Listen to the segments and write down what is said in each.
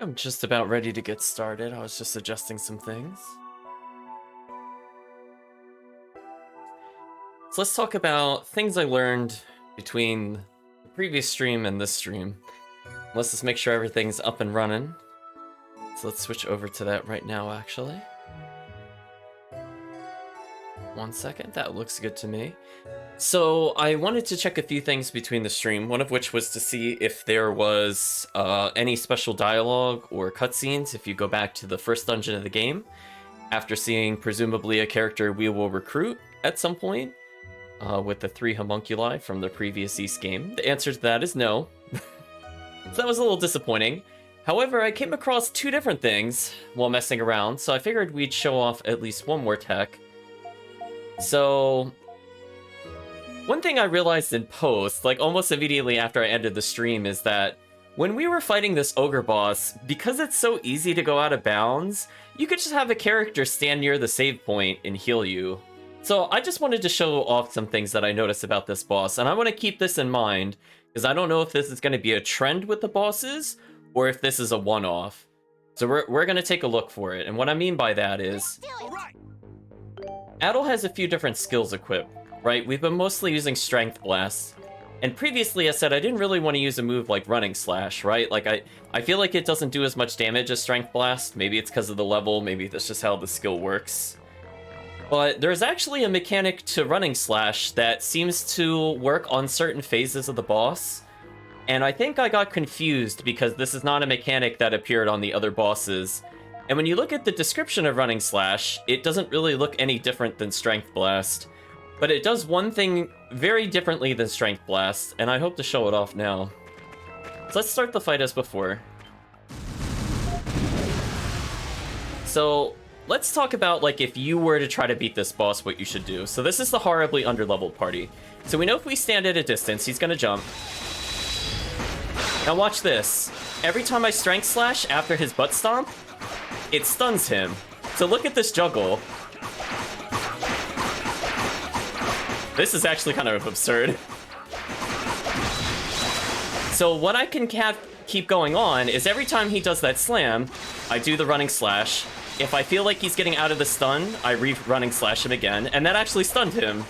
I'm just about ready to get started. I was just adjusting some things. So let's talk about things I learned between the previous stream and this stream. Let's just make sure everything's up and running. So let's switch over to that right now, actually. 1 second, that looks good to me. So I wanted to check a few things between the stream, one of which was to see if there was any special dialogue or cutscenes if you go back to the first dungeon of the game, after seeing presumably a character we will recruit at some point, with the 3 homunculi from the previous East game. The answer to that is no. So that was a little disappointing. However, I came across 2 different things while messing around, so I figured we'd show off at least one more tech. So one thing I realized in post, like almost immediately after I ended the stream, is that when we were fighting this ogre boss, because it's so easy to go out of bounds, you could just have a character stand near the save point and heal you. So I just wanted to show off some things that I noticed about this boss, and I want to keep this in mind, because I don't know if this is going to be a trend with the bosses, or if this is a one-off. So we're going to take a look for it, and what I mean by that is, Adol has a few different skills equipped, right? We've been mostly using Strength Blast, and previously I said I didn't really want to use a move like Running Slash, right? Like I feel like it doesn't do as much damage as Strength Blast. Maybe it's because of the level, maybe that's just how the skill works. But there's actually a mechanic to Running Slash that seems to work on certain phases of the boss, and I think I got confused because this is not a mechanic that appeared on the other bosses. And when you look at the description of Running Slash, it doesn't really look any different than Strength Blast. But it does one thing very differently than Strength Blast, and I hope to show it off now. So let's start the fight as before. So let's talk about, like, if you were to try to beat this boss, what you should do. So this is the horribly underleveled party. So we know if we stand at a distance, he's gonna jump. Now watch this. Every time I Strength Slash after his butt stomp, it stuns him. So look at this juggle. This is actually kind of absurd. So what I can keep going on is every time he does that slam, I do the Running Slash. If I feel like he's getting out of the stun, I Running Slash him again, and that actually stunned him.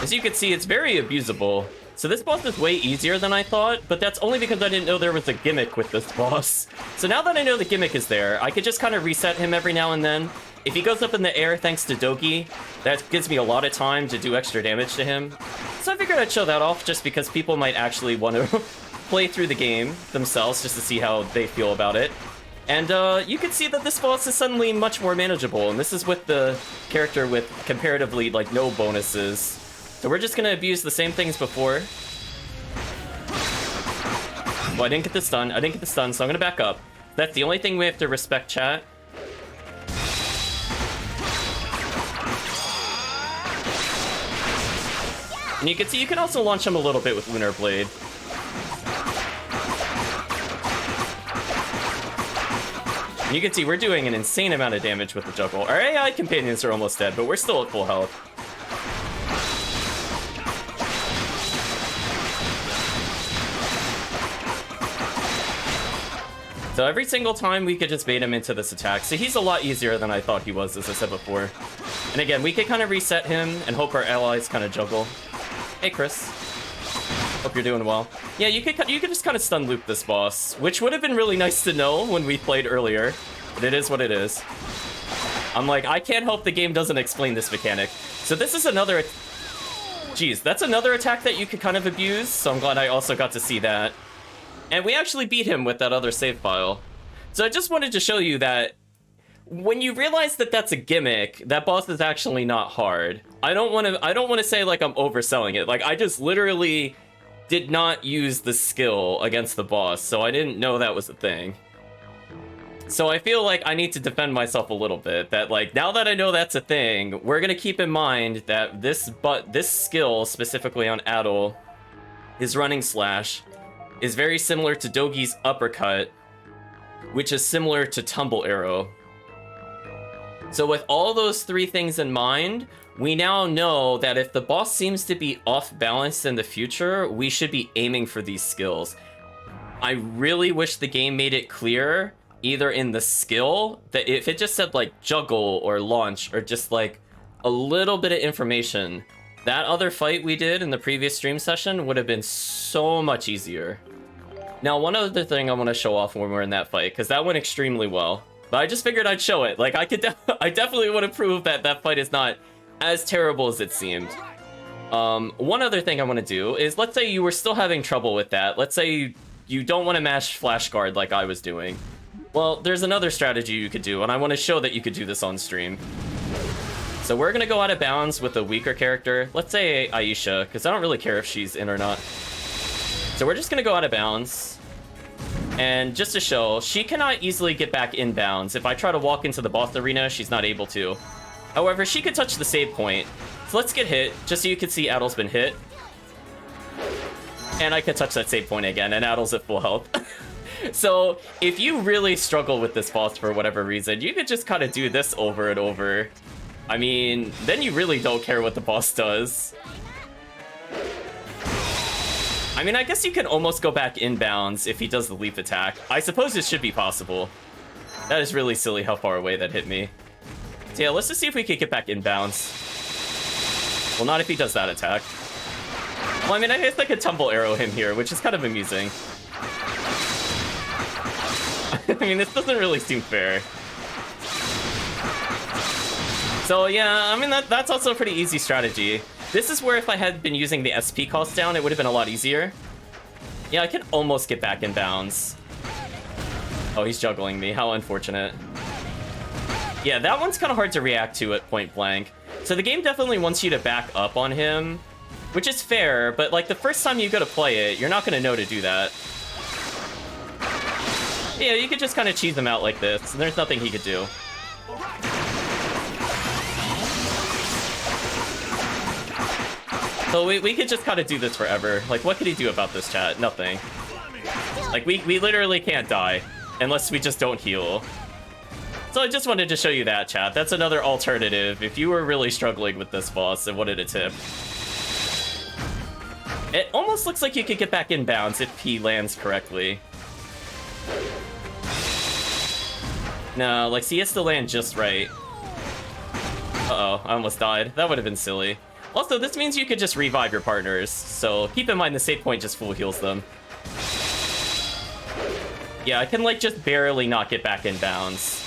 As you can see, it's very abusable. So this boss is way easier than I thought, but that's only because I didn't know there was a gimmick with this boss. So now that I know the gimmick is there, I could just kind of reset him every now and then. If he goes up in the air thanks to Dogi, that gives me a lot of time to do extra damage to him. So I figured I'd show that off just because people might actually want to play through the game themselves just to see how they feel about it. And you can see that this boss is suddenly much more manageable, and this is with the character with comparatively, like, no bonuses. So we're just gonna abuse the same things before. Well, I didn't get the stun, so I'm gonna back up. That's the only thing we have to respect, chat. And you can see you can also launch him a little bit with Lunar Blade. And you can see we're doing an insane amount of damage with the juggle. Our AI companions are almost dead, but we're still at full health. So every single time we could just bait him into this attack. So he's a lot easier than I thought he was, as I said before. And again, we could kind of reset him and hope our allies kind of juggle. Hey, Chris. Hope you're doing well. Yeah, you could just kind of stun loop this boss, which would have been really nice to know when we played earlier, but it is what it is. I'm like, I can't hope the game doesn't explain this mechanic. So this is another... Jeez, that's another attack that you could kind of abuse, so I'm glad I also got to see that. And we actually beat him with that other save file. So I just wanted to show you that when you realize that that's a gimmick, that boss is actually not hard. I don't want to say like I'm overselling it. Like, I just literally did not use the skill against the boss, so I didn't know that was a thing. So I feel like I need to defend myself a little bit, that like, now that I know that's a thing, we're gonna keep in mind that this skill, specifically on Adol, his Running Slash, is very similar to Dogi's Uppercut, which is similar to Tumble Arrow. So with all those three things in mind, we now know that if the boss seems to be off balance in the future, we should be aiming for these skills. I really wish the game made it clear, either in the skill, that if it just said like juggle or launch or just like a little bit of information, that other fight we did in the previous stream session would have been so much easier. Now, one other thing I want to show off when we're in that fight, because that went extremely well. But I just figured I'd show it. Like, I definitely want to prove that that fight is not as terrible as it seemed. One other thing I want to do is, let's say you were still having trouble with that. Let's say you don't want to mash flash guard like I was doing. Well, there's another strategy you could do, and I want to show that you could do this on stream. So we're going to go out of bounds with a weaker character. Let's say Aisha, because I don't really care if she's in or not. So we're just going to go out of bounds. And just to show, she cannot easily get back in bounds. If I try to walk into the boss arena, she's not able to. However, she could touch the save point. So let's get hit, just so you can see Addle's been hit. And I could touch that save point again, and Addle's at full health. So if you really struggle with this boss for whatever reason, you could just kind of do this over and over. I mean, then you really don't care what the boss does. I mean, I guess you can almost go back in bounds if he does the leap attack. I suppose it should be possible. That is really silly how far away that hit me. So yeah, let's just see if we can get back in bounds. Well, not if he does that attack. Well, I mean, I guess I could tumble arrow him here, which is kind of amusing. I mean, this doesn't really seem fair. So yeah, I mean, that's also a pretty easy strategy. This is where if I had been using the SP cost down, it would have been a lot easier. Yeah, I can almost get back in bounds. Oh, he's juggling me. How unfortunate. Yeah, that one's kind of hard to react to at point blank. So the game definitely wants you to back up on him, which is fair, but like the first time you go to play it, you're not going to know to do that. Yeah, you could just kind of cheese him out like this, and there's nothing he could do. So we could just kind of do this forever. Like, what could he do about this, chat? Nothing. Like, we literally can't die unless we just don't heal. So I just wanted to show you that, chat. That's another alternative if you were really struggling with this boss and wanted a tip. It almost looks like you could get back in bounds if he lands correctly. No, like, see, he has to land just right. Uh-oh, I almost died. That would have been silly. Also, this means you could just revive your partners, so keep in mind the save point just full heals them. Yeah, I can, like, just barely not get back in bounds.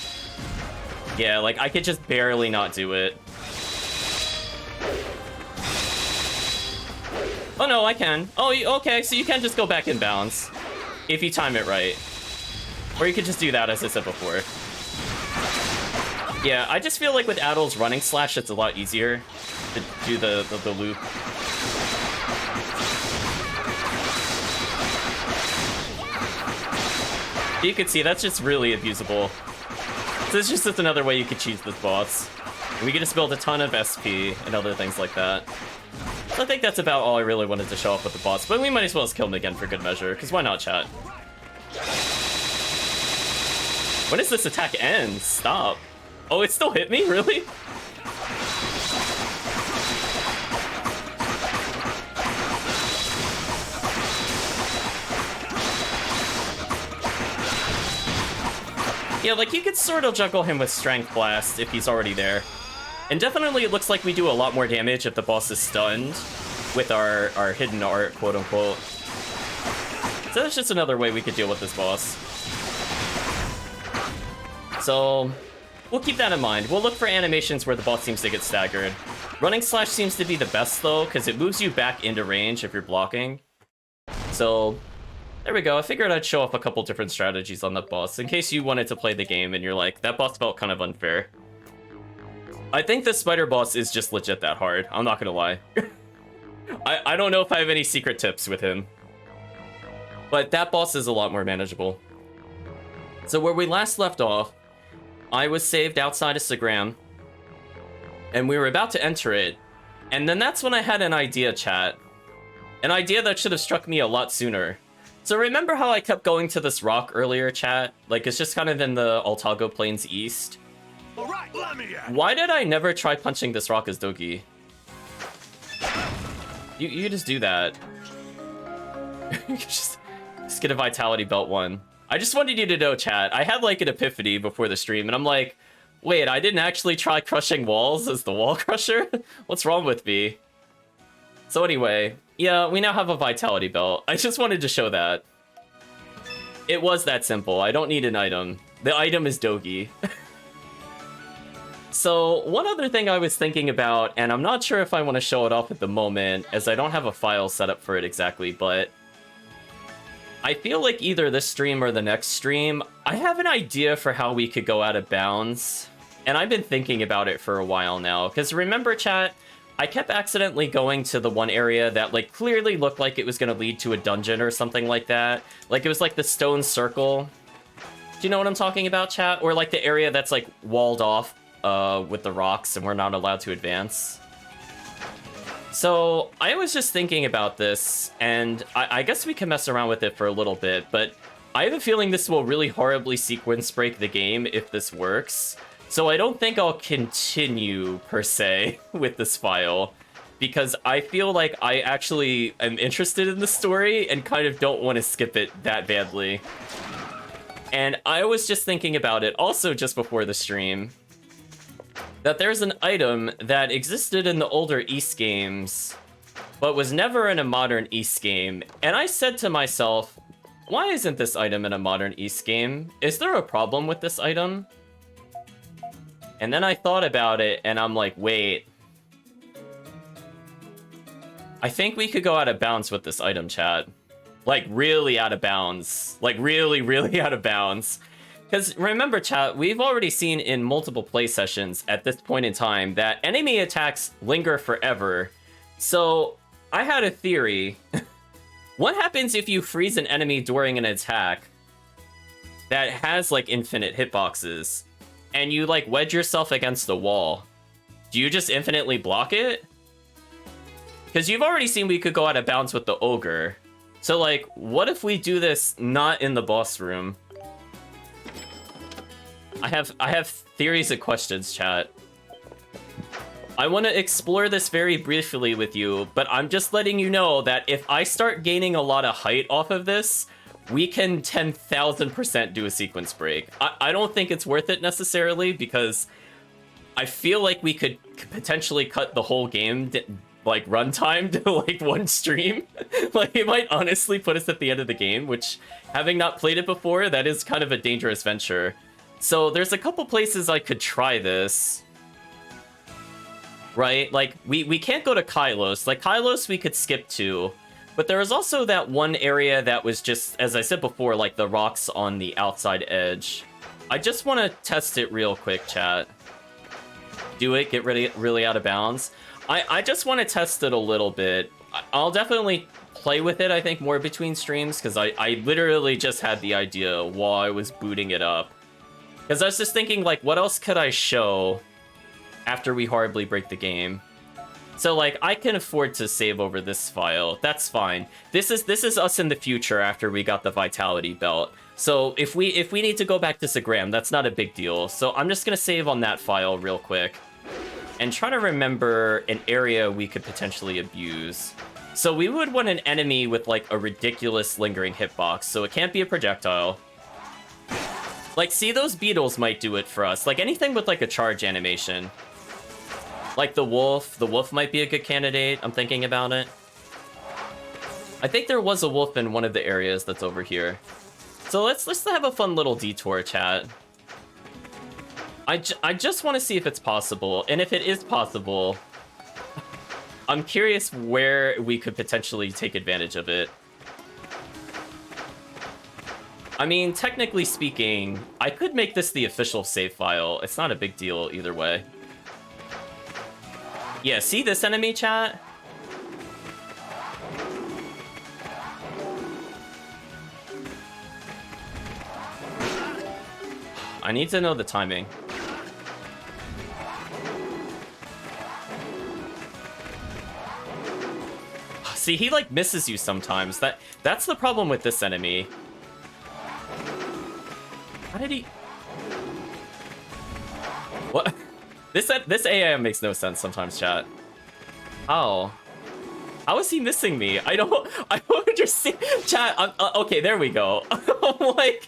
Yeah, like, I could just barely not do it. Oh, no, I can. Oh, okay, so you can just go back in bounds if you time it right. Or you could just do that, as I said before. Yeah, I just feel like with Addle's running slash, it's a lot easier to do the loop. You can see, that's just really abusable. So it's just another way you could cheese this boss. And we can just build a ton of SP and other things like that. So I think that's about all I really wanted to show off with the boss, but we might as well just kill him again for good measure, because why not, chat? When does this attack end? Stop. Oh, it still hit me? Really? Yeah, like, you could sort of juggle him with Strength Blast if he's already there. And definitely it looks like we do a lot more damage if the boss is stunned with our hidden art, quote-unquote. So that's just another way we could deal with this boss. So we'll keep that in mind. We'll look for animations where the boss seems to get staggered. Running slash seems to be the best, though, because it moves you back into range if you're blocking. So there we go. I figured I'd show off a couple different strategies on that boss, in case you wanted to play the game and you're like, that boss felt kind of unfair. I think the spider boss is just legit that hard. I'm not gonna lie. I don't know if I have any secret tips with him. But that boss is a lot more manageable. So where we last left off, I was saved outside of Sagram, and we were about to enter it, and then that's when I had an idea, chat. An idea that should have struck me a lot sooner. So remember how I kept going to this rock earlier, chat? Like, it's just kind of in the Altago Plains East. Alright, let me at it. Why did I never try punching this rock as Dogi? You just do that. You just get a Vitality Belt 1. I just wanted you to know, chat. I had like an epiphany before the stream, and I'm like, wait, I didn't actually try crushing walls as the wall crusher? What's wrong with me? So anyway, yeah, we now have a Vitality Belt. I just wanted to show that. It was that simple. I don't need an item. The item is Dogi. So, one other thing I was thinking about, and I'm not sure if I want to show it off at the moment, as I don't have a file set up for it exactly, but I feel like either this stream or the next stream, I have an idea for how we could go out of bounds, and I've been thinking about it for a while now, because remember, chat, I kept accidentally going to the one area that, like, clearly looked like it was going to lead to a dungeon or something like that. Like, it was like the stone circle. Do you know what I'm talking about, chat? Or, like, the area that's, like, walled off with the rocks and we're not allowed to advance. So I was just thinking about this, and I guess we can mess around with it for a little bit, but I have a feeling this will really horribly sequence break the game if this works. So I don't think I'll continue, per se, with this file, because I feel like I actually am interested in the story and kind of don't want to skip it that badly. And I was just thinking about it also just before the stream, that there's an item that existed in the older Ys games, but was never in a modern Ys game. And I said to myself, why isn't this item in a modern Ys game? Is there a problem with this item? And then I thought about it, and I'm like, wait. I think we could go out of bounds with this item, chat. Like, really out of bounds. Like, really, really out of bounds. Because remember, chat, we've already seen in multiple play sessions at this point in time that enemy attacks linger forever. So, I had a theory. What happens if you freeze an enemy during an attack that has, like, infinite hitboxes, and you, like, wedge yourself against the wall? Do you just infinitely block it? Because you've already seen we could go out of bounds with the ogre. So, like, what if we do this not in the boss room? I have theories and questions, chat. I want to explore this very briefly with you, but I'm just letting you know that if I start gaining a lot of height off of this, we can 10,000% do a sequence break. I don't think it's worth it necessarily, because I feel like we could potentially cut the whole game, like, runtime to, like, one stream. Like, it might honestly put us at the end of the game, which, having not played it before, that is kind of a dangerous venture. So there's a couple places I could try this, right? Like, we can't go to Kylos. Like, Kylos we could skip to, but there was also that one area that was just, as I said before, like the rocks on the outside edge. I just want to test it real quick, chat. Do it, get really out of bounds. I just want to test it a little bit. I'll definitely play with it, I think, more between streams, because I literally just had the idea while I was booting it up. Because I was just thinking, like, what else could I show after we horribly break the game? So, like, I can afford to save over this file. That's fine. This is us in the future after we got the Vitality Belt. So if we need to go back to Zagram, that's not a big deal. So I'm just gonna save on that file real quick and try to remember an area we could potentially abuse. So we would want an enemy with, like, a ridiculous lingering hitbox. So it can't be a projectile. Like, see, those beetles might do it for us. Like, anything with, like, a charge animation. Like the wolf. The wolf might be a good candidate. I'm thinking about it. I think there was a wolf in one of the areas that's over here. So let's have a fun little detour, chat. I just want to see if it's possible. And if it is possible, I'm curious where we could potentially take advantage of it. I mean, technically speaking, I could make this the official save file. It's not a big deal either way. Yeah, see this enemy, chat? I need to know the timing. See, he, like, misses you sometimes. That's the problem with this enemy. How did he... What? This AI makes no sense sometimes, chat. How? How is he missing me? I don't understand. Chat, okay, there we go. I'm like,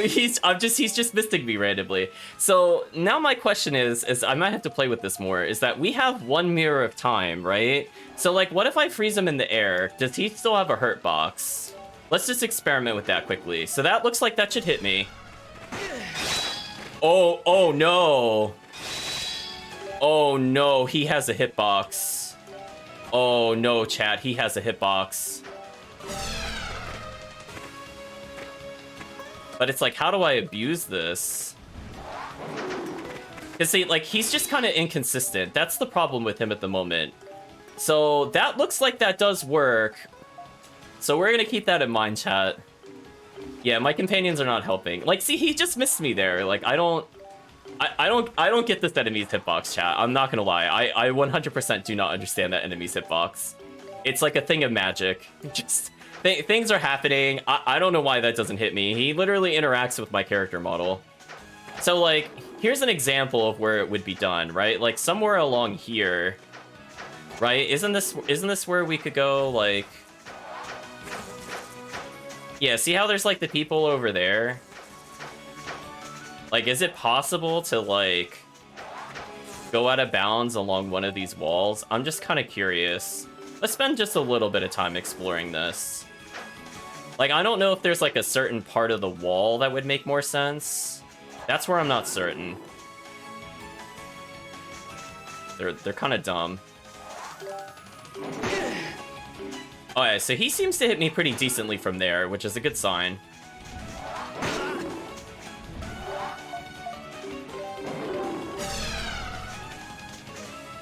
he's just missing me randomly. So now my question is I might have to play with this more, is that we have 1 mirror of time, right? So like, what if I freeze him in the air? Does he still have a hurt box? Let's just experiment with that quickly. So that looks like that should hit me. Oh no. Oh no, he has a hitbox. Oh no, chat, he has a hitbox. But it's like, how do I abuse this? Because see, like, he's just kind of inconsistent. That's the problem with him at the moment. So that looks like that does work. So we're gonna keep that in mind, chat. Yeah, my companions are not helping. Like, see, he just missed me there. Like, I don't get this enemy's hitbox, chat. I'm not gonna lie. I 100% do not understand that enemy's hitbox. It's like a thing of magic. Just things are happening. I don't know why that doesn't hit me. He literally interacts with my character model. So like, here's an example of where it would be done, right? Like somewhere along here, right? Isn't this where we could go? Like, yeah. See how there's like the people over there? Like, is it possible to, like, go out of bounds along one of these walls? I'm just kind of curious. Let's spend just a little bit of time exploring this. Like, I don't know if there's, like, a certain part of the wall that would make more sense. That's where I'm not certain. They're kind of dumb. Oh, yeah, so he seems to hit me pretty decently from there, which is a good sign.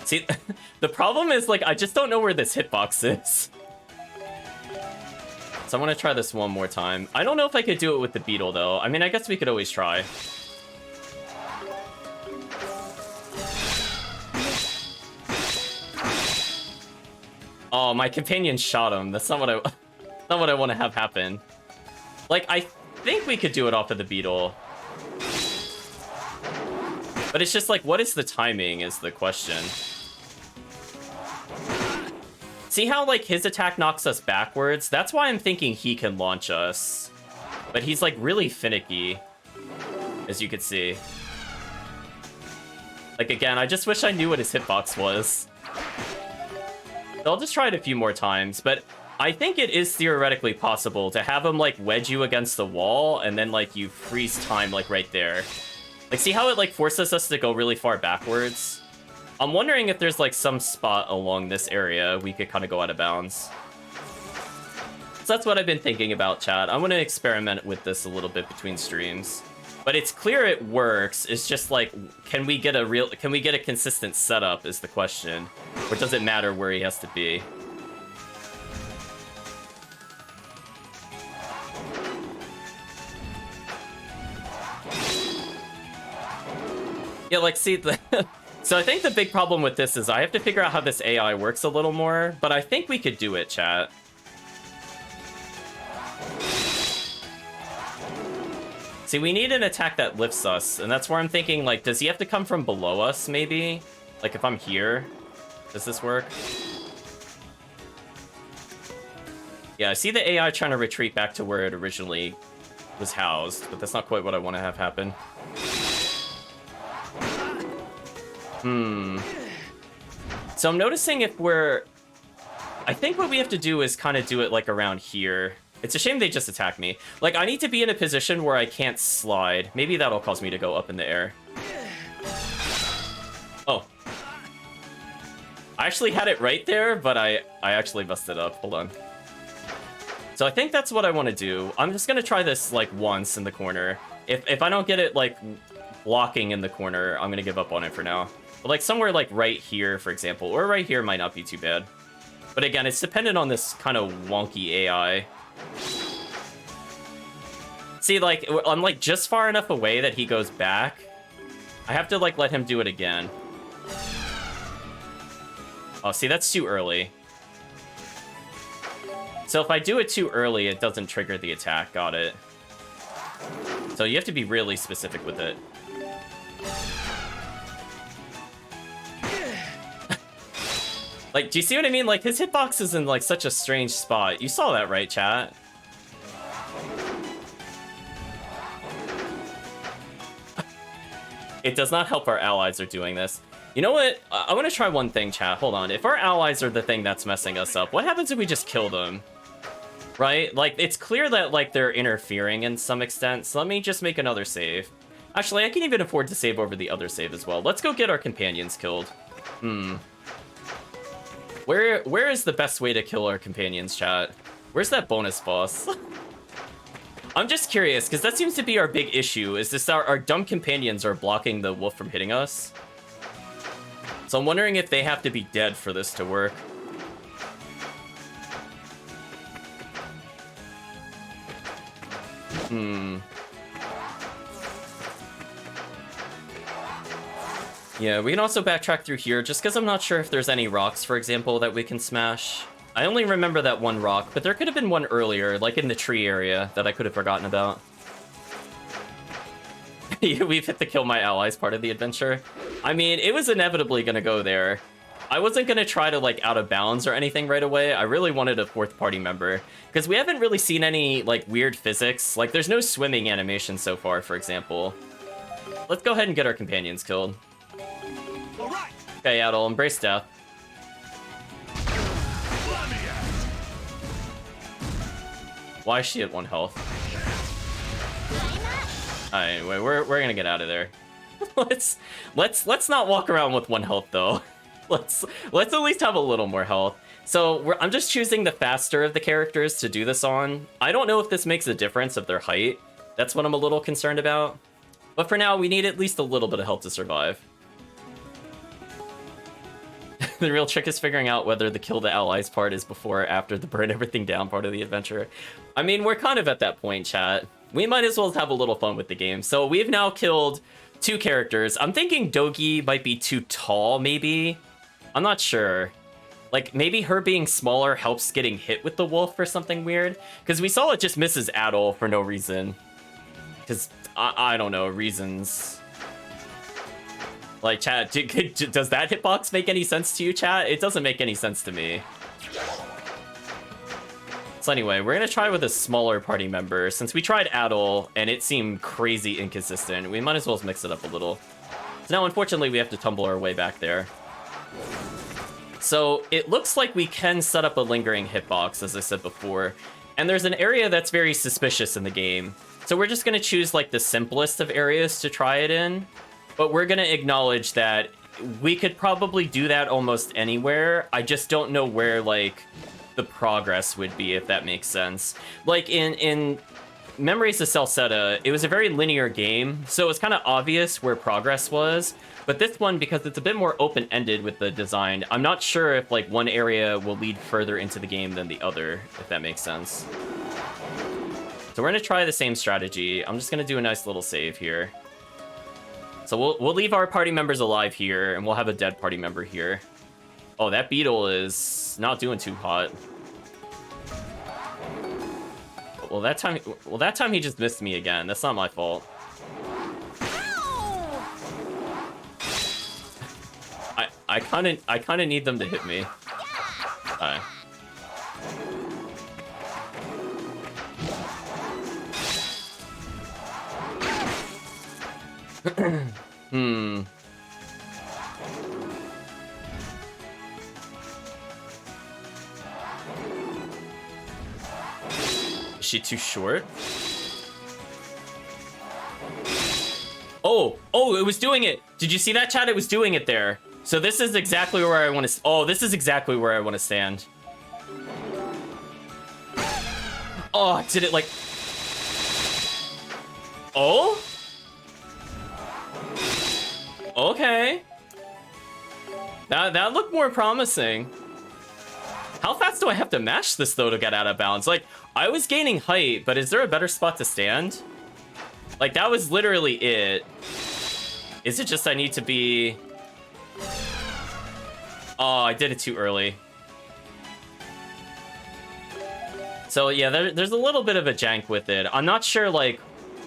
See, the problem is, like, I just don't know where this hitbox is. So I'm gonna try this one more time. I don't know if I could do it with the beetle, though. I mean, I guess we could always try. Oh, my companion shot him. That's not what I want to have happen. Like, I think we could do it off of the beetle. But it's just like, what is the timing is the question. See how, like, his attack knocks us backwards? That's why I'm thinking he can launch us. But he's, like, really finicky, as you could see. Like, again, I just wish I knew what his hitbox was. So I'll just try it a few more times, but I think it is theoretically possible to have him, like, wedge you against the wall, and then, like, you freeze time, like, right there. Like, see how it, like, forces us to go really far backwards? I'm wondering if there's, like, some spot along this area we could kind of go out of bounds. So that's what I've been thinking about, chat. I'm gonna experiment with this a little bit between streams. But it's clear it works. It's just, like, can we get a consistent setup is the question. Or does it matter where he has to be? Yeah, like, see, so I think the big problem with this is I have to figure out how this AI works a little more, but I think we could do it, chat. See, we need an attack that lifts us, and that's where I'm thinking, like, does he have to come from below us, maybe? Like, if I'm here, does this work? Yeah, I see the AI trying to retreat back to where it originally was housed, but that's not quite what I want to have happen. So I'm noticing if we're... I think what we have to do is kind of do it, like, around here. It's a shame they just attacked me. Like, I need to be in a position where I can't slide. Maybe that'll cause me to go up in the air. Oh. I actually had it right there, but I actually messed it up. Hold on. So I think that's what I want to do. I'm just going to try this, like, once in the corner. If I don't get it, like, blocking in the corner, I'm going to give up on it for now. But, like, somewhere, like, right here, for example, or right here might not be too bad. But again, it's dependent on this kind of wonky AI. See, like, I'm, like, just far enough away that he goes back. I have to, like, let him do it again. Oh, see, that's too early. So if I do it too early, it doesn't trigger the attack. Got it. So you have to be really specific with it. Like, do you see what I mean? Like, his hitbox is in, like, such a strange spot. You saw that, right, chat? It does not help our allies are doing this. You know what? I want to try one thing, chat. Hold on. If our allies are the thing that's messing us up, what happens if we just kill them? Right? Like, it's clear that, like, they're interfering in some extent, so let me just make another save. Actually, I can even afford to save over the other save as well. Let's go get our companions killed. Where is the best way to kill our companions, chat? Where's that bonus boss? I'm just curious, because that seems to be our big issue, is this our dumb companions are blocking the wolf from hitting us. So I'm wondering if they have to be dead for this to work. Yeah, we can also backtrack through here, just because I'm not sure if there's any rocks, for example, that we can smash. I only remember that one rock, but there could have been one earlier, like in the tree area, that I could have forgotten about. We've hit the kill my allies part of the adventure. I mean, it was inevitably going to go there. I wasn't going to try to, like, out of bounds or anything right away. I really wanted a fourth party member, because we haven't really seen any, like, weird physics. Like, there's no swimming animation so far, for example. Let's go ahead and get our companions killed. Okay, Adol, embrace death. Why is she at 1 health? Anyway, we're gonna get out of there. let's not walk around with 1 health though. Let's at least have a little more health. So I'm just choosing the faster of the characters to do this on. I don't know if this makes a difference of their height. That's what I'm a little concerned about. But for now, we need at least a little bit of health to survive. The real trick is figuring out whether the kill the allies part is before or after the burn everything down part of the adventure. I mean, we're kind of at that point, chat. We might as well have a little fun with the game. So we've now killed 2 characters. I'm thinking Dogi might be too tall, maybe. I'm not sure. Like, maybe her being smaller helps getting hit with the wolf or something weird. Because we saw it just misses Adol for no reason. Because, I don't know, reasons. Like, chat, does that hitbox make any sense to you, chat? It doesn't make any sense to me. So anyway, we're gonna try with a smaller party member. Since we tried Adol, and it seemed crazy inconsistent, we might as well mix it up a little. So now, unfortunately, we have to tumble our way back there. So it looks like we can set up a lingering hitbox, as I said before. And there's an area that's very suspicious in the game. So we're just gonna choose, like, the simplest of areas to try it in. But we're going to acknowledge that we could probably do that almost anywhere. I just don't know where, like, the progress would be, if that makes sense. Like, in Memories of Celceta, it was a very linear game, so it was kind of obvious where progress was. But this one, because it's a bit more open-ended with the design, I'm not sure if, like, one area will lead further into the game than the other, if that makes sense. So we're going to try the same strategy. I'm just going to do a nice little save here. So we'll leave our party members alive here, and we'll have a dead party member here. Oh, that beetle is not doing too hot. Well, that time he just missed me again. That's not my fault. I kind of need them to hit me. Alright. Is she too short? Oh, it was doing it. Did you see that, chat? It was doing it there. So this is exactly where I want to... Oh, this is exactly where I want to stand. Oh, did it like... Oh? Okay. That looked more promising. How fast do I have to mash this, though, to get out of bounds? Like, I was gaining height, but is there a better spot to stand? Like, that was literally it. Is it just I need to be... Oh, I did it too early. So, yeah, there's a little bit of a jank with it. I'm not sure, like,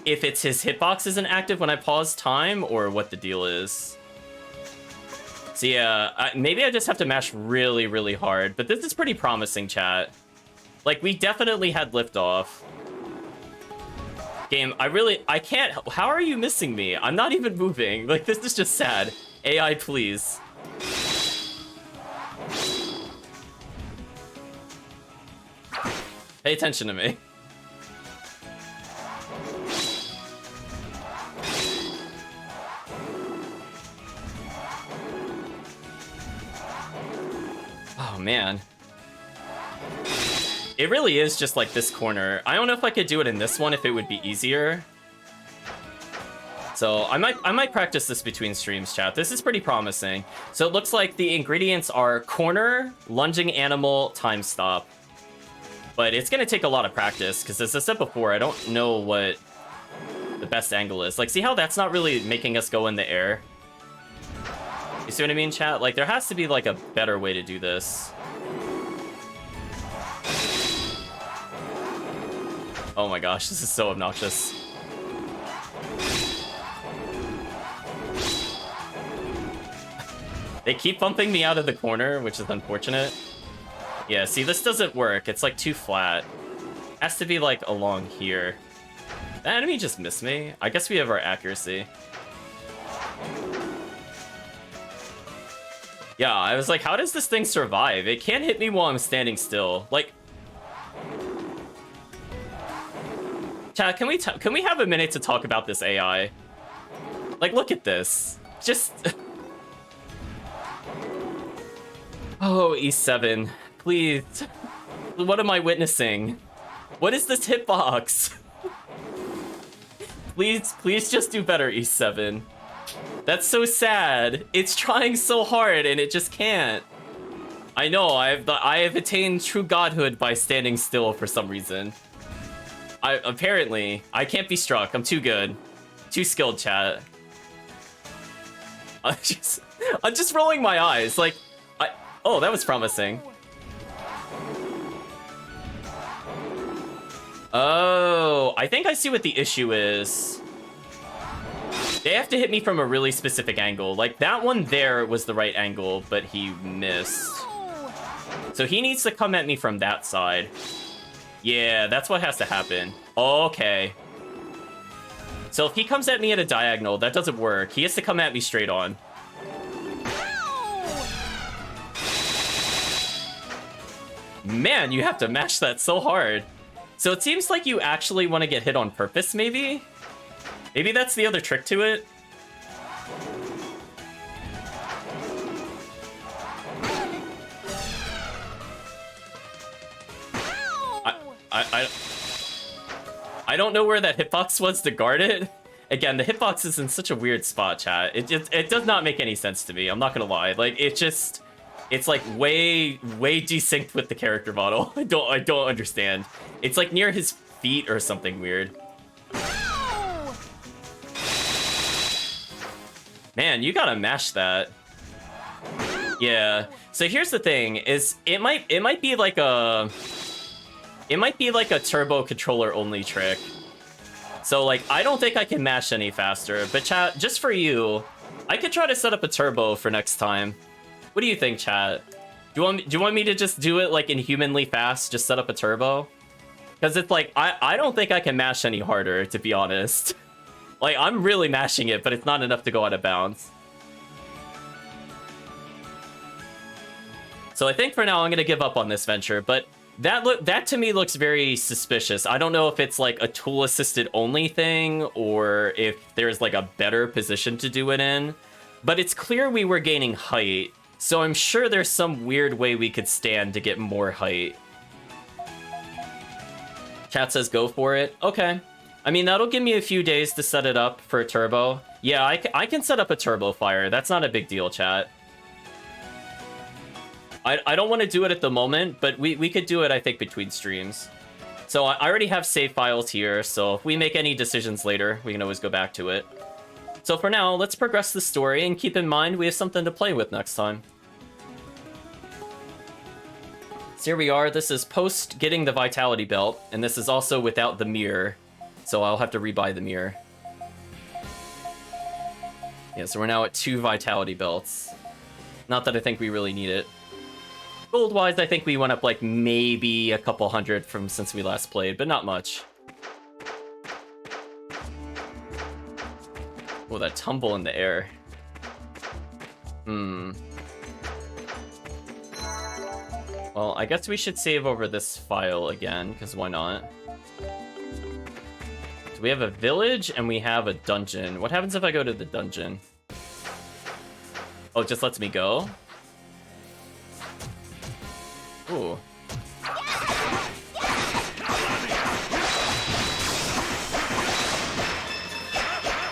if it's his hitbox isn't active when I pause time, or what the deal is. So yeah, maybe I just have to mash really, really hard. But this is pretty promising, chat. Like, we definitely had liftoff. Game, I can't... How are you missing me? I'm not even moving. Like, this is just sad. AI, please. Pay attention to me. Oh, man. It really is just like this corner. I don't know if I could do it in this one if it would be easier. So I might practice this between streams, chat. This is pretty promising. So it looks like the ingredients are corner, lunging animal, time stop. But it's gonna take a lot of practice, because as I said before, I don't know what the best angle is. Like, see how that's not really making us go in the air? You see what I mean, chat? Like, there has to be, like, a better way to do this. Oh my gosh, this is so obnoxious. They keep bumping me out of the corner, which is unfortunate. Yeah, see, this doesn't work. It's, like, too flat. It has to be, like, along here. That enemy just missed me. I guess we have our accuracy. Yeah, I was like, how does this thing survive? It can't hit me while I'm standing still. Like... Chat, can we have a minute to talk about this AI? Like, look at this. Just... Oh, E7. Please. What am I witnessing? What is this hitbox? Please just do better, E7. That's so sad. It's trying so hard and it just can't. I know, I have attained true godhood by standing still for some reason. Apparently, I can't be struck. I'm too good. Too skilled, chat. I'm just rolling my eyes. Like, oh, that was promising. Oh, I think I see what the issue is. They have to hit me from a really specific angle. Like, that one there was the right angle, but he missed. So he needs to come at me from that side. Yeah, that's what has to happen. Okay. So if he comes at me at a diagonal, that doesn't work. He has to come at me straight on. Man, you have to mash that so hard. So it seems like you actually want to get hit on purpose, maybe? Maybe that's the other trick to it? I don't know where that hitbox was to guard it. Again, the hitbox is in such a weird spot, chat. It does not make any sense to me. I'm not gonna lie. Like, it's like way desynced with the character model. I don't understand. It's like near his feet or something weird. Man, you gotta mash that. Yeah. So here's the thing: is it might be like a turbo controller only trick. So like, I don't think I can mash any faster. But chat, just for you, I could try to set up a turbo for next time. What do you think, chat? Do you want me to just do it like inhumanly fast? Just set up a turbo? Because it's like, I don't think I can mash any harder, to be honest. Like, I'm really mashing it, but it's not enough to go out of bounds. So I think for now I'm gonna give up on this venture, but that to me looks very suspicious. I don't know if it's like a tool assisted only thing or if there's like a better position to do it in, but it's clear we were gaining height. So I'm sure there's some weird way we could stand to get more height. Chat says go for it. Okay. I mean, that'll give me a few days to set it up for a turbo. Yeah, I can set up a turbo fire. That's not a big deal, chat. I don't want to do it at the moment, but we could do it, I think, between streams. So I already have save files here, so if we make any decisions later, we can always go back to it. So for now, let's progress the story, and keep in mind we have something to play with next time. So here we are. This is post getting the Vitality Belt, and this is also without the mirror. So I'll have to rebuy the mirror. Yeah, so we're now at 2 Vitality Belts. Not that I think we really need it. Gold-wise, I think we went up like maybe a couple hundred from since we last played, but not much. Oh, that tumble in the air. Well, I guess we should save over this file again, because why not? So we have a village and we have a dungeon. What happens if I go to the dungeon? Oh, it just lets me go? Ooh.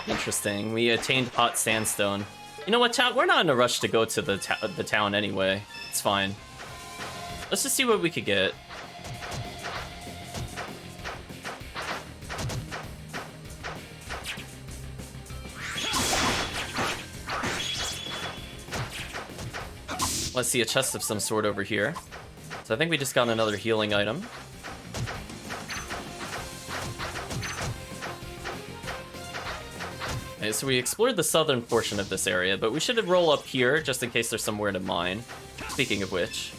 Interesting. We attained hot sandstone. You know what, chat? We're not in a rush to go to the town anyway. It's fine. Let's just see what we could get. Let's see a chest of some sort over here. So I think we just got another healing item. Okay, so we explored the southern portion of this area, but we should roll up here just in case there's somewhere to mine. Speaking of which.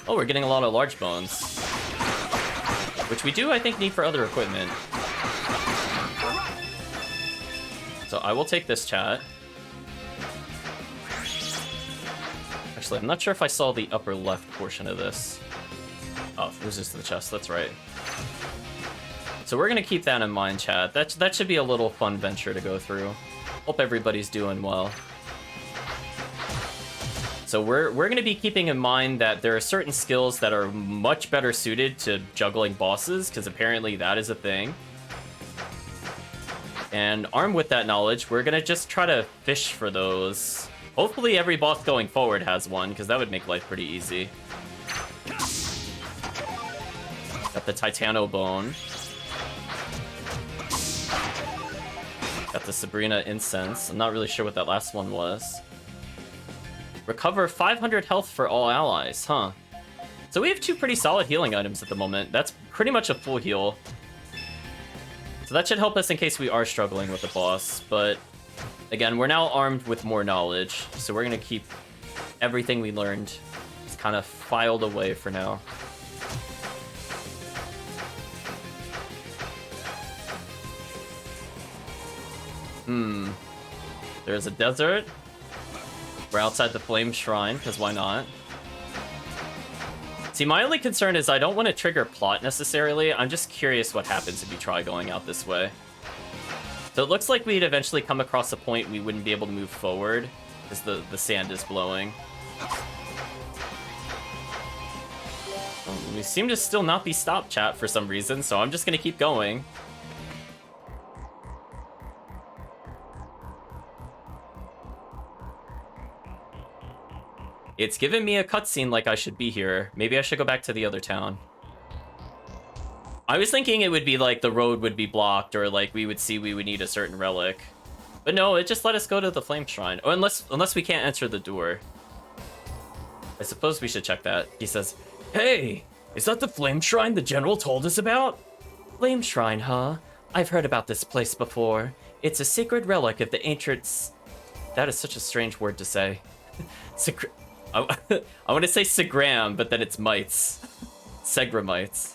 Oh, we're getting a lot of large bones. Which we do, I think, need for other equipment. So I will take this, chat. Actually, I'm not sure if I saw the upper left portion of this. Oh, it was just the chest, that's right. So we're gonna keep that in mind, chat. That should be a little fun venture to go through. Hope everybody's doing well. So we're gonna be keeping in mind that there are certain skills that are much better suited to juggling bosses, because apparently that is a thing. And armed with that knowledge, we're gonna just try to fish for those. Hopefully every boss going forward has one, because that would make life pretty easy. Got the Titano Bone. Got the Sabrina Incense. I'm not really sure what that last one was. Recover 500 health for all allies, huh? So we have two pretty solid healing items at the moment. That's pretty much a full heal. So that should help us in case we are struggling with the boss, but again, we're now armed with more knowledge, so we're gonna keep everything we learned just kind of filed away for now. There's a desert. We're outside the Flame Shrine, because why not? See, my only concern is I don't want to trigger plot necessarily. I'm just curious what happens if we try going out this way. So it looks like we'd eventually come across a point we wouldn't be able to move forward, because the sand is blowing. We seem to still not be stopped, chat, for some reason, so I'm just going to keep going. It's giving me a cutscene like I should be here. Maybe I should go back to the other town. I was thinking it would be like the road would be blocked, or like we would need a certain relic. But no, it just let us go to the Flame Shrine. Oh, unless we can't enter the door. I suppose we should check that. He says, "Hey, is that the Flame Shrine the General told us about?" Flame Shrine, huh? I've heard about this place before. It's a sacred relic of the ancients. That is such a strange word to say. I want to say Segram, but then it's mites. Segramites.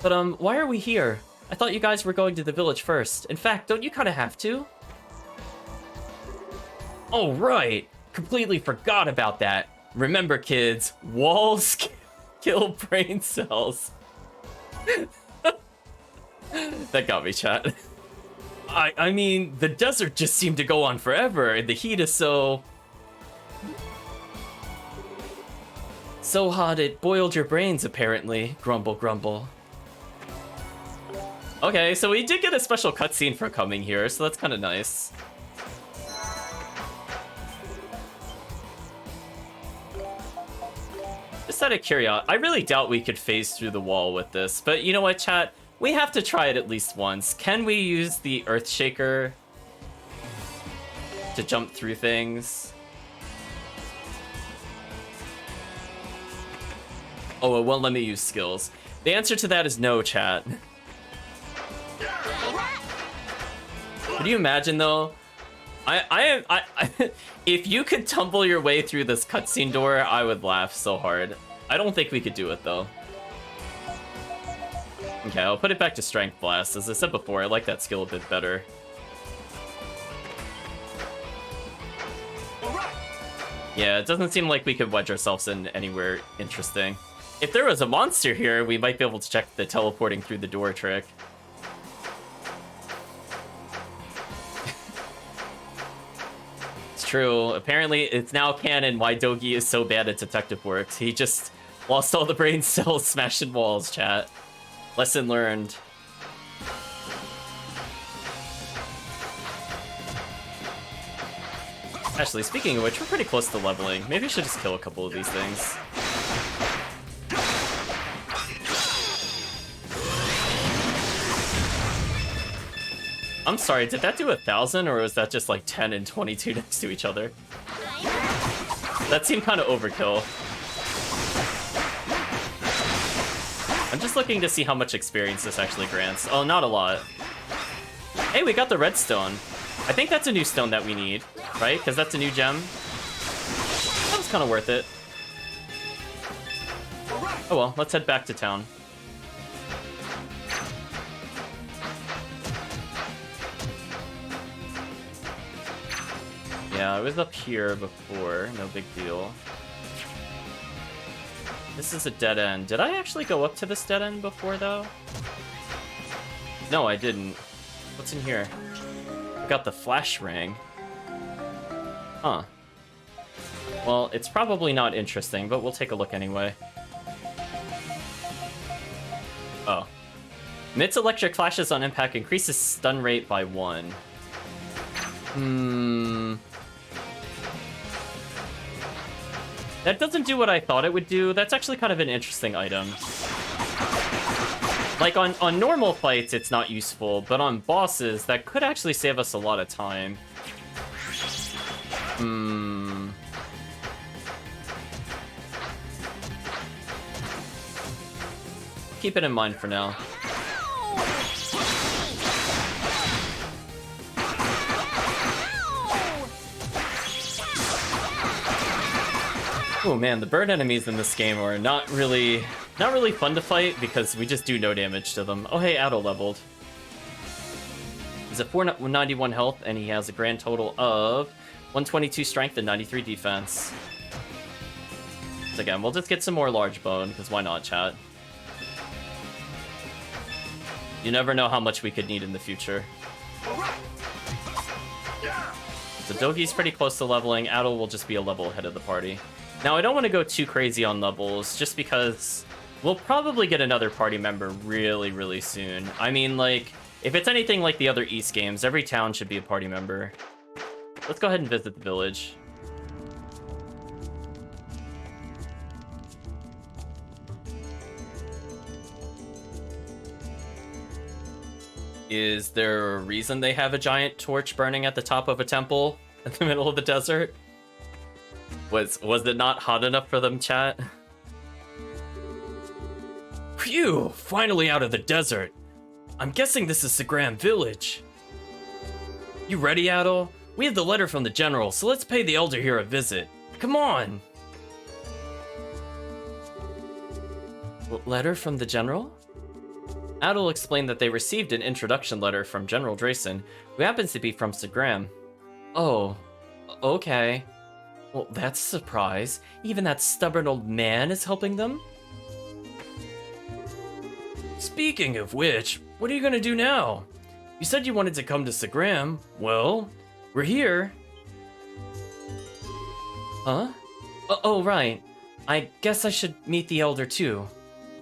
But, why are we here? I thought you guys were going to the village first. In fact, don't you kind of have to? Oh, right. Completely forgot about that. Remember, kids, walls kill brain cells. That got me, chat. I mean, the desert just seemed to go on forever, and the heat is so hot it boiled your brains, apparently. Grumble, grumble. Okay, so we did get a special cutscene for coming here, so that's kind of nice. Just out of curiosity, I really doubt we could phase through the wall with this, but you know what, chat? We have to try it at least once. Can we use the Earthshaker to jump through things? Oh, it won't let me use skills. The answer to that is no, chat. Could you imagine, though? If you could tumble your way through this cutscene door, I would laugh so hard. I don't think we could do it though. Okay, I'll put it back to Strength Blast. As I said before, I like that skill a bit better. Yeah, it doesn't seem like we could wedge ourselves in anywhere interesting. If there was a monster here, we might be able to check the teleporting through the door trick. It's true. Apparently, it's now canon why Dogi is so bad at detective work. He just lost all the brain cells smashing walls, chat. Lesson learned. Actually, speaking of which, we're pretty close to leveling. Maybe I should just kill a couple of these things. I'm sorry, did that do 1,000 or was that just like 10 and 22 next to each other? That seemed kind of overkill. I'm just looking to see how much experience this actually grants. Oh, not a lot. Hey, we got the redstone. I think that's a new stone that we need, right? Because that's a new gem. That was kind of worth it. Oh well, let's head back to town. Yeah, I was up here before, no big deal. This is a dead end. Did I actually go up to this dead end before, though? No, I didn't. What's in here? I got the flash ring. Huh. Well, it's probably not interesting, but we'll take a look anyway. Oh. Emits electric flashes on impact, increases stun rate by 1. That doesn't do what I thought it would do. That's actually kind of an interesting item. Like, on normal fights, it's not useful, but on bosses, that could actually save us a lot of time. Keep it in mind for now. Oh man, the bird enemies in this game are not really fun to fight because we just do no damage to them. Oh hey, Addo leveled. He's at 491 health and he has a grand total of 122 strength and 93 defense. So again, we'll just get some more large bone, because why not, chat? You never know how much we could need in the future. So Dogi's pretty close to leveling. Addo will just be a level ahead of the party. Now, I don't want to go too crazy on levels, just because we'll probably get another party member really, really soon. I mean, like, if it's anything like the other East games, every town should be a party member. Let's go ahead and visit the village. Is there a reason they have a giant torch burning at the top of a temple in the middle of the desert? Was it not hot enough for them, chat? Phew! Finally out of the desert. I'm guessing this is the Grand Village. You ready, Addo? We have the letter from the general, so let's pay the elder here a visit. Come on! Letter from the general? Addo explained that they received an introduction letter from General Drayson, who happens to be from Sagram. Oh, okay. Well, that's a surprise. Even that stubborn old man is helping them? Speaking of which, what are you gonna do now? You said you wanted to come to Sagram. Well, we're here. Huh? Oh, right. I guess I should meet the elder too.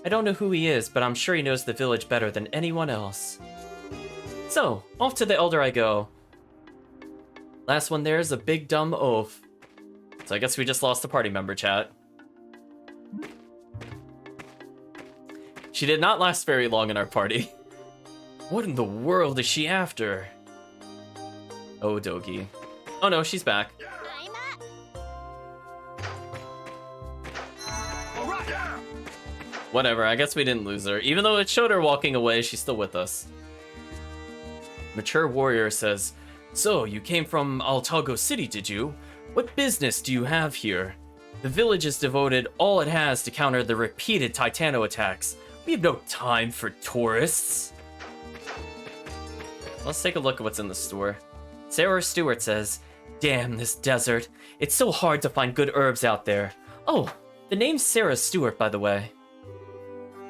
I don't know who he is, but I'm sure he knows the village better than anyone else. So, off to the elder I go. Last one there is a big dumb oaf. So I guess we just lost a party member, chat. She did not last very long in our party. What in the world is she after? Oh, Dogi. Oh no, she's back. Whatever, I guess we didn't lose her. Even though it showed her walking away, she's still with us. Mature Warrior says, So, you came from Altago City, did you? What business do you have here? The village has devoted all it has to counter the repeated Titano attacks. We have no time for tourists. Let's take a look at what's in the store. Sarah Stewart says, "Damn this desert. It's so hard to find good herbs out there." Oh, the name's Sarah Stewart, by the way.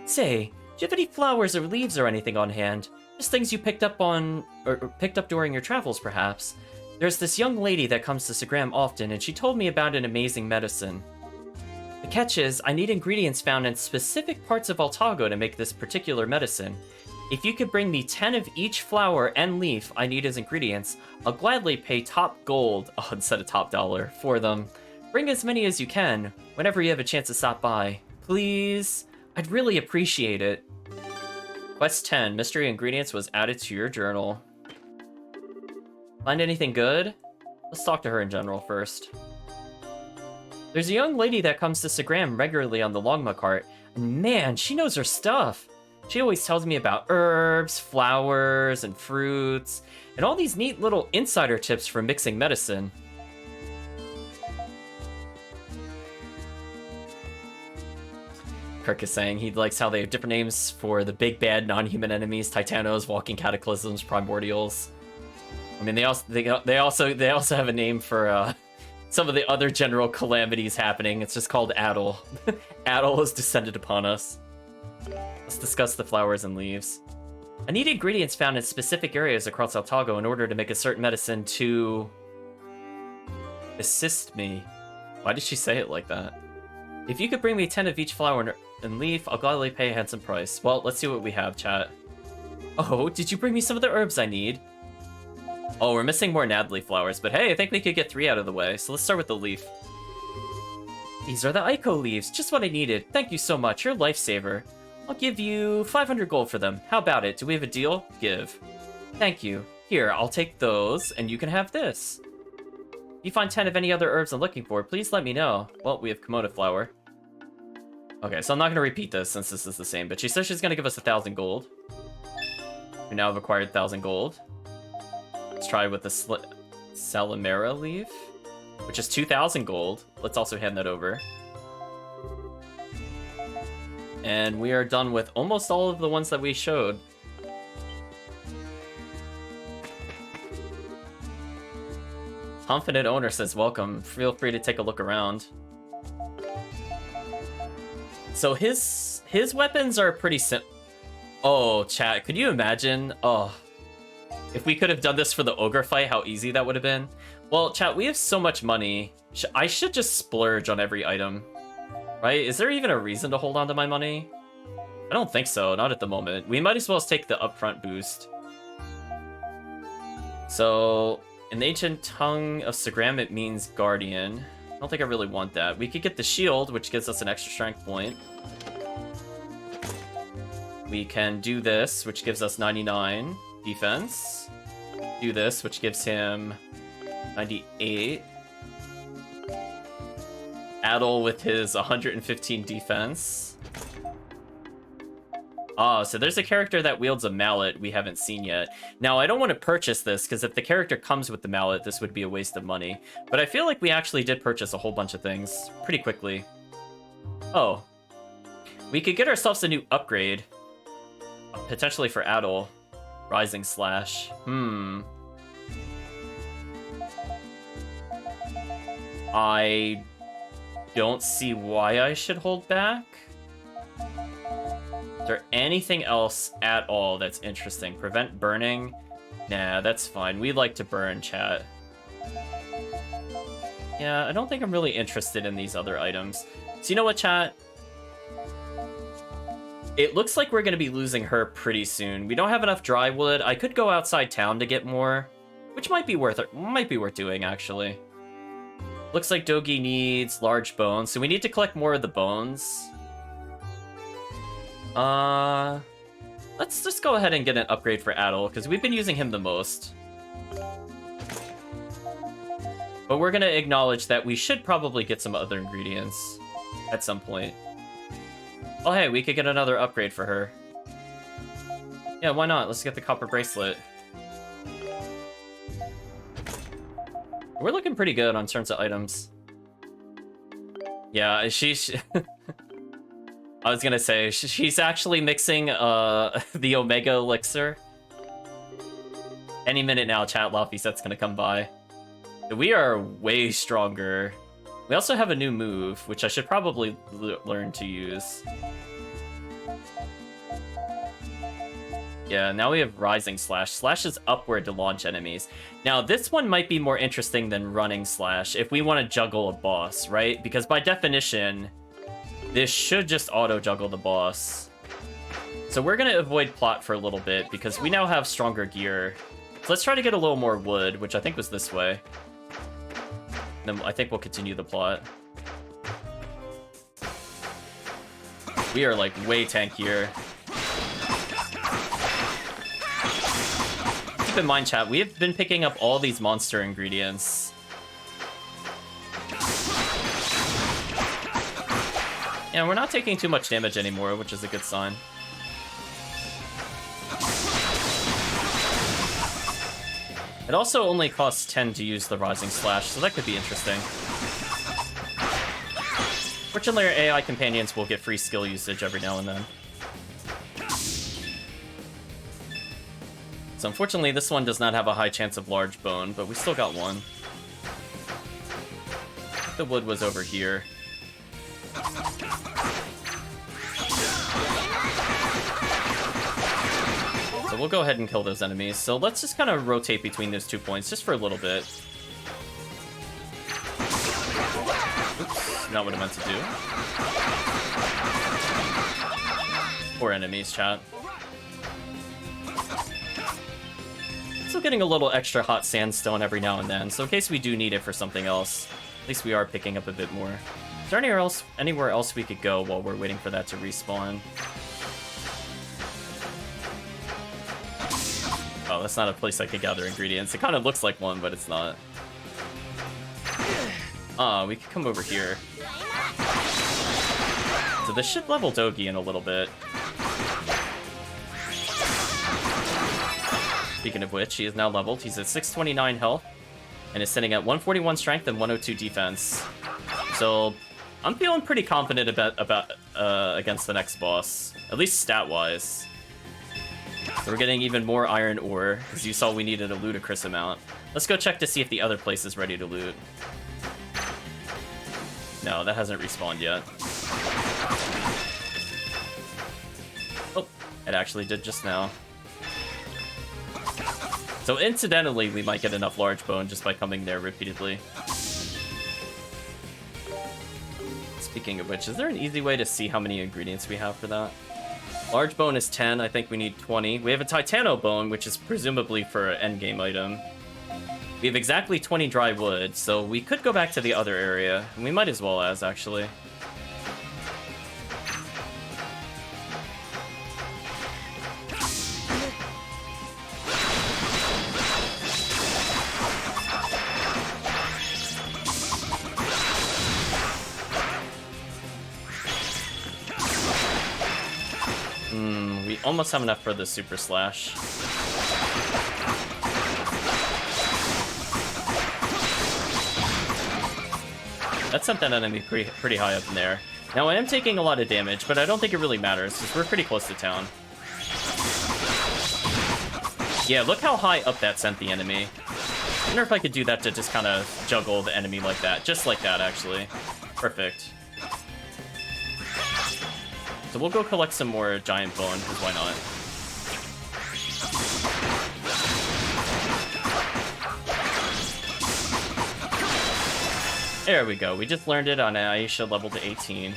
Say, do you have any flowers or leaves or anything on hand? Just things you picked up during your travels, perhaps. There's this young lady that comes to Sagram often, and she told me about an amazing medicine. The catch is, I need ingredients found in specific parts of Altago to make this particular medicine. If you could bring me 10 of each flower and leaf I need as ingredients, I'll gladly pay top gold, instead of top dollar, for them. Bring as many as you can, whenever you have a chance to stop by. Please? I'd really appreciate it. Quest 10, mystery ingredients was added to your journal. Find anything good? Let's talk to her in general first. There's a young lady that comes to Sagram regularly on the Longma cart, and man, she knows her stuff. She always tells me about herbs, flowers, and fruits, and all these neat little insider tips for mixing medicine. Kirk is saying he likes how they have different names for the big bad non-human enemies: Titanos, walking cataclysms, primordials. I mean, they also have a name for some of the other general calamities happening. It's just called Addle. Addle has descended upon us. Let's discuss the flowers and leaves. I need ingredients found in specific areas across Altago in order to make a certain medicine to assist me. Why did she say it like that? If you could bring me 10 of each flower and leaf, I'll gladly pay a handsome price. Well, let's see what we have, chat. Oh, did you bring me some of the herbs I need? Oh, we're missing more Nadley flowers, but hey, I think we could get 3 out of the way. So let's start with the leaf. These are the Ico leaves, just what I needed. Thank you so much, you're a lifesaver. I'll give you 500 gold for them. How about it? Do we have a deal? Give. Thank you. Here, I'll take those, and you can have this. If you find 10 of any other herbs I'm looking for, please let me know. Well, we have Komoda flower. Okay, so I'm not going to repeat this since this is the same, but she says she's going to give us 1,000 gold. We now have acquired 1,000 gold. Let's try with the Salamera leaf, which is 2,000 gold. Let's also hand that over. And we are done with almost all of the ones that we showed. Confident owner says welcome. Feel free to take a look around. So his weapons are pretty Oh, chat, could you imagine? Oh, if we could have done this for the ogre fight, how easy that would have been. Well, chat, we have so much money. I should just splurge on every item. Right? Is there even a reason to hold on to my money? I don't think so, not at the moment. We might as well take the upfront boost. So, in the ancient tongue of Sagram, it means guardian. I don't think I really want that. We could get the shield, which gives us an extra strength point. We can do this, which gives us 99 defense. Do this, which gives him 98. Addle with his 115 defense. Ah, so there's a character that wields a mallet we haven't seen yet. Now, I don't want to purchase this, because if the character comes with the mallet, this would be a waste of money. But I feel like we actually did purchase a whole bunch of things pretty quickly. Oh. We could get ourselves a new upgrade. Potentially for Addle. Rising Slash. I don't see why I should hold back. Is there anything else at all that's interesting? Prevent burning? Nah, that's fine. We like to burn, chat. Yeah, I don't think I'm really interested in these other items. So you know what, chat? It looks like we're going to be losing her pretty soon. We don't have enough dry wood. I could go outside town to get more, which might be worth it. Might be worth doing, actually. Looks like Dogi needs large bones, so we need to collect more of the bones. Let's just go ahead and get an upgrade for Addle, because we've been using him the most. But we're going to acknowledge that we should probably get some other ingredients at some point. Oh, hey, we could get another upgrade for her. Yeah, why not? Let's get the copper bracelet. We're looking pretty good on terms of items. Yeah, she's... I was gonna say, she's actually mixing the Omega Elixir. Any minute now, chat Laffy set's gonna come by. We are way stronger. We also have a new move, which I should probably learn to use. Yeah, now we have Rising Slash. Slash is upward to launch enemies. Now, this one might be more interesting than Running Slash if we want to juggle a boss, right? Because by definition, this should just auto-juggle the boss. So we're going to avoid plot for a little bit because we now have stronger gear. So let's try to get a little more wood, which I think was this way. Then I think we'll continue the plot. We are, like, way tankier. Keep in mind, chat, we have been picking up all these monster ingredients. Yeah, we're not taking too much damage anymore, which is a good sign. It also only costs 10 to use the Rising Slash, so that could be interesting. Fortunately, our AI companions will get free skill usage every now and then. So unfortunately, this one does not have a high chance of large bone, but we still got one. The wood was over here. So we'll go ahead and kill those enemies. So let's just kind of rotate between those 2 points just for a little bit. Oops, not what I meant to do. Poor enemies, chat. Still getting a little extra hot sandstone every now and then, so in case we do need it for something else, at least we are picking up a bit more. Is there anywhere else we could go while we're waiting for that to respawn? Oh, that's not a place I could gather ingredients. It kind of looks like one, but it's not. We could come over here. So this should level Dogi in a little bit. Speaking of which, he is now leveled. He's at 629 health and is sitting at 141 strength and 102 defense. So I'm feeling pretty confident about against the next boss, at least stat-wise. So we're getting even more iron ore, as you saw we needed a ludicrous amount. Let's go check to see if the other place is ready to loot. No, that hasn't respawned yet. Oh, it actually did just now. So incidentally, we might get enough large bone just by coming there repeatedly. Speaking of which, is there an easy way to see how many ingredients we have for that? Large bone is 10, I think we need 20. We have a titano bone, which is presumably for an endgame item. We have exactly 20 dry wood, so we could go back to the other area. And we might as well as, actually. We almost have enough for the Super Slash. That sent that enemy pretty high up in there. Now, I am taking a lot of damage, but I don't think it really matters, because we're pretty close to town. Yeah, look how high up that sent the enemy. I wonder if I could do that to just kind of juggle the enemy like that. Just like that, actually. Perfect. So we'll go collect some more giant bone, because why not? There we go. We just learned it on Aisha level to 18.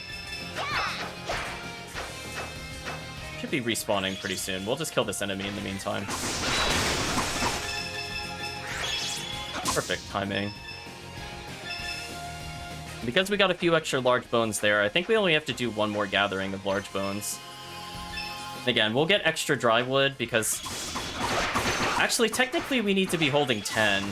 Should be respawning pretty soon. We'll just kill this enemy in the meantime. Perfect timing. Because we got a few extra large bones there, I think we only have to do one more gathering of large bones. Again, we'll get extra dry wood because... Actually, technically we need to be holding 10.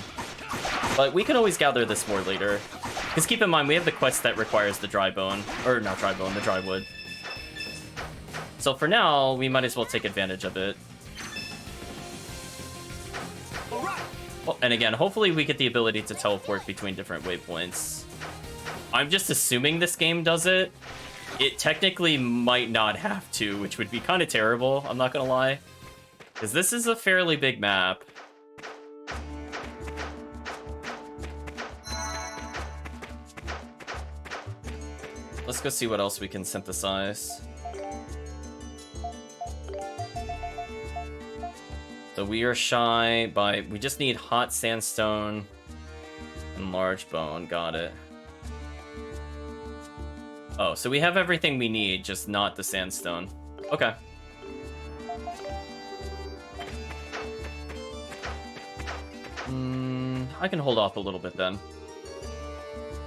But we can always gather this more later. Because keep in mind, we have the quest that requires the dry bone. Or not dry bone, the dry wood. So for now, we might as well take advantage of it. Oh, and again, hopefully we get the ability to teleport between different waypoints. I'm just assuming this game does it. It technically might not have to, which would be kind of terrible, I'm not gonna lie. Because this is a fairly big map. Let's go see what else we can synthesize. So we are shy by... We just need hot sandstone and large bone. Got it. Oh, so we have everything we need, just not the sandstone. Okay. I can hold off a little bit then.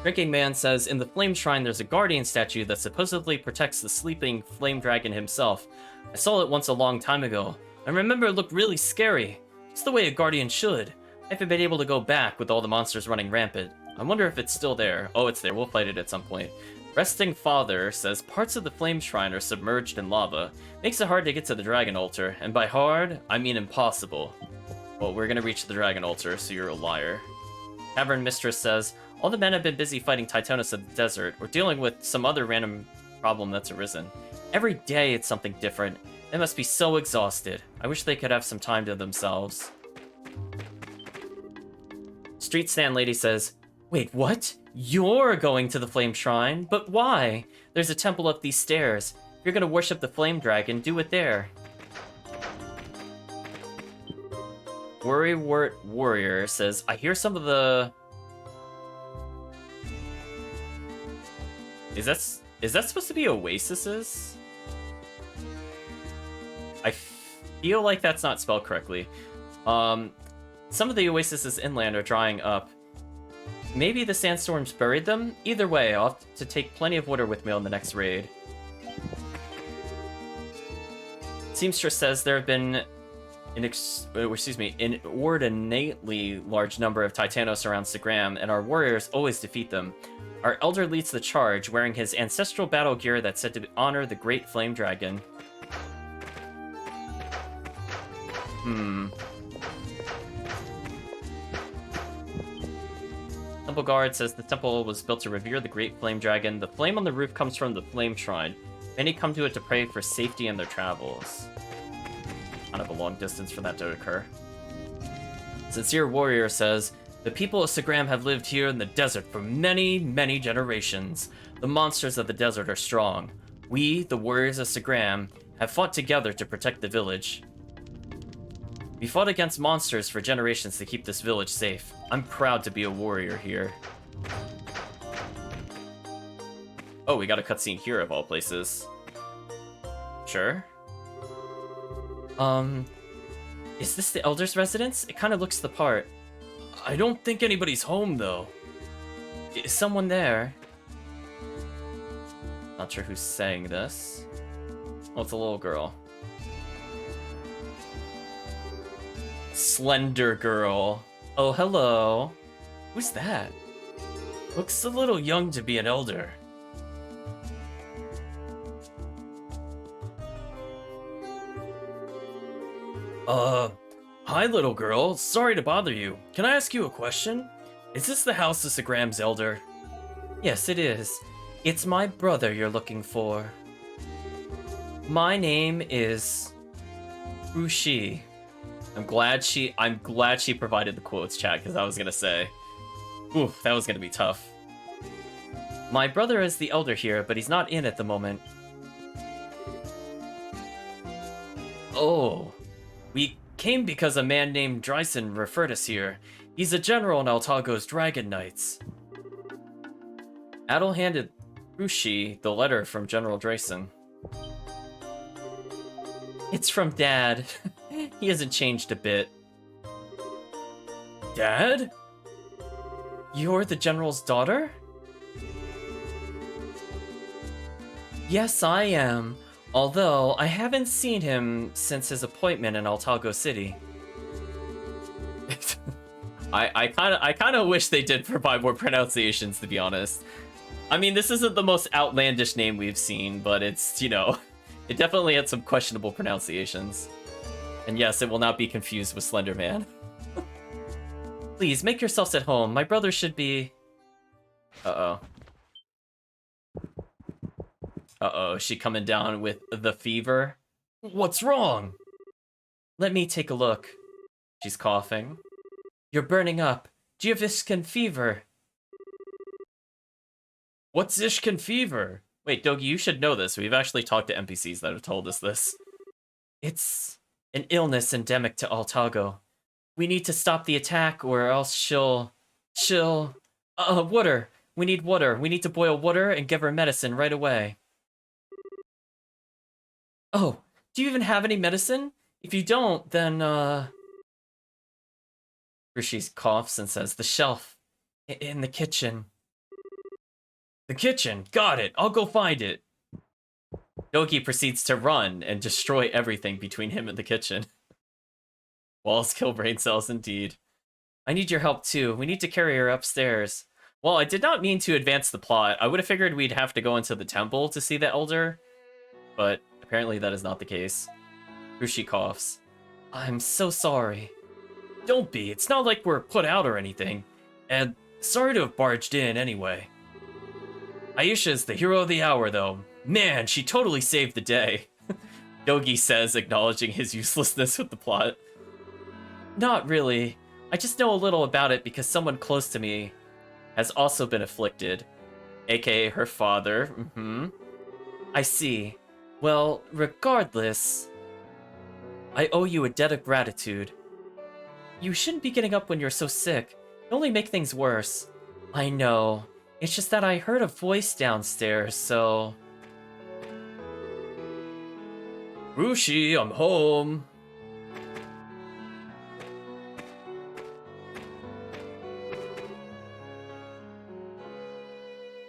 Drinking Man says, in the Flame Shrine there's a guardian statue that supposedly protects the sleeping flame dragon himself. I saw it once a long time ago. I remember it looked really scary. It's the way a guardian should. I haven't been able to go back with all the monsters running rampant. I wonder if it's still there. Oh, it's there. We'll fight it at some point. Resting Father says, parts of the Flame Shrine are submerged in lava. Makes it hard to get to the Dragon Altar. And by hard, I mean impossible. Well, we're gonna reach the Dragon Altar, so you're a liar. Tavern Mistress says, all the men have been busy fighting Titanos in the desert, or dealing with some other random problem that's arisen. Every day it's something different. They must be so exhausted. I wish they could have some time to themselves. Street Stand Lady says, wait, what? You're going to the Flame Shrine? But why? There's a temple up these stairs. If you're gonna worship the Flame Dragon, do it there. Worrywart Warrior says, I hear some of the... Is that supposed to be oases? I feel like that's not spelled correctly. Some of the oases inland are drying up. Maybe the sandstorms buried them? Either way, I'll have to take plenty of water with me on the next raid. Seamstress says there have been an inordinately large number of Titanos around Segram, and our warriors always defeat them. Our elder leads the charge, wearing his ancestral battle gear that's said to honor the great flame dragon. Temple Guard says the temple was built to revere the great flame dragon. The flame on the roof comes from the Flame Shrine. Many come to it to pray for safety in their travels. Kind of a long distance for that to occur. Sincere Warrior says, the people of Segram have lived here in the desert for many, many generations. The monsters of the desert are strong. We, the warriors of Segram, have fought together to protect the village. We fought against monsters for generations to keep this village safe. I'm proud to be a warrior here. Oh, we got a cutscene here of all places. Sure. Is this the Elder's residence? It kind of looks the part. I don't think anybody's home, though. Is someone there? Not sure who's saying this. Oh, it's a little girl. Slender girl. Oh, hello. Who's that? Looks a little young to be an elder. Hi, little girl. Sorry to bother you. Can I ask you a question? Is this the house of Segram's elder? Yes, it is. It's my brother you're looking for. My name is... Chee-Ys-y. I'm glad she provided the quotes, chat, because I was gonna say... Oof, that was gonna be tough. My brother is the elder here, but he's not in at the moment. Oh... We came because a man named Dryson referred us here. He's a general in Altago's Dragon Knights. Adel handed Chee-Ys-y the letter from General Dryson. It's from Dad. He hasn't changed a bit. Dad? You're the General's daughter? Yes, I am. Although, I haven't seen him since his appointment in Altago City. I kind of wish they did provide more pronunciations, to be honest. I mean, this isn't the most outlandish name we've seen, but it's, you know, it definitely had some questionable pronunciations. And yes, it will not be confused with Slender Man. Please, make yourselves at home. My brother should be... Uh-oh. Uh-oh, is she coming down with the fever? What's wrong? Let me take a look. She's coughing. You're burning up. Do you have Ishkan fever? What's Ishkan fever? Wait, Dogi, you should know this. We've actually talked to NPCs that have told us this. It's an illness endemic to Altago. We need to stop the attack or else she'll... Water! We need water. We need to boil water and give her medicine right away. Oh, do you even have any medicine? If you don't, then, Rishi coughs and says, the shelf. In the kitchen. The kitchen! Got it! I'll go find it! Dogi proceeds to run and destroy everything between him and the kitchen. Walls kill brain cells, indeed. I need your help, too. We need to carry her upstairs. Well, I did not mean to advance the plot. I would have figured we'd have to go into the temple to see the Elder, but apparently that is not the case. Rushi coughs. I'm so sorry. Don't be. It's not like we're put out or anything. And sorry to have barged in anyway. Aisha's the hero of the hour, though. Man, she totally saved the day. Dogi says, acknowledging his uselessness with the plot. Not really. I just know a little about it because someone close to me has also been afflicted. AKA her father. I see. Well, regardless, I owe you a debt of gratitude. You shouldn't be getting up when you're so sick. It'll only make things worse. I know. It's just that I heard a voice downstairs, so... Rushi, I'm home.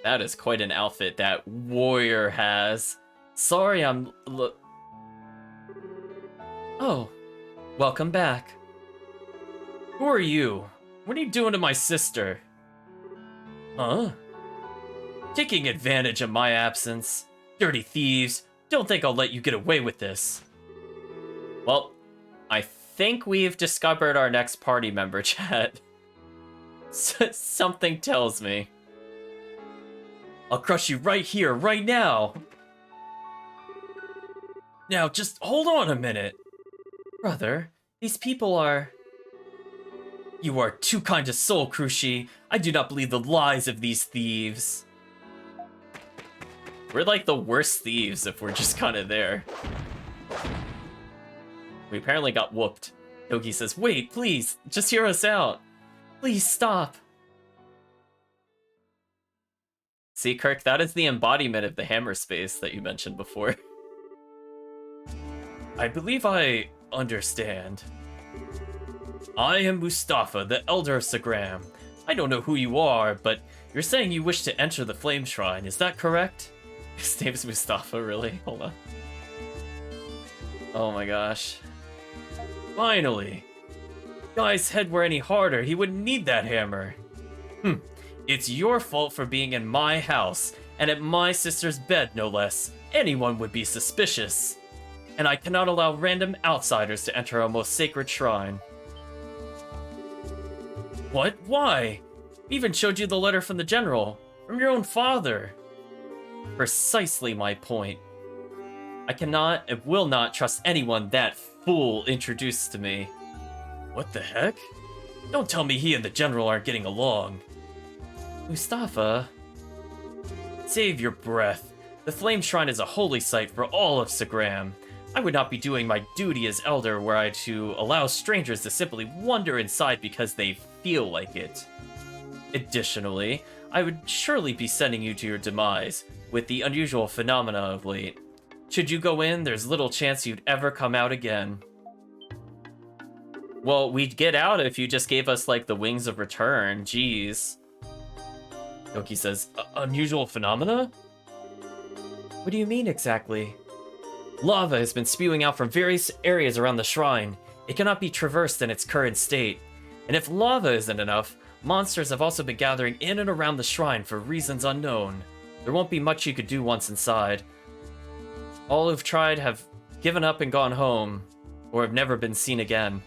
That is quite an outfit that warrior has. Sorry, I'm... Oh, welcome back. Who are you? What are you doing to my sister? Huh? Taking advantage of my absence. Dirty thieves. Don't think I'll let you get away with this. Well, I think we've discovered our next party member, chat. Something tells me. I'll crush you right here, right now. Now, just hold on a minute. Brother, these people are... You are too kind a soul, Krushi. I do not believe the lies of these thieves. We're like the worst thieves if we're just kind of there. We apparently got whooped. Dogi says, wait, please, just hear us out. Please stop. See, Kirk, that is the embodiment of the hammer space that you mentioned before. I believe I understand. I am Mustafa, the Elder of Sagram. I don't know who you are, but you're saying you wish to enter the Flame Shrine, is that correct? His name's Mustafa, really? Hold on. Oh my gosh. Finally! If Guy's head were any harder, he wouldn't need that hammer. It's your fault for being in my house, and at my sister's bed, no less. Anyone would be suspicious. And I cannot allow random outsiders to enter our most sacred shrine. What? Why? I even showed you the letter from the general. From your own father. Precisely my point. I cannot and will not trust anyone that fool introduced to me. What the heck? Don't tell me he and the general aren't getting along. Mustafa? Save your breath. The Flame Shrine is a holy site for all of Sagram. I would not be doing my duty as elder were I to allow strangers to simply wander inside because they feel like it. Additionally, I would surely be sending you to your demise, with the unusual phenomena of late. Should you go in, there's little chance you'd ever come out again. Well, we'd get out if you just gave us, like, the wings of return. Jeez. Doki says, unusual phenomena? What do you mean exactly? Lava has been spewing out from various areas around the shrine. It cannot be traversed in its current state. And if lava isn't enough, monsters have also been gathering in and around the shrine for reasons unknown. There won't be much you could do once inside. All who've tried have given up and gone home, or have never been seen again.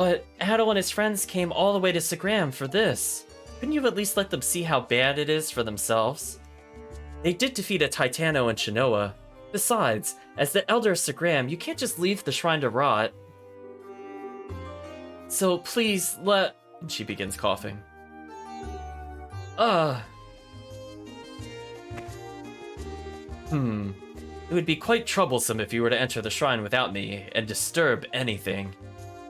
But Adol and his friends came all the way to Sagram for this. Couldn't you at least let them see how bad it is for themselves? They did defeat a Titano and Shinoa. Besides, as the Elder of Sagram, you can't just leave the shrine to rot. So please let... She begins coughing. It would be quite troublesome if you were to enter the shrine without me and disturb anything,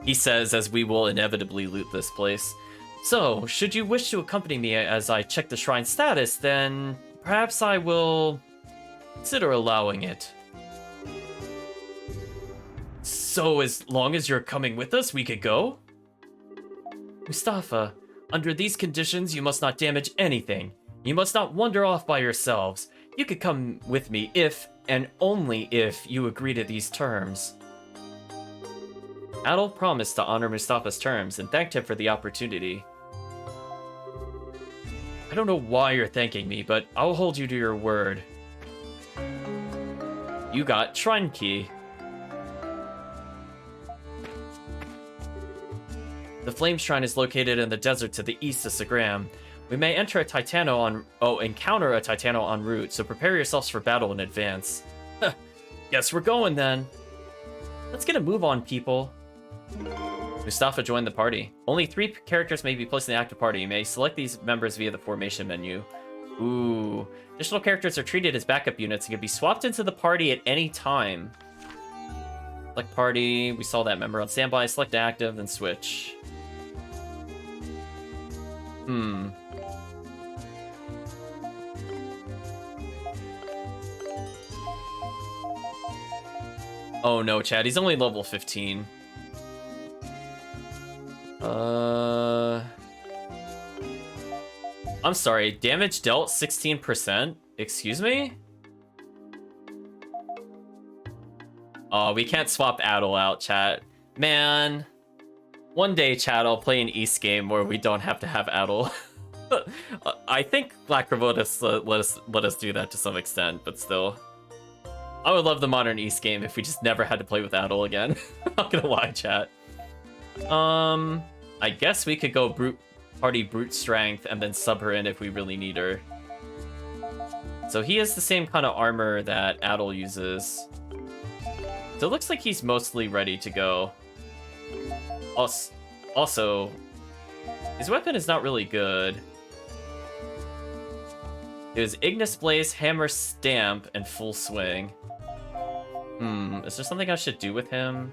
he says as we will inevitably loot this place. So, should you wish to accompany me as I check the shrine status, then perhaps I will consider allowing it. So, as long as you're coming with us, we could go? Mustafa, under these conditions, you must not damage anything. You must not wander off by yourselves. You could come with me if, and only if, you agree to these terms. Adol promised to honor Mustafa's terms and thanked him for the opportunity. I don't know why you're thanking me, but I'll hold you to your word. You got Shrine Key. The Flame Shrine is located in the desert to the east of Sagram. We may encounter a Titano en route, so prepare yourselves for battle in advance. Guess we're going then. Let's get a move on, people. Mustafa joined the party. Only 3 characters may be placed in the active party. You may select these members via the formation menu. Ooh. Additional characters are treated as backup units and can be swapped into the party at any time. Select party. We saw that member on standby. Select active, then switch. Oh no, Chad, he's only level 15. I'm sorry, damage dealt 16%? Excuse me? Oh, we can't swap Adol out, chat. Man. One day, chat, I'll play an East game where we don't have to have Adol. I think Black Revotus let us do that to some extent, but still. I would love the modern East game if we just never had to play with Adol again. I'm not gonna lie, chat. I guess we could go brute strength and then sub her in if we really need her. So he has the same kind of armor that Adol uses. So it looks like he's mostly ready to go. Also, his weapon is not really good. It was Ignis Blaze, Hammer Stamp, and Full Swing. Is there something I should do with him?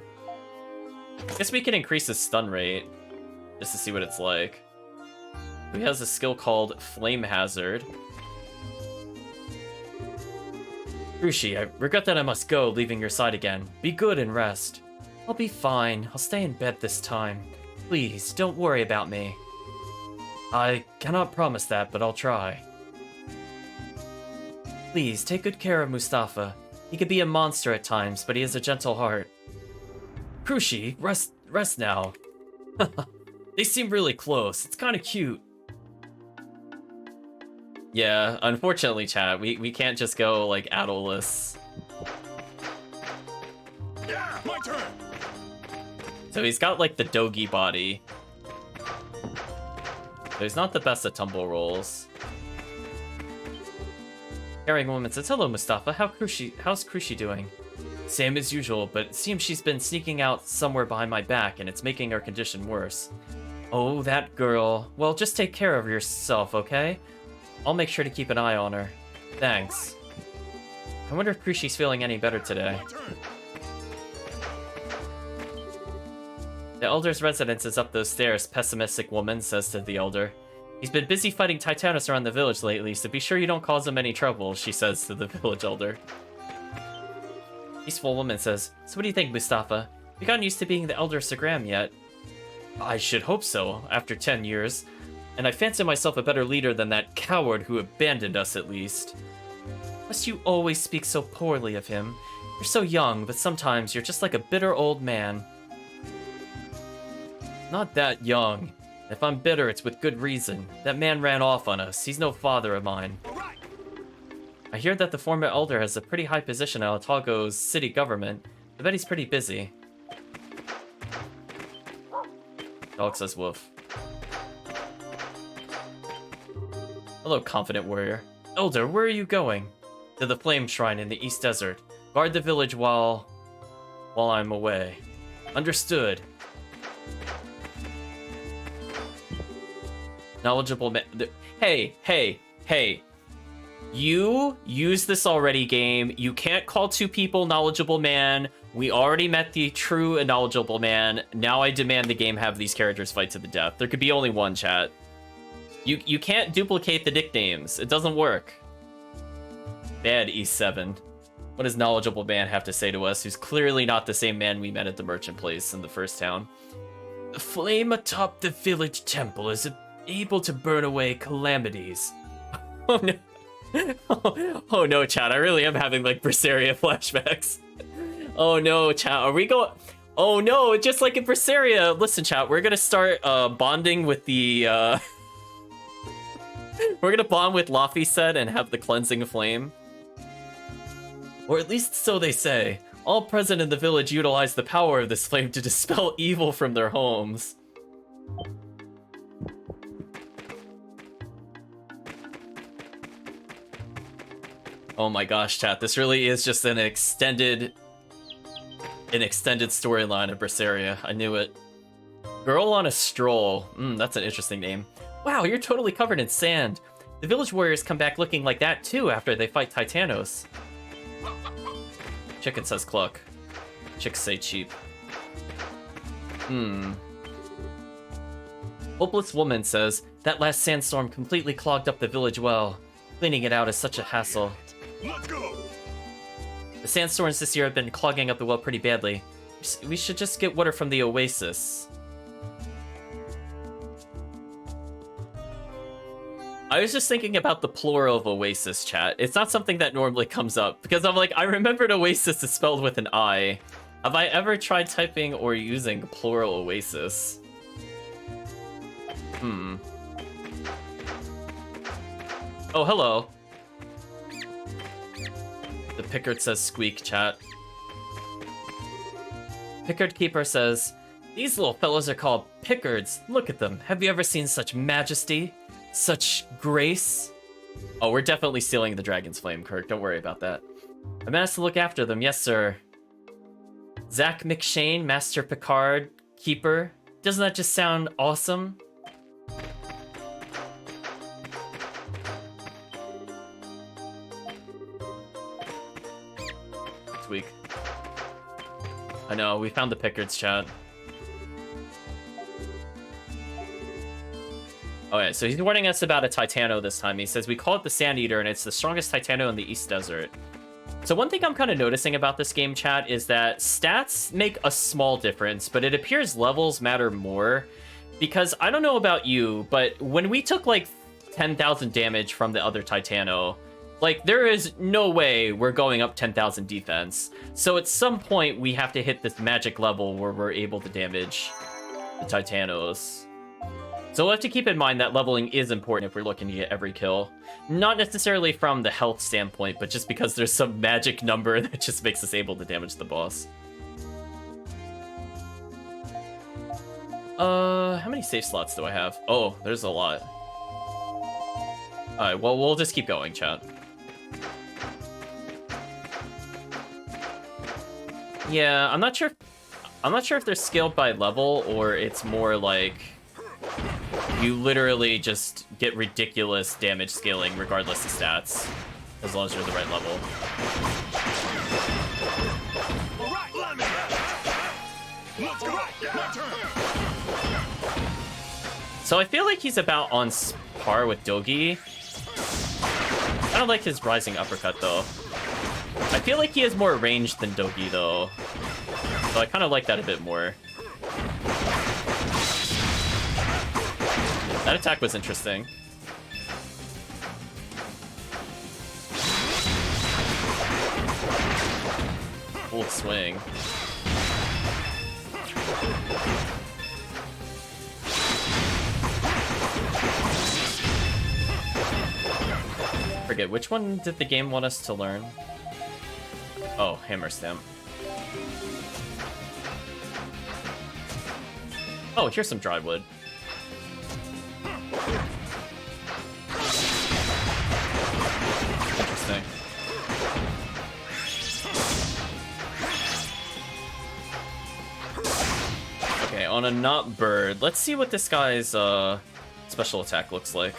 I guess we can increase his stun rate, just to see what it's like. He has a skill called Flame Hazard. Rushi, I regret that I must go, leaving your side again. Be good and rest. I'll be fine. I'll stay in bed this time. Please, don't worry about me. I cannot promise that, but I'll try. Please, take good care of Mustafa. He could be a monster at times, but he has a gentle heart. Krushi, rest now. They seem really close. It's kind of cute. Yeah, unfortunately, chat, we can't just go, like, Adol-less. Yeah, my turn. So he's got, like, the Dogi body. So he's not the best at tumble rolls. Caring woman says, hello, Mustafa. How's Krushi doing? Same as usual, but it seems she's been sneaking out somewhere behind my back, and it's making her condition worse. Oh, that girl. Well, just take care of yourself, okay? I'll make sure to keep an eye on her. Thanks. I wonder if Krushi's feeling any better today. The Elder's residence is up those stairs, pessimistic woman says to the Elder. He's been busy fighting Titanus around the village lately, so be sure you don't cause him any trouble, she says to the village Elder. Peaceful woman says, so what do you think, Mustafa? Have you gotten used to being the Elder Sagram yet? I should hope so, after 10 years. And I fancy myself a better leader than that coward who abandoned us, at least. Must you always speak so poorly of him? You're so young, but sometimes you're just like a bitter old man. Not that young. If I'm bitter, it's with good reason. That man ran off on us. He's no father of mine. I hear that the former elder has a pretty high position at Otago's city government. I bet he's pretty busy. Dog says woof. Hello, confident warrior. Elder, where are you going? To the flame shrine in the East Desert. Guard the village while I'm away. Understood. Knowledgeable man. Hey. You use this already, game. You can't call two people knowledgeable man. We already met the true and knowledgeable man. Now I demand the game have these characters fight to the death. There could be only one, chat. You can't duplicate the nicknames. It doesn't work. Bad E7. What does knowledgeable man have to say to us, who's clearly not the same man we met at the merchant place in the first town? The flame atop the village temple is able to burn away calamities. Oh no. Oh no, chat. I really am having like Berseria flashbacks. Oh no, chat. Are we going? Oh no, just like in Berseria. Listen, chat. We're gonna start bonding with the we're gonna bond with Laphicet and have the cleansing flame. Or at least so they say. All present in the village utilize the power of this flame to dispel evil from their homes. Oh my gosh, chat. This really is just an extended storyline of Berseria. I knew it. Girl on a stroll. That's an interesting name. Wow, you're totally covered in sand. The village warriors come back looking like that too after they fight Titanos. Chicken says cluck. Chicks say cheap. Hopeless woman says, that last sandstorm completely clogged up the village well. Cleaning it out is such a hassle. Let's go! The sandstorms this year have been clogging up the well pretty badly. We should just get water from the oasis. I was just thinking about the plural of oasis, chat. It's not something that normally comes up, because I'm like, I remembered oasis is spelled with an I. Have I ever tried typing or using plural oasis? Oh, hello. The Pickard says squeak, chat. Pickard Keeper says, these little fellows are called Pickards. Look at them. Have you ever seen such majesty? Such grace? Oh, we're definitely stealing the Dragon's Flame, Kirk. Don't worry about that. I'm asked to look after them. Yes, sir. Zach McShane, Master Picard, Keeper. Doesn't that just sound awesome? It's weak. I know, we found the Pickards, chat. Okay, so he's warning us about a Titano this time. He says, we call it the Sand Eater, and it's the strongest Titano in the East Desert. So one thing I'm kind of noticing about this game, chat, is that stats make a small difference, but it appears levels matter more. Because I don't know about you, but when we took, like, 10,000 damage from the other Titano, like, there is no way we're going up 10,000 defense. So at some point, we have to hit this magic level where we're able to damage the Titanos. So we'll have to keep in mind that leveling is important if we're looking to get every kill. Not necessarily from the health standpoint, but just because there's some magic number that just makes us able to damage the boss. How many save slots do I have? Oh, there's a lot. Alright, well, we'll just keep going, chat. Yeah, I'm not sure if they're scaled by level or it's more like you literally just get ridiculous damage scaling regardless of stats, as long as you're the right level. So I feel like he's about on par with Dogi. I don't like his rising uppercut though. I feel like he has more range than Dogi though, so I kind of like that a bit more. That attack was interesting. Full swing. Forget, which one did the game want us to learn? Oh, Hammer Stamp. Oh, here's some dry wood. Interesting. Okay, on a not bird, let's see what this guy's special attack looks like.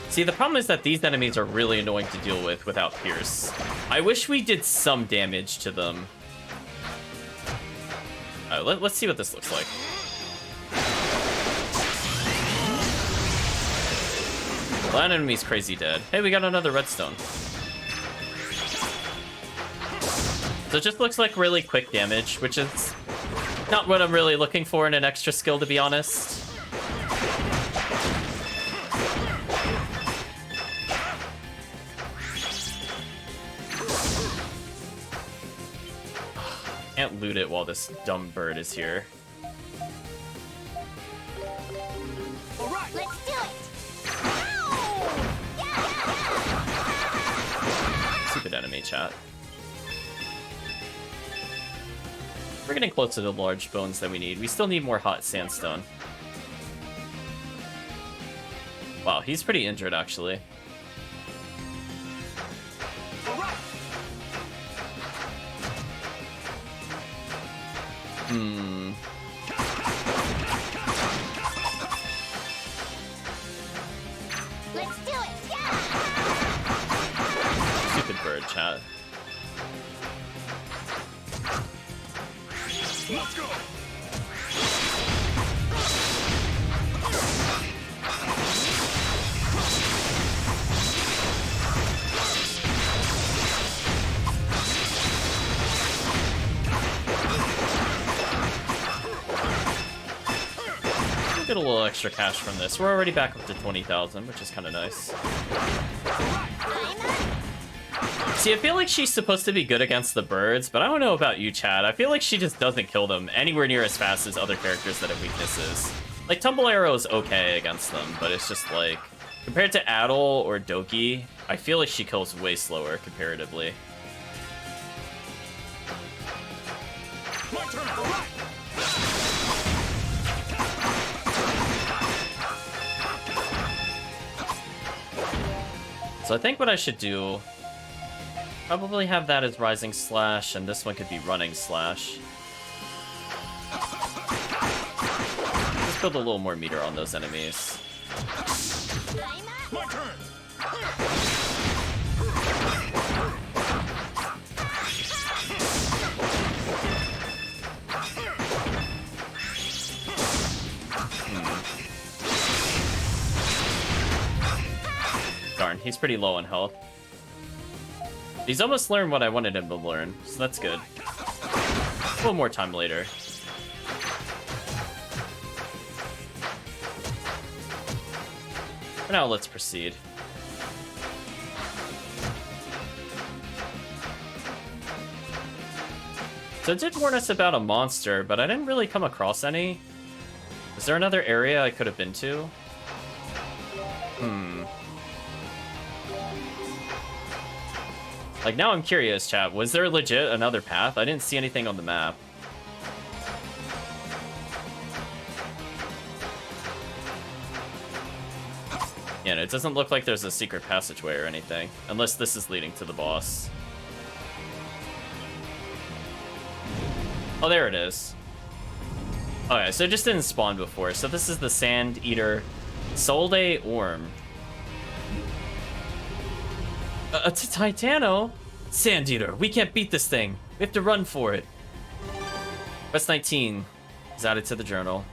See, the problem is that these enemies are really annoying to deal with without Pierce. I wish we did some damage to them. Let's see what this looks like. Well, that enemy's crazy dead. Hey, we got another redstone. So it just looks like really quick damage, which is not what I'm really looking for in an extra skill, to be honest. Can't loot it while this dumb bird is here. All right, let's do it. Stupid enemy, chat. We're getting close to the large bones that we need. We still need more hot sandstone. Wow, he's pretty injured, actually. Let's do it. Yeah. Stupid bird, chat. Let's go. We'll get a little extra cash from this. We're already back up to 20,000, which is kind of nice. See, I feel like she's supposed to be good against the birds, but I don't know about you, Chad. I feel like she just doesn't kill them anywhere near as fast as other characters that have weaknesses. Like, Tumble Arrow is okay against them, but it's just like, compared to Adol or Doki, I feel like she kills way slower comparatively. My turn. All right. So I think what I should do, probably have that as Rising Slash, and this one could be Running Slash. Let's build a little more meter on those enemies. My turn. Darn, he's pretty low on health. He's almost learned what I wanted him to learn, so that's good. A little more time later. For now, let's proceed. So it did warn us about a monster, but I didn't really come across any. Is there another area I could have been to? Like, now I'm curious, chat. Was there legit another path? I didn't see anything on the map. Yeah, it doesn't look like there's a secret passageway or anything. Unless this is leading to the boss. Oh, there it is. Okay, so it just didn't spawn before. So this is the Sand Eater Solde Orm. A Titano? Sand Eater, we can't beat this thing. We have to run for it. Quest 19 is added to the journal.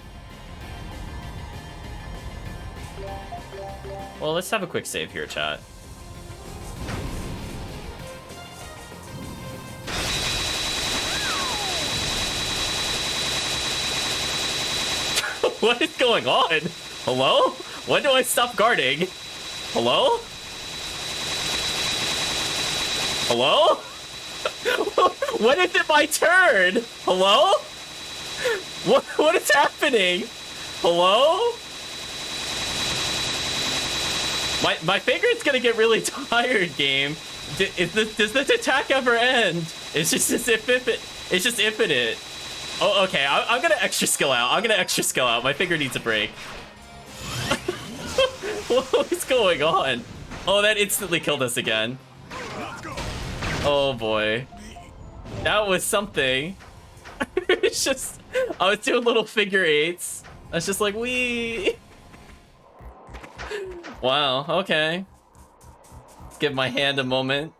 Well, let's have a quick save here, chat. What is going on? Hello? When do I stop guarding? Hello? Hello? When is it my turn? Hello? What is happening? Hello? My finger's gonna get really tired, game. Does this attack ever end? It's just infinite. Oh, okay. I'm gonna extra skill out. I'm gonna extra skill out. My finger needs a break. What is going on? Oh, that instantly killed us again. Let's go. Oh boy. That was something. It's just, I was doing little figure eights. I was just like, wee. Wow, okay. Let's give my hand a moment.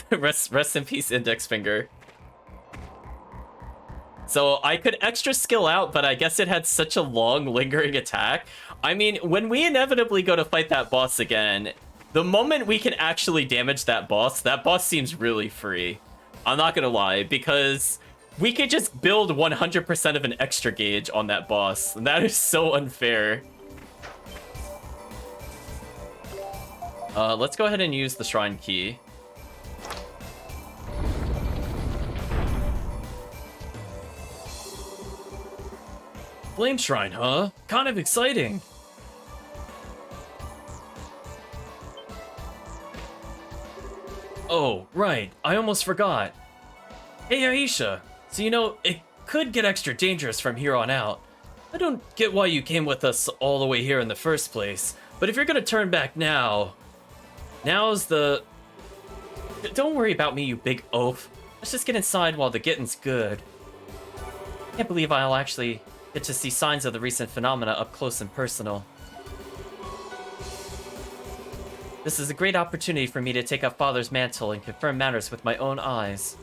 Rest in peace, index finger. So I could extra skill out, but I guess it had such a long lingering attack. I mean, when we inevitably go to fight that boss again, the moment we can actually damage that boss seems really free. I'm not gonna lie, because we could just build 100% of an extra gauge on that boss. And that is so unfair. Let's go ahead and use the shrine key. Flame shrine, huh? Kind of exciting. Oh, right. I almost forgot. Hey, Aisha. So, it could get extra dangerous from here on out. I don't get why you came with us all the way here in the first place, but if you're gonna turn back now, now's the... Don't worry about me, you big oaf. Let's just get inside while the getting's good. Can't believe I'll actually get to see signs of the recent phenomena up close and personal. This is a great opportunity for me to take up Father's mantle and confirm matters with my own eyes.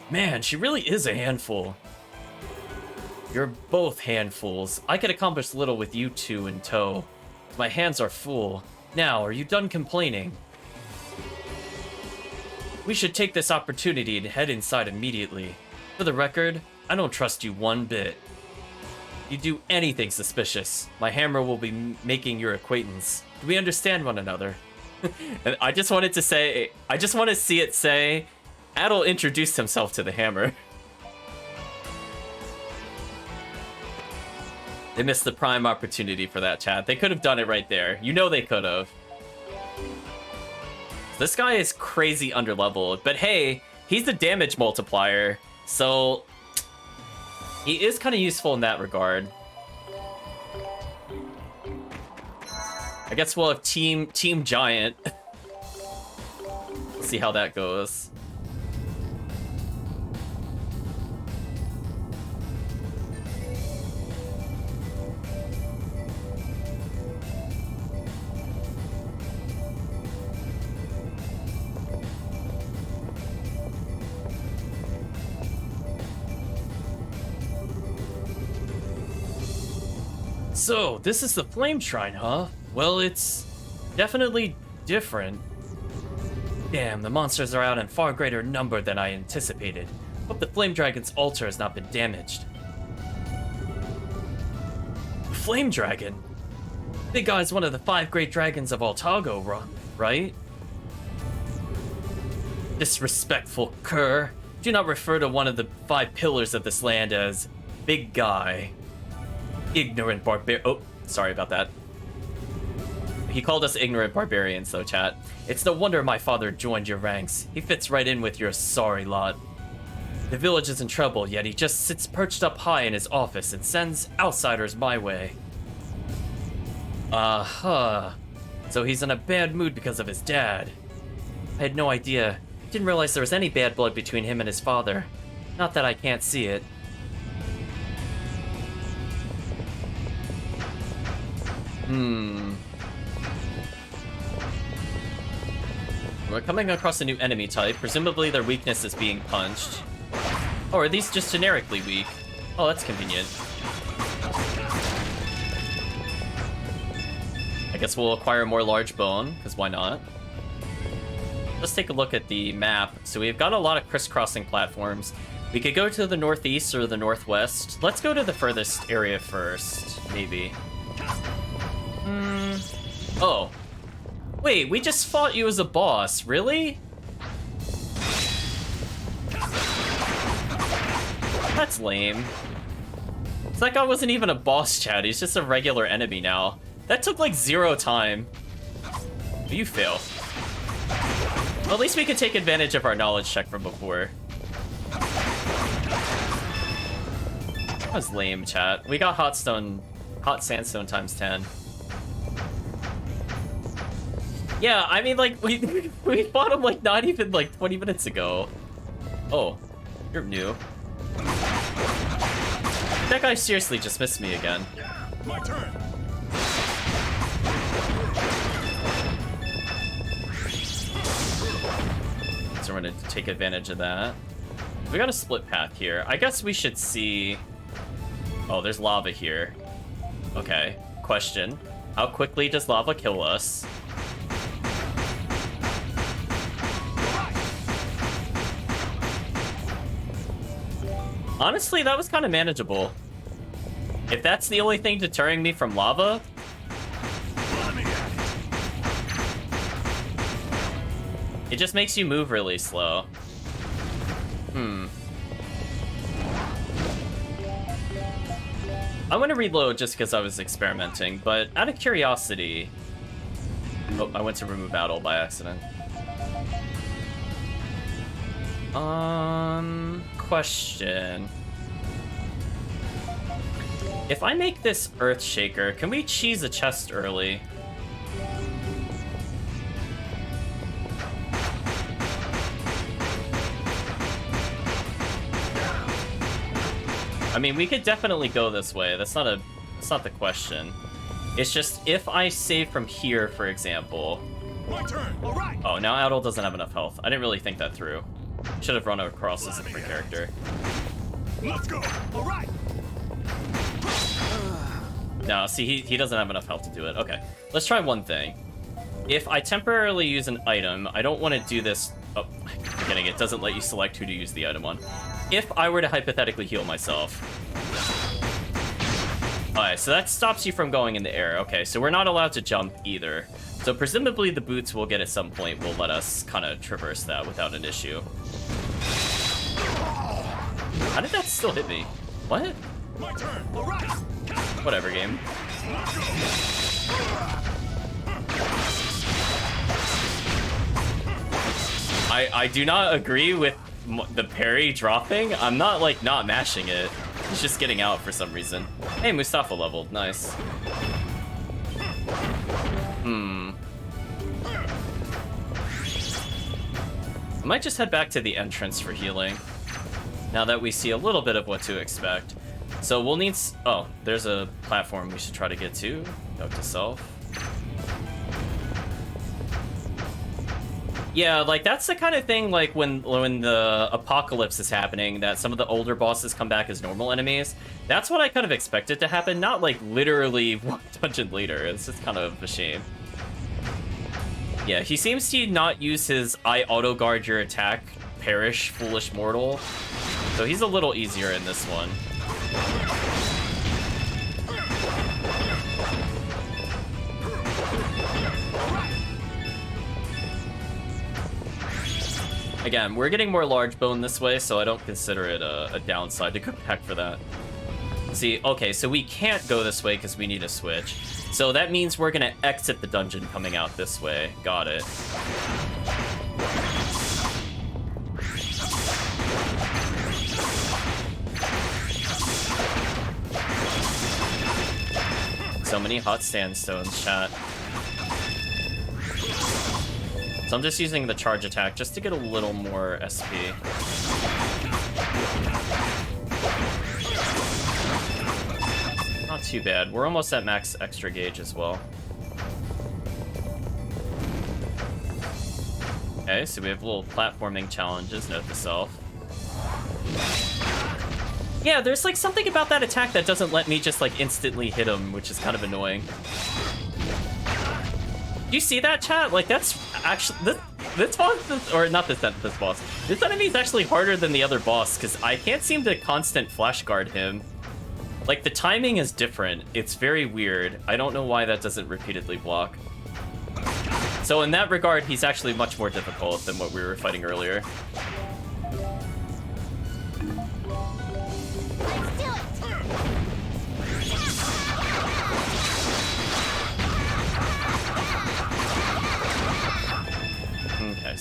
Man, she really is a handful. You're both handfuls. I could accomplish little with you two in tow. My hands are full. Now, are you done complaining? We should take this opportunity and head inside immediately. For the record, I don't trust you one bit. If you do anything suspicious, my hammer will be making your acquaintance. Do we understand one another? And I just want to see it say, Adol introduced himself to the hammer. They missed the prime opportunity for that, chat. They could have done it right there. You know they could have. This guy is crazy underleveled, but hey, he's the damage multiplier, so he is kind of useful in that regard. I guess we'll have Team Giant. Let's see how that goes. So, this is the Flame Shrine, huh? Well, it's definitely different. Damn, the monsters are out in far greater number than I anticipated. Hope the Flame Dragon's altar has not been damaged. Flame Dragon? Big Guy's one of the 5 great dragons of Altago, right? Disrespectful cur. Do not refer to one of the 5 pillars of this land as Big Guy. Ignorant oh, sorry about that. He called us ignorant barbarians, though, chat. It's no wonder my father joined your ranks. He fits right in with your sorry lot. The village is in trouble, yet he just sits perched up high in his office and sends outsiders my way. Uh-huh. So he's in a bad mood because of his dad. I had no idea. Didn't realize there was any bad blood between him and his father. Not that I can't see it. We're coming across a new enemy type. Presumably their weakness is being punched. Oh, are these just generically weak? Oh, that's convenient. I guess we'll acquire more large bone, because why not? Let's take a look at the map. So we've got a lot of crisscrossing platforms. We could go to the northeast or the northwest. Let's go to the furthest area first, maybe. Oh. Wait, we just fought you as a boss, really? That's lame. So that guy wasn't even a boss, chat. He's just a regular enemy now. That took like 0 time. You fail. Well, at least we could take advantage of our knowledge check from before. That was lame, chat. We got hot sandstone times 10. Yeah, I mean, like, we fought him, like, not even, like, 20 minutes ago. Oh, you're new. That guy seriously just missed me again. My turn. So we're gonna take advantage of that. We got a split path here. I guess we should see... Oh, there's lava here. Okay, question. How quickly does lava kill us? Honestly, that was kind of manageable. If that's the only thing deterring me from lava... It just makes you move really slow. I'm gonna reload just because I was experimenting, but out of curiosity... Oh, I went to remove battle by accident. Question. If I make this Earth Shaker, can we cheese a chest early? I mean, we could definitely go this way. That's not the question. It's just if I save from here, for example. My turn. All right. Oh, now Adol doesn't have enough health. I didn't really think that through. Should have run across as a free character. Let's go. All right. No, see, he doesn't have enough health to do it. Okay, let's try one thing. If I temporarily use an item, I don't want to do this... Oh, I'm getting it. It doesn't let you select who to use the item on. If I were to hypothetically heal myself. Alright, so that stops you from going in the air. Okay, so we're not allowed to jump either. So presumably the boots we'll get at some point will let us kind of traverse that without an issue. How did that still hit me? What? My turn. All right. Whatever, game. I do not agree with the parry dropping. I'm not, like, not mashing it. It's just getting out for some reason. Hey, Mustafa leveled. Nice. I might just head back to the entrance for healing. Now that we see a little bit of what to expect. So we'll need... Oh, there's a platform we should try to get to. Note to self. Yeah, like, that's the kind of thing, like, when the apocalypse is happening, that some of the older bosses come back as normal enemies. That's what I kind of expected to happen, not, like, literally 1 dungeon later. It's just kind of a shame. Yeah, he seems to not use his I auto-guard your attack, perish, foolish mortal. So he's a little easier in this one. Again, we're getting more large bone this way, so I don't consider it a downside to go back for that. See, okay, so we can't go this way because we need a switch. So that means we're gonna exit the dungeon coming out this way. Got it. So many hot sandstones, chat. So I'm just using the charge attack just to get a little more SP. Not too bad. We're almost at max extra gauge as well. Okay, so we have little platforming challenges, note to self. Yeah, there's like something about that attack that doesn't let me just like instantly hit him, which is kind of annoying. Do you see that, chat? Like, that's actually... This boss, or not this boss. This enemy is actually harder than the other boss, because I can't seem to constant flash guard him. Like, the timing is different. It's very weird. I don't know why that doesn't repeatedly block. So in that regard, he's actually much more difficult than what we were fighting earlier.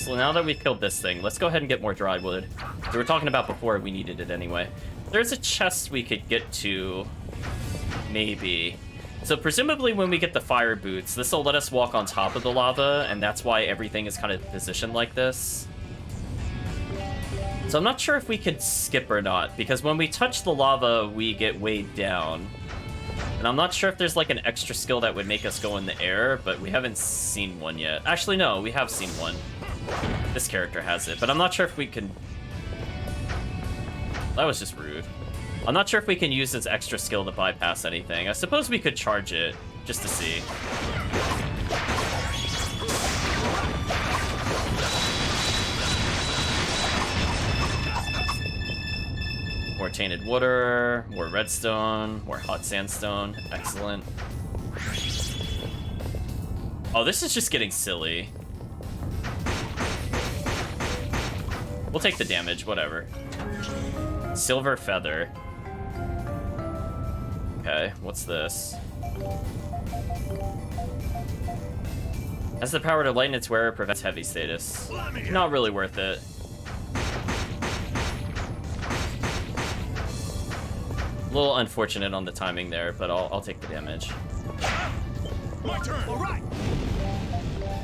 So now that we've killed this thing, let's go ahead and get more dry wood. We were talking about before, we needed it anyway. There's a chest we could get to, maybe. So presumably when we get the fire boots, this will let us walk on top of the lava, and that's why everything is kind of positioned like this. So I'm not sure if we could skip or not, because when we touch the lava, we get weighed down. And I'm not sure if there's like an extra skill that would make us go in the air, but we haven't seen one yet. Actually, no, we have seen one. This character has it, but I'm not sure if we can... That was just rude. I'm not sure if we can use this extra skill to bypass anything. I suppose we could charge it, just to see. More tainted water, more redstone, more hot sandstone. Excellent. Oh, this is just getting silly. We'll take the damage, whatever. Silver feather. Okay, what's this? Has the power to lighten its wearer, prevents heavy status. Not really worth it. A little unfortunate on the timing there, but I'll take the damage. My turn. All right.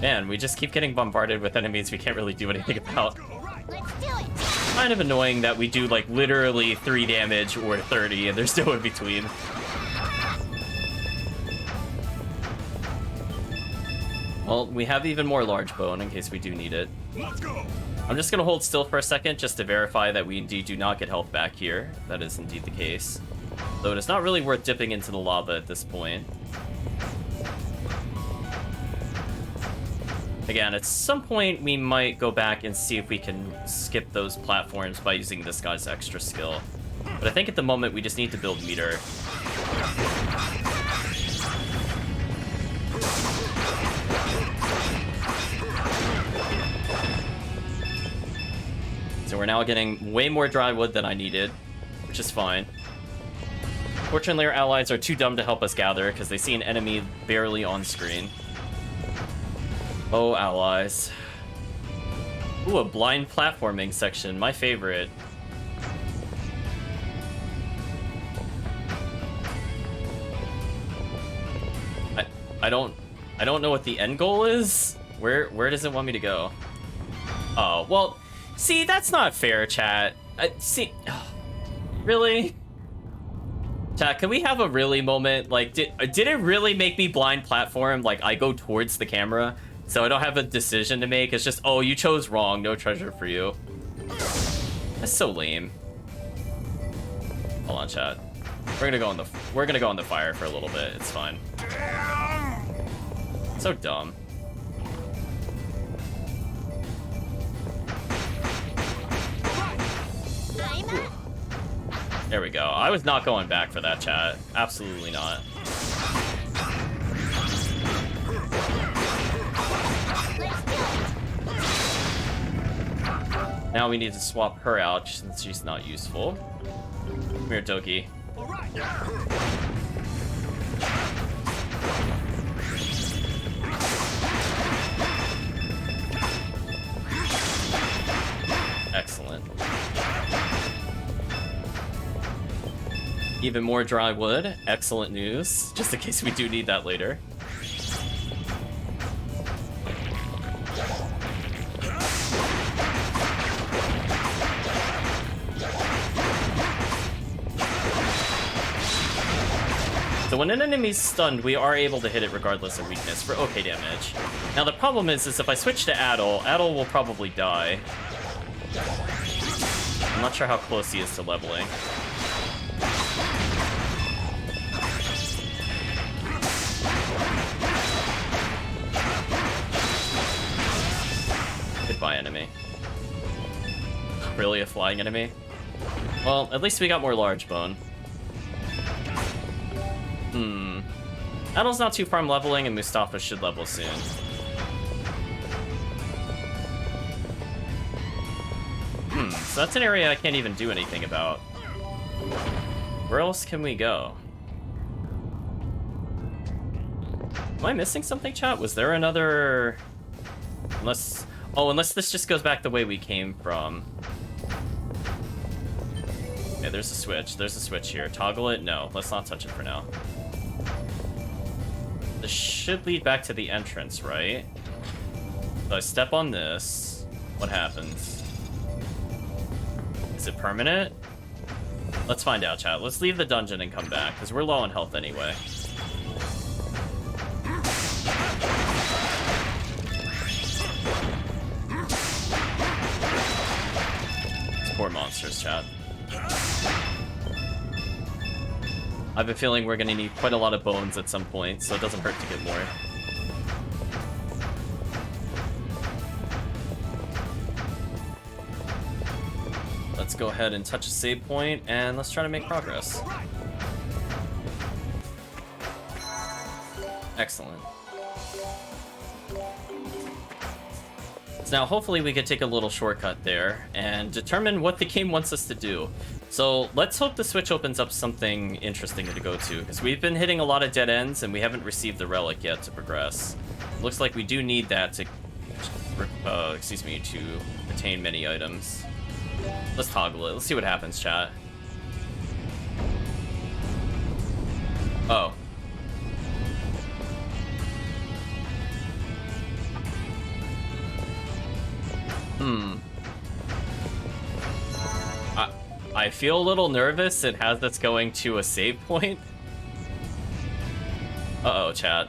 Man, we just keep getting bombarded with enemies we can't really do anything about. All right. Let's do it. Kind of annoying that we do like literally 3 damage or 30 and there's no in between. Well, we have even more large bone in case we do need it. Let's go. I'm just gonna hold still for a second just to verify that we indeed do not get health back here. That is indeed the case. Though it is not really worth dipping into the lava at this point. Again, at some point we might go back and see if we can skip those platforms by using this guy's extra skill. But I think at the moment we just need to build meter. So we're now getting way more dry wood than I needed, which is fine. Fortunately, our allies are too dumb to help us gather because they see an enemy barely on screen. Oh, allies. Ooh, a blind platforming section, my favorite. I don't know what the end goal is. Where does it want me to go? Oh, well, see, that's not fair, chat. See, really? Chat, can we have a really moment? Like, did it really make me blind platform? Like, I go towards the camera, so I don't have a decision to make. It's just, oh, you chose wrong. No treasure for you. That's so lame. Hold on, chat. We're gonna go on the fire for a little bit. It's fine. So dumb. I'm up. There we go. I was not going back for that, chat. Absolutely not. Let's do it. Now we need to swap her out since she's not useful. Come here, Toki. All right. Excellent. Even more dry wood. Excellent news. Just in case we do need that later. So when an enemy's stunned, we are able to hit it regardless of weakness for okay damage. Now the problem is if I switch to Adel will probably die. I'm not sure how close he is to leveling. Goodbye, enemy. Really, a flying enemy? Well, at least we got more large bone. Adel's not too far from leveling, and Mustafa should level soon. So that's an area I can't even do anything about. Where else can we go? Am I missing something, chat? Was there another... Unless... Oh, unless this just goes back the way we came from. Okay, there's a switch. There's a switch here. Toggle it? No, let's not touch it for now. This should lead back to the entrance, right? So I step on this. What happens? Is it permanent? Let's find out, chat. Let's leave the dungeon and come back, because we're low on health anyway. It's poor monsters, chat. I have a feeling we're gonna need quite a lot of bones at some point, so it doesn't hurt to get more. Let's go ahead and touch a save point, and let's try to make progress. Excellent. So now hopefully we could take a little shortcut there and determine what the game wants us to do. So let's hope the switch opens up something interesting to go to, because we've been hitting a lot of dead ends and we haven't received the relic yet to progress. Looks like we do need that to, to attain many items. Let's toggle it. Let's see what happens, chat. Oh. I feel a little nervous. It has us going to a save point. Uh-oh, chat.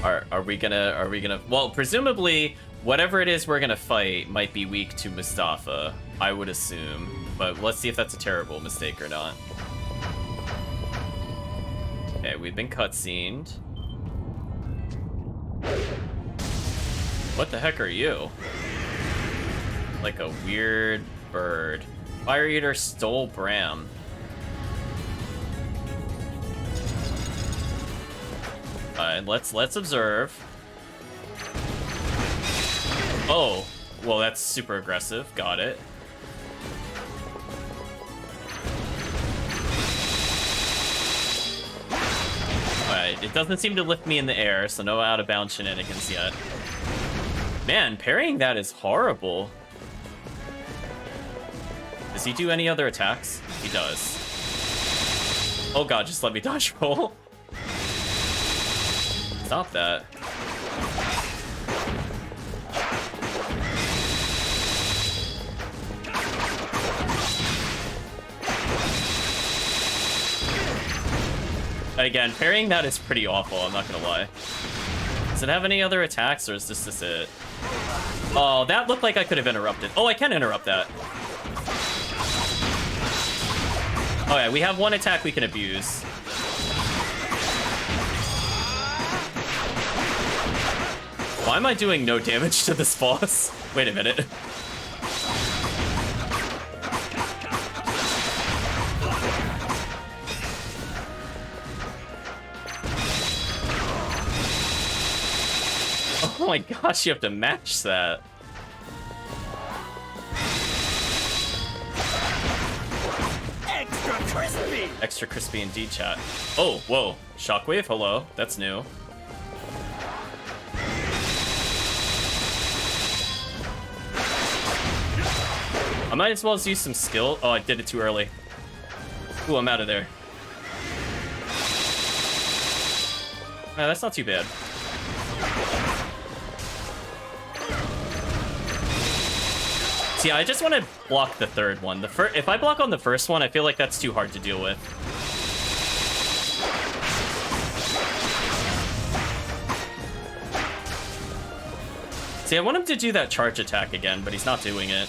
Are we gonna... Well, presumably, whatever it is we're gonna fight might be weak to Mustafa, I would assume. But let's see if that's a terrible mistake or not. Okay, we've been cutscened. What the heck are you? Like a weird bird. Fire Eater stole Bram. Alright, let's observe. Oh, well, that's super aggressive. Got it. Alright, it doesn't seem to lift me in the air, so no out-of-bounds shenanigans yet. Man, parrying that is horrible. Does he do any other attacks? He does. Oh god, just let me dodge roll. Stop that. Again, parrying that is pretty awful, I'm not gonna lie. Does it have any other attacks, or is this it? Oh, that looked like I could have interrupted. Oh, I can interrupt that. Oh yeah, we have one attack we can abuse. Why am I doing no damage to this boss? Wait a minute. Oh my gosh, you have to match that. Extra crispy indeed, chat. Oh, whoa. Shockwave, hello. That's new. I might as well use some skill. Oh, I did it too early. Ooh, I'm out of there. That's not too bad. See, I just want to block the third one. If I block on the first one, I feel like that's too hard to deal with. See, I want him to do that charge attack again, but he's not doing it.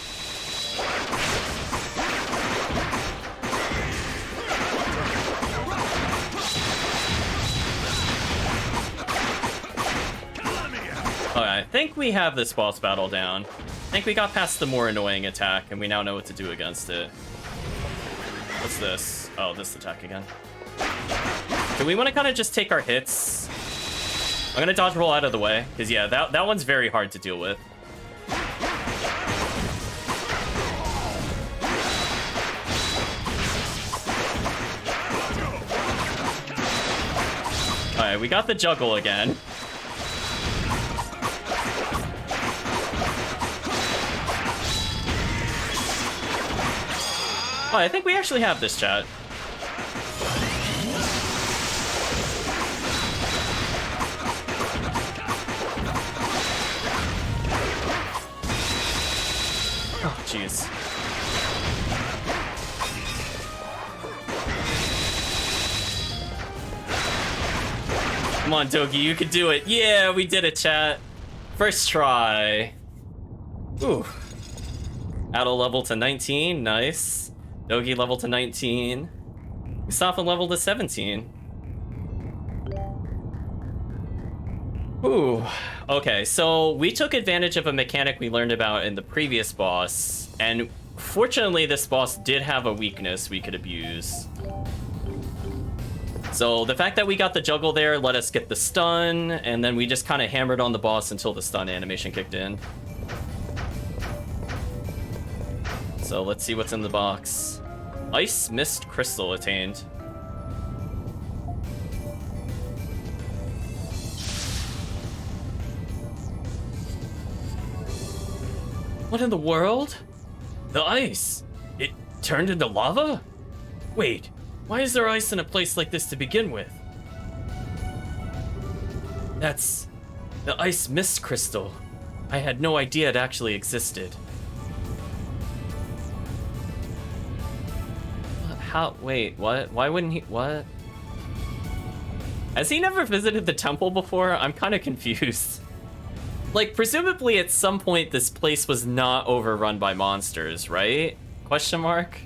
Okay, I think we have this boss battle down. I think we got past the more annoying attack, and we now know what to do against it. What's this? Oh, this attack again. Do we want to kind of just take our hits? I'm going to dodge roll out of the way, because yeah, that one's very hard to deal with. Alright, we got the juggle again. Oh, I think we actually have this, chat. Oh, jeez. Come on, Dogi, you can do it. Yeah, we did it, chat. First try. Ooh. Adel level to 19, nice. Dogi level to 19. Mustafa level to 17. Ooh. Okay, so we took advantage of a mechanic we learned about in the previous boss, and fortunately this boss did have a weakness we could abuse. So the fact that we got the juggle there let us get the stun, and then we just kind of hammered on the boss until the stun animation kicked in. So let's see what's in the box. Ice Mist Crystal attained. What in the world? The ice! It turned into lava? Wait, why is there ice in a place like this to begin with? That's the Ice Mist Crystal. I had no idea it actually existed. How? Wait, what? Why wouldn't he? What? Has he never visited the temple before? I'm kind of confused. Like, presumably at some point this place was not overrun by monsters, right? Question mark?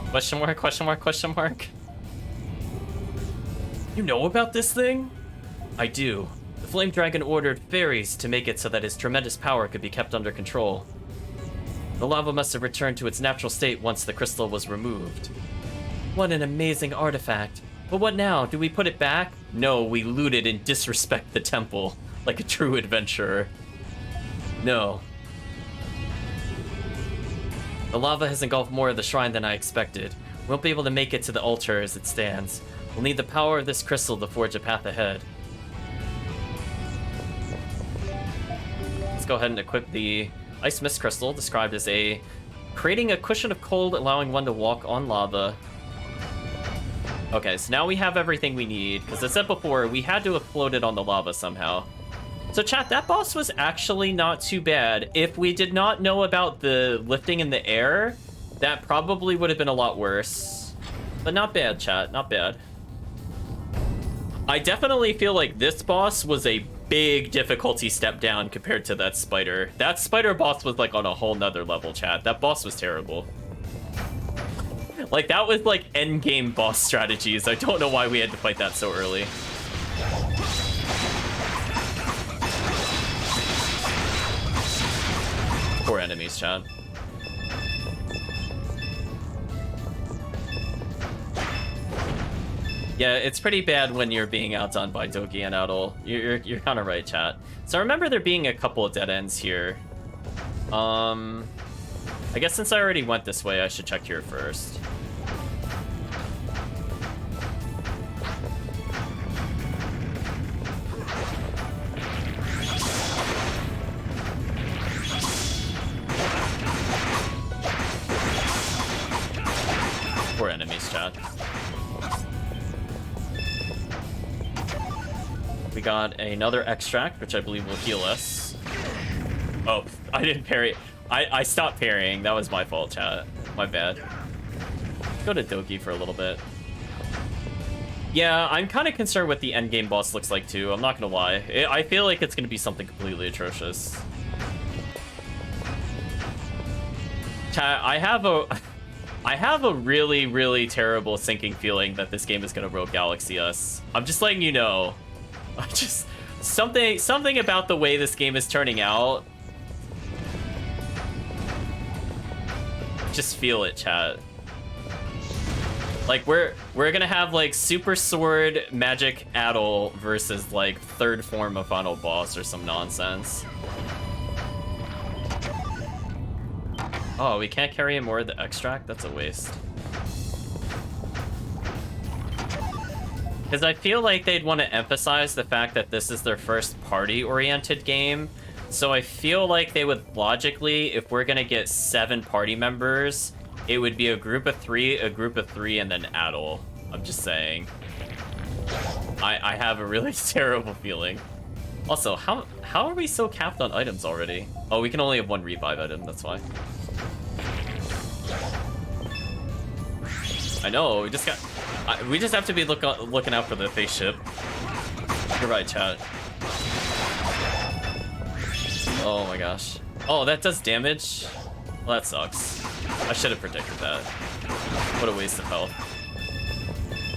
Question mark, question mark, question mark? You know about this thing? I do. The Flame Dragon ordered fairies to make it so that his tremendous power could be kept under control. The lava must have returned to its natural state once the crystal was removed. What an amazing artifact. But what now? Do we put it back? No, we loot it and disrespect the temple, like a true adventurer. No. The lava has engulfed more of the shrine than I expected. We won't be able to make it to the altar as it stands. We'll need the power of this crystal to forge a path ahead. Let's go ahead and equip the Ice Mist Crystal, described as creating a cushion of cold, allowing one to walk on lava. Okay, so now we have everything we need, because as I said before, we had to have floated on the lava somehow. So chat, that boss was actually not too bad. If we did not know about the lifting in the air, that probably would have been a lot worse. But not bad, chat, not bad. I definitely feel like this boss was a big difficulty step down compared to that spider. That spider boss was like on a whole nother level, chat. That boss was terrible. Like, that was like end game boss strategies. I don't know why we had to fight that so early. Poor enemies, chat. Yeah, it's pretty bad when you're being outdone by Dogi and Adel. You're kind of right, chat. So I remember there being a couple of dead ends here. I guess since I already went this way, I should check here first. Poor enemies, chat. We got another extract, which I believe will heal us. Oh, I didn't parry. I stopped parrying. That was my fault, chat. My bad. Go to Dogi for a little bit. Yeah, I'm kind of concerned what the endgame boss looks like, too. I'm not gonna lie. I feel like it's gonna be something completely atrocious. Chat, I have a really, really terrible sinking feeling that this game is gonna Rogue Galaxy us. I'm just letting you know. Just something about the way this game is turning out. Just feel it, chat. Like we're gonna have like Super Sword Magic Adel versus like third form of Final Boss or some nonsense. Oh, we can't carry more of the extract? That's a waste. Because I feel like they'd want to emphasize the fact that this is their first party-oriented game. So I feel like they would logically, if we're going to get 7 party members, it would be a group of three, and then Adol. I'm just saying. I have a really terrible feeling. Also, how are we so capped on items already? Oh, we can only have one revive item, that's why. I know, we just have to be looking out for the face ship. You're right, chat. Oh my gosh. Oh, that does damage? Well, that sucks. I should have predicted that. What a waste of health.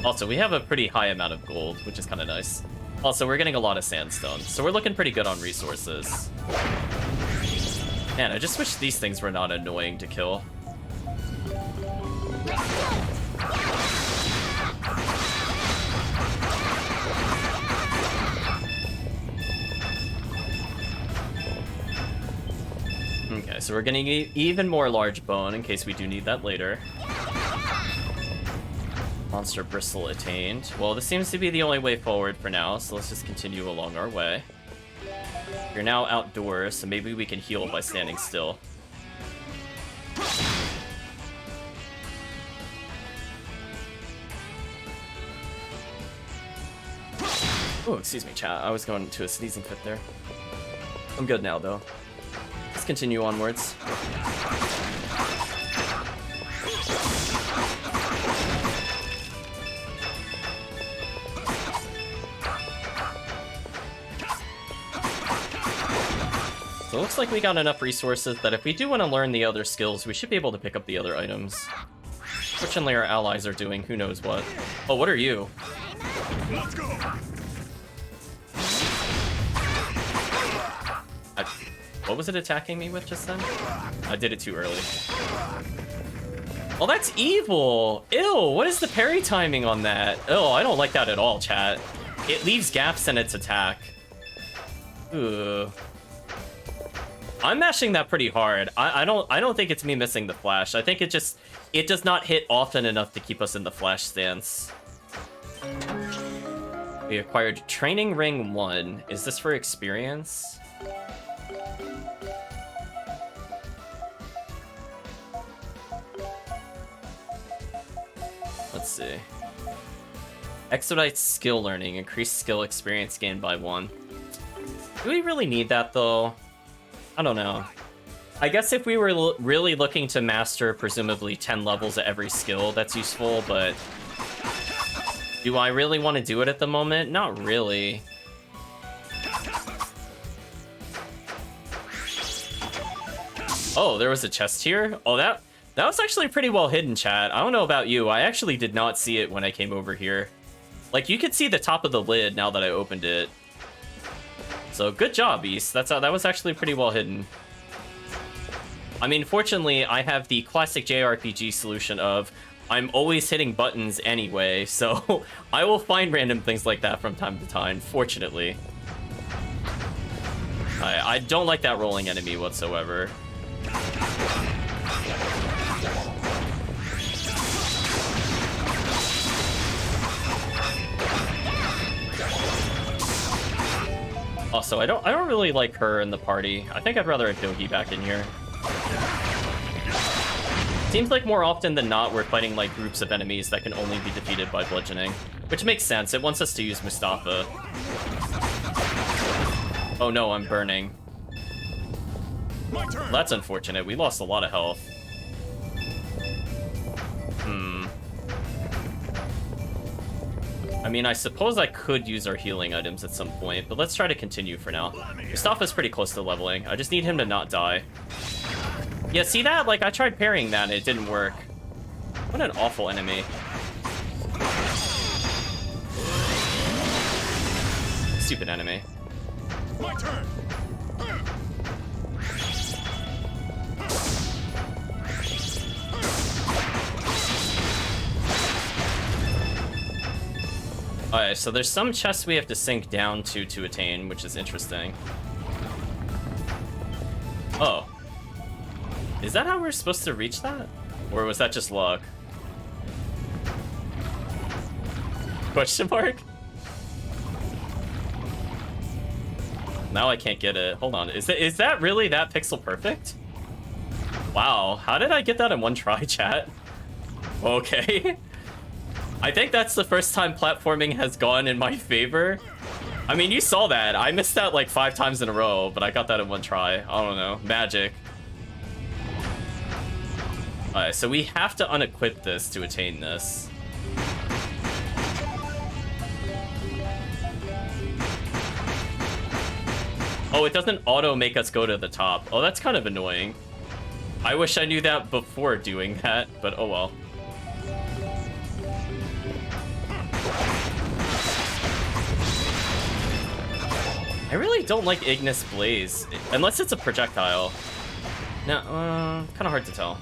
Also, we have a pretty high amount of gold, which is kind of nice. Also, we're getting a lot of sandstone, so we're looking pretty good on resources. Man, I just wish these things were not annoying to kill. Okay, so we're getting even more large bone in case we do need that later. Monster bristle attained. Well, this seems to be the only way forward for now, so let's just continue along our way. You're now outdoors, so maybe we can heal by standing still. Oh, excuse me, chat. I was going to a sneezing fit there. I'm good now, though. Let's continue onwards. So it looks like we got enough resources that if we do want to learn the other skills, we should be able to pick up the other items. Fortunately, our allies are doing who knows what. Oh, what are you? Let's go. What was it attacking me with just then? I did it too early. Oh, that's evil! Ew, what is the parry timing on that? Oh, I don't like that at all, chat. It leaves gaps in its attack. Ugh. I'm mashing that pretty hard. I don't think it's me missing the flash. I think it does not hit often enough to keep us in the flash stance. We acquired Training Ring 1. Is this for experience? Let's see. Expedite skill learning. Increase skill experience gained by 1. Do we really need that, though? I don't know. I guess if we were really looking to master presumably 10 levels at every skill, that's useful, but do I really want to do it at the moment? Not really. Oh, there was a chest here? Oh, that was actually pretty well hidden, chat. I don't know about you. I actually did not see it when I came over here. Like, you could see the top of the lid now that I opened it. So good job, East. That was actually pretty well hidden. I mean, fortunately, I have the classic JRPG solution of I'm always hitting buttons anyway, so I will find random things like that from time to time, fortunately. I don't like that rolling enemy whatsoever. Also, I don't really like her in the party. I think I'd rather a Dohi back in here. Seems like more often than not, we're fighting like groups of enemies that can only be defeated by bludgeoning. Which makes sense, it wants us to use Mustafa. Oh no, I'm burning. My turn. That's unfortunate, we lost a lot of health. I mean, I suppose I could use our healing items at some point, but let's try to continue for now. Mustafa's pretty close to leveling. I just need him to not die. Yeah, see that? Like, I tried parrying that and it didn't work. What an awful enemy. Stupid enemy. My turn. Alright, so there's some chests we have to sink down to attain, which is interesting. Oh. Is that how we're supposed to reach that? Or was that just luck? Question mark? Now I can't get it. Hold on. Is that really that pixel perfect? Wow, how did I get that in one try, chat? Okay. I think that's the first time platforming has gone in my favor. I mean, you saw that. I missed that like 5 times in a row, but I got that in one try. I don't know. Magic. Alright, so we have to unequip this to attain this. Oh, it doesn't auto make us go to the top. Oh, that's kind of annoying. I wish I knew that before doing that, but oh well. I really don't like Ignis Blaze, unless it's a projectile. No, kind of hard to tell.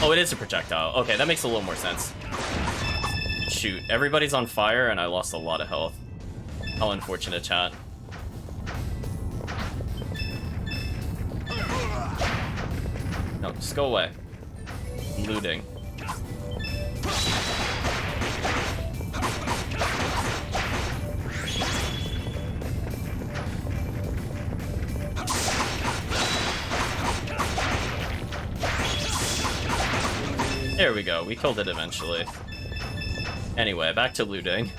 Oh, it is a projectile. Okay, that makes a little more sense. Shoot, everybody's on fire and I lost a lot of health. How unfortunate, chat. No, just go away. I'm looting. There we go, we killed it eventually. Anyway, back to looting.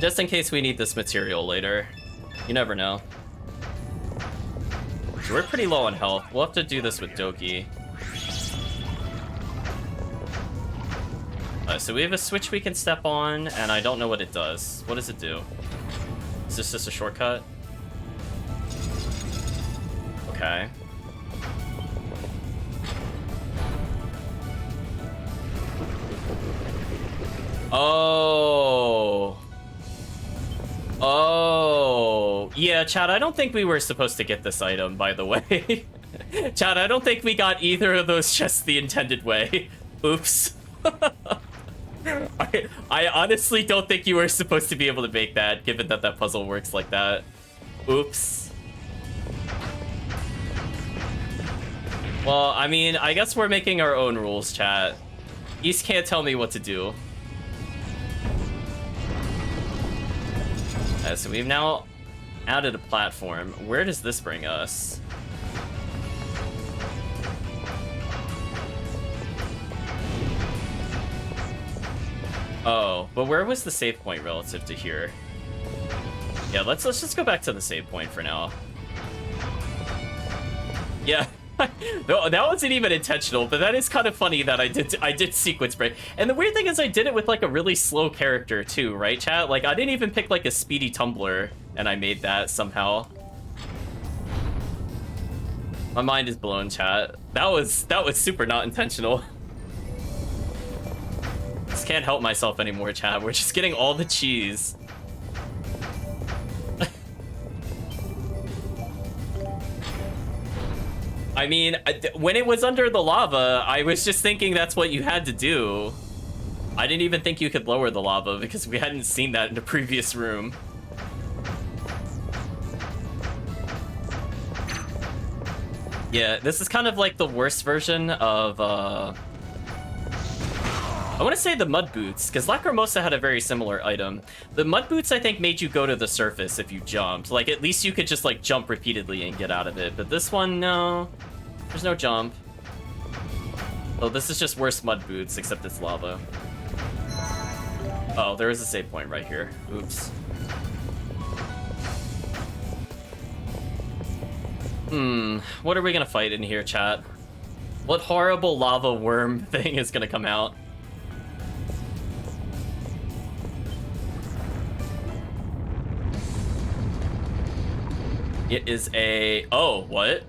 Just in case we need this material later. You never know. So we're pretty low on health. We'll have to do this with Doki. So we have a switch we can step on, and I don't know what it does. What does it do? Is this just a shortcut? Okay. Oh. Oh. Yeah, Chad, I don't think we were supposed to get this item, by the way. Chad, I don't think we got either of those just the intended way. Oops. I honestly don't think you were supposed to be able to make that, given that that puzzle works like that. Oops. Well, I mean, I guess we're making our own rules, chat. East can't tell me what to do. So we've now added a platform. Where does this bring us? Oh, but where was the save point relative to here? Yeah, let's just go back to the save point for now. Yeah. No, that wasn't even intentional, but that is kind of funny that I did sequence break. And the weird thing is I did it with like a really slow character too, right, chat? Like I didn't even pick like a speedy tumbler and I made that somehow. My mind is blown, chat. That was super not intentional. Just can't help myself anymore, chat. We're just getting all the cheese. I mean, when it was under the lava, I was just thinking that's what you had to do. I didn't even think you could lower the lava because we hadn't seen that in the previous room. Yeah, this is kind of like the worst version of, I want to say the mud boots, because Lacrimosa had a very similar item. The mud boots, I think, made you go to the surface if you jumped. Like, at least you could just, like, jump repeatedly and get out of it. But this one, no. There's no jump. Oh, this is just worse mud boots, except it's lava. Oh, there is a save point right here. Oops. What are we gonna fight in here, chat? What horrible lava worm thing is gonna come out? It is a... Oh, what?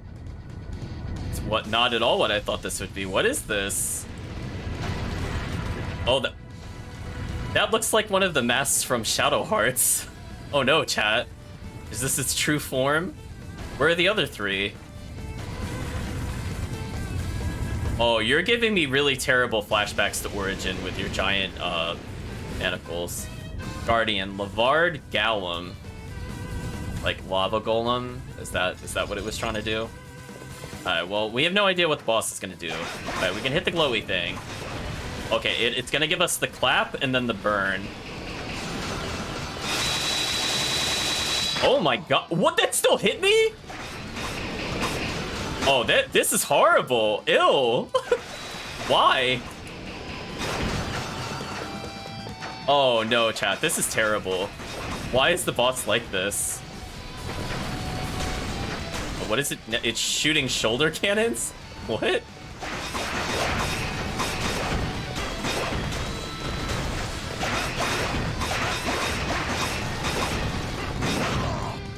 It's what? Not at all what I thought this would be. What is this? Oh, that looks like one of the masks from Shadow Hearts. Oh no, chat. Is this its true form? Where are the other three? Oh, you're giving me really terrible flashbacks to Origin with your giant manacles. Guardian, Lavard Gallum. Like lava golem? Is that what it was trying to do? Alright, well, we have no idea what the boss is gonna do. Alright, we can hit the glowy thing. Okay, it's gonna give us the clap and then the burn. Oh my god, what, that still hit me? Oh, this is horrible. Ew. Why? Oh no, chat. This is terrible. Why is the boss like this? What is it? It's shooting shoulder cannons? What?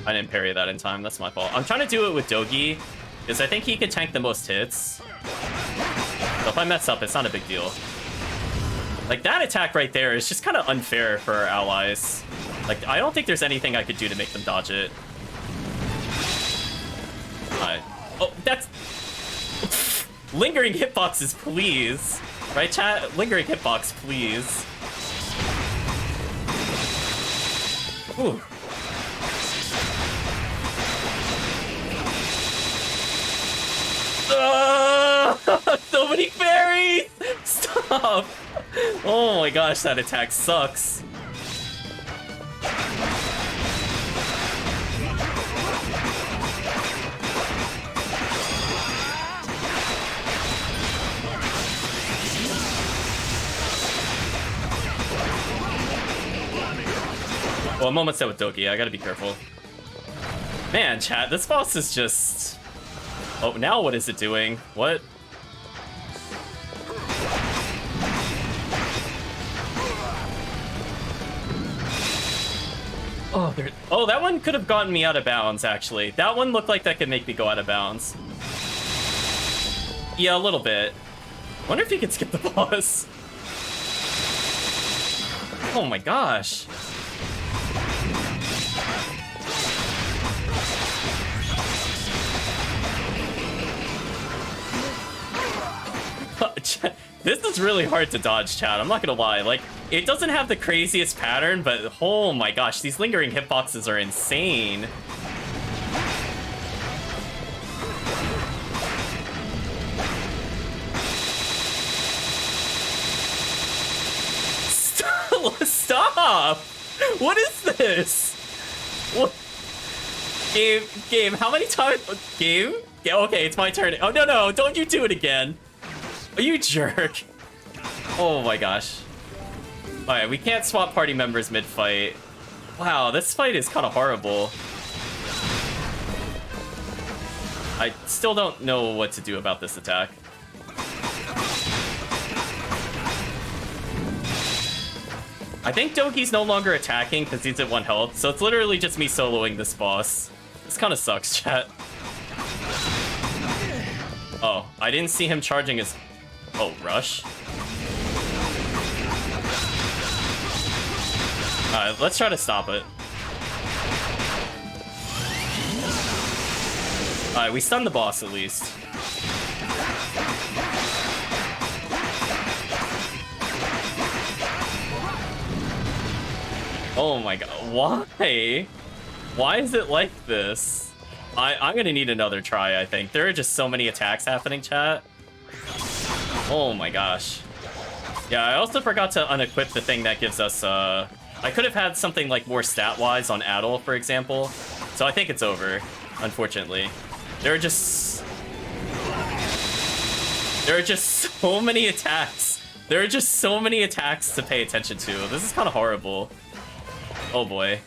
I didn't parry that in time. That's my fault. I'm trying to do it with Dogi, because I think he could tank the most hits. So if I mess up, it's not a big deal. Like, that attack right there is just kind of unfair for our allies. Like, I don't think there's anything I could do to make them dodge it. Alright. Oh, that's... Lingering hitboxes, please. Right, chat? Lingering hitbox, please. Ooh. So many fairies! Stop! Oh my gosh, that attack sucks. Well, I'm almost out with Doki. I gotta be careful. Man, chat, this boss is just... Oh, now what is it doing? What? Oh, oh, that one could have gotten me out of bounds, actually. That one looked like that could make me go out of bounds. Yeah, a little bit. Wonder if he could skip the boss. Oh my gosh. This is really hard to dodge, chat. I'm not gonna lie. Like, it doesn't have the craziest pattern, but oh my gosh, these lingering hitboxes are insane. Stop! What is this? What? Game, how many times? Game? Yeah, okay, it's my turn. Oh, no, don't you do it again. Oh, you jerk. Oh my gosh. Alright, we can't swap party members mid-fight. Wow, this fight is kind of horrible. I still don't know what to do about this attack. I think Doki's no longer attacking because he's at 1 health, so it's literally just me soloing this boss. This kind of sucks, chat. Oh, I didn't see him charging his... Oh, rush? Alright, let's try to stop it. Alright, we stunned the boss at least. Oh my god, why? Why is it like this? I'm gonna need another try, I think. There are just so many attacks happening, chat. Oh my gosh. Yeah, I also forgot to unequip the thing that gives us, I could have had something like more stat-wise on Adol, for example. So I think it's over, unfortunately. There are just so many attacks. There are just so many attacks to pay attention to. This is kind of horrible. Oh boy.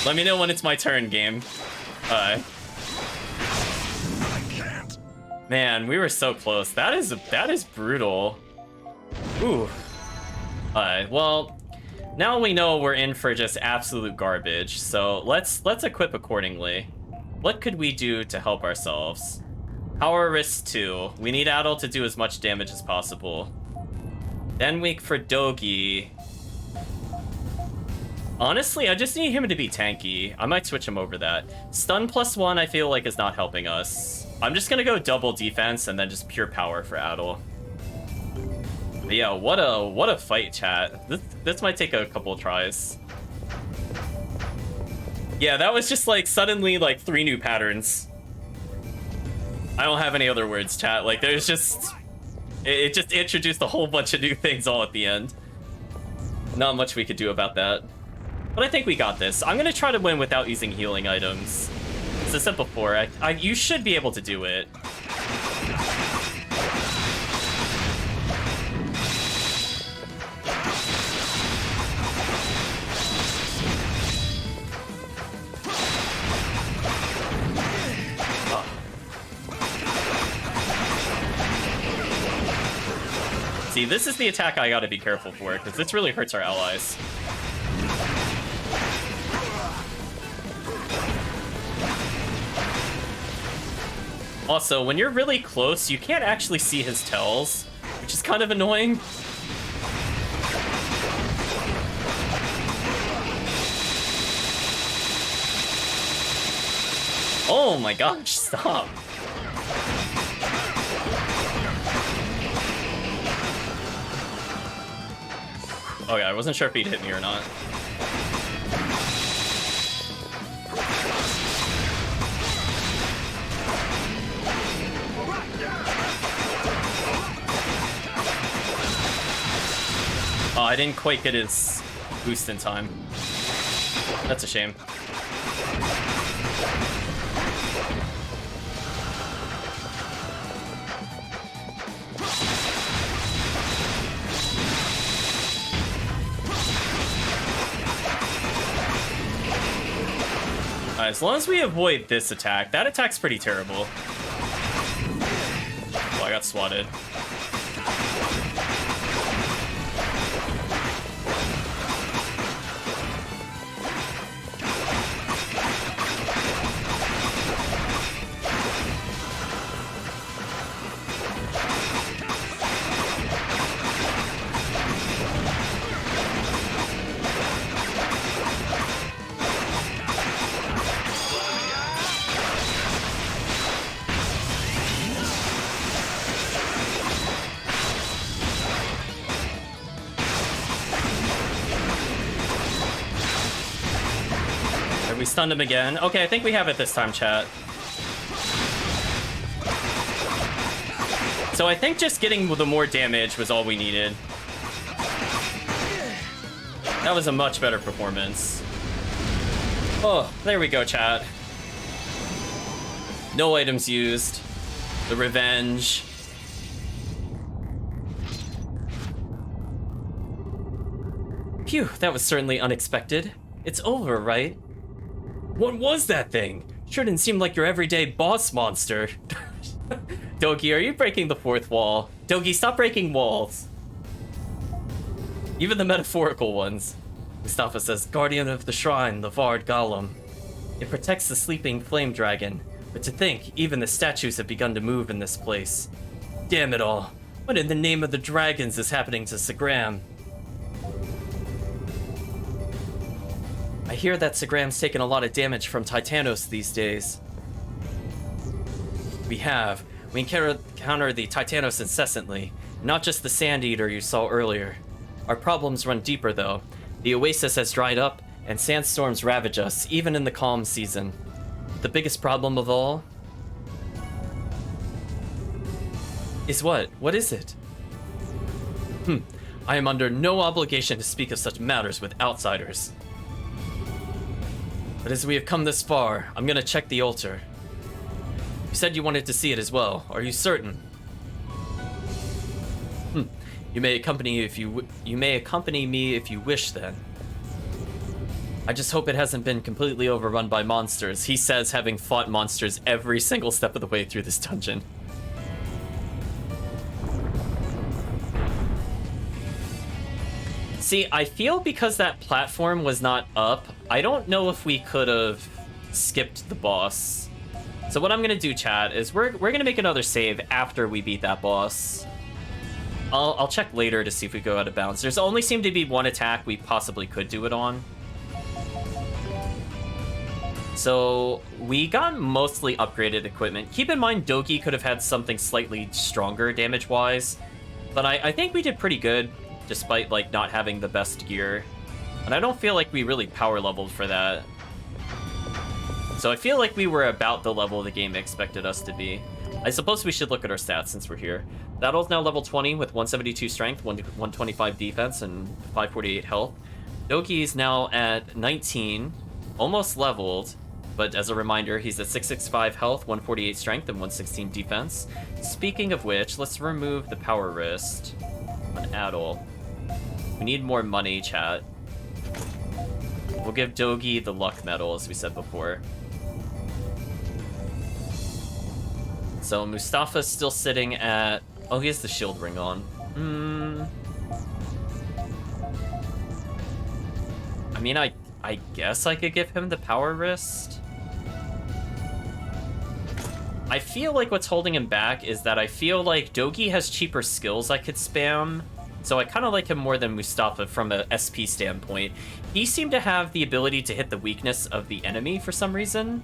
Let me know when it's my turn, game. Man, we were so close. That is brutal. Ooh. Well, now we know we're in for just absolute garbage. So let's equip accordingly. What could we do to help ourselves? Power Wrist 2. We need Adol to do as much damage as possible. Then for Dogi. Honestly, I just need him to be tanky. I might switch him over that. Stun +1 I feel like is not helping us. I'm just gonna go double defense and then just pure power for Adol. But yeah, what a fight, chat. This might take a couple of tries. Yeah, that was just like suddenly like 3 new patterns. I don't have any other words, chat. Like there's just... It just introduced a whole bunch of new things all at the end. Not much we could do about that. But I think we got this. I'm gonna try to win without using healing items. As I said before, you should be able to do it. See, this is the attack I gotta be careful for, because this really hurts our allies. Also, when you're really close, you can't actually see his tells, which is kind of annoying. Oh my gosh, stop. Okay, I wasn't sure if he'd hit me or not. Oh, I didn't quite get his boost in time. That's a shame. Alright, as long as we avoid this attack, that attack's pretty terrible. Oh, I got swatted. We stunned him again. Okay, I think we have it this time, chat. So I think just getting the more damage was all we needed. That was a much better performance. Oh, there we go, chat. No items used. The revenge. Phew, that was certainly unexpected. It's over, right? What was that thing? Sure didn't seem like your everyday boss monster. Dogi, are you breaking the fourth wall? Dogi, stop breaking walls. Even the metaphorical ones. Mustafa says, Guardian of the Shrine, the Vard Golem. It protects the sleeping flame dragon. But to think, even the statues have begun to move in this place. Damn it all. What in the name of the dragons is happening to Segram? I hear that Segram's taken a lot of damage from Titanos these days. We encounter the Titanos incessantly, not just the Sand Eater you saw earlier. Our problems run deeper though. The oasis has dried up, and sandstorms ravage us, even in the calm season. The biggest problem of all is what? What is it? I am under no obligation to speak of such matters with outsiders. But as we have come this far, I'm gonna check the altar. You said you wanted to see it as well. Are you certain? You may accompany me if you wish then. I just hope it hasn't been completely overrun by monsters. He says, having fought monsters every single step of the way through this dungeon. See, I feel because that platform was not up, I don't know if we could have skipped the boss. So what I'm gonna do, chat, is we're gonna make another save after we beat that boss. I'll check later to see if we go out of bounds. There's only seemed to be one attack we possibly could do it on. So we got mostly upgraded equipment. Keep in mind, Doki could have had something slightly stronger damage-wise, but I think we did pretty good, despite like not having the best gear. And I don't feel like we really power leveled for that. So I feel like we were about the level the game expected us to be. I suppose we should look at our stats since we're here. Battle's now level 20 with 172 strength, 125 defense, and 548 health. Doki's now at 19, almost leveled, but as a reminder, he's at 665 health, 148 strength, and 116 defense. Speaking of which, let's remove the power wrist on Adol. We need more money, chat. We'll give Dogi the luck medal, as we said before. So Mustafa's still sitting at... Oh, he has the shield ring on. I mean, I guess I could give him the power wrist. I feel like what's holding him back is that I feel like Dogi has cheaper skills I could spam. So I kind of like him more than Mustafa from a SP standpoint. He seemed to have the ability to hit the weakness of the enemy for some reason.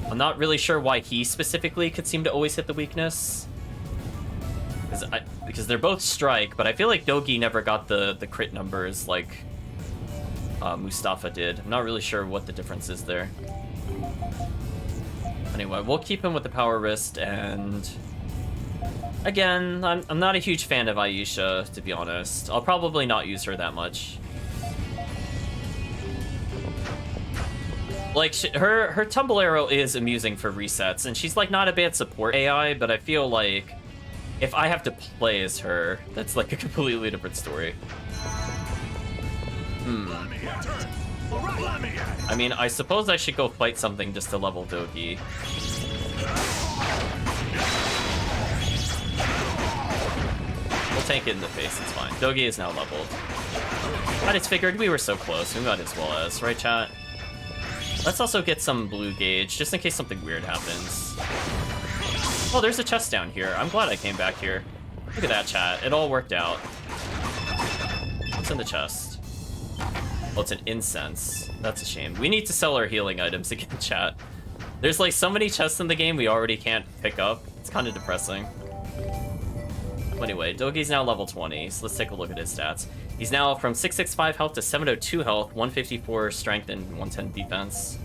I'm not really sure why he specifically could seem to always hit the weakness. Because they're both strike, but I feel like Dogi never got the crit numbers like Mustafa did. I'm not really sure what the difference is there. Anyway, we'll keep him with the power wrist, and again, I'm not a huge fan of Aisha, to be honest. I'll probably not use her that much. Like, her tumble arrow is amusing for resets, and she's like not a bad support AI, but I feel like if I have to play as her, that's like a completely different story. I mean, I suppose I should go fight something just to level Dogi. We'll tank it in the face, it's fine. Dogi is now leveled. I just figured we were so close, we might as well as, right chat? Let's also get some blue gauge, just in case something weird happens. Oh, there's a chest down here. I'm glad I came back here. Look at that, chat. It all worked out. What's in the chest? Oh, it's an incense. That's a shame. We need to sell our healing items again, chat. There's like so many chests in the game we already can't pick up. It's kind of depressing. Anyway, Dogi's now level 20, so let's take a look at his stats. He's now from 665 health to 702 health, 154 strength, and 110 defense.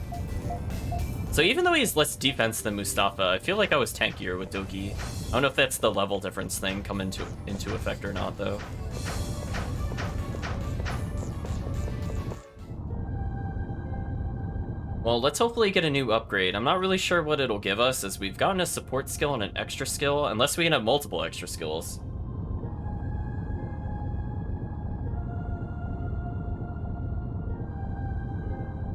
So even though he's less defense than Mustafa, I feel like I was tankier with Dogi. I don't know if that's the level difference thing come into effect or not, though. Well, let's hopefully get a new upgrade. I'm not really sure what it'll give us, as we've gotten a support skill and an extra skill, unless we can have multiple extra skills.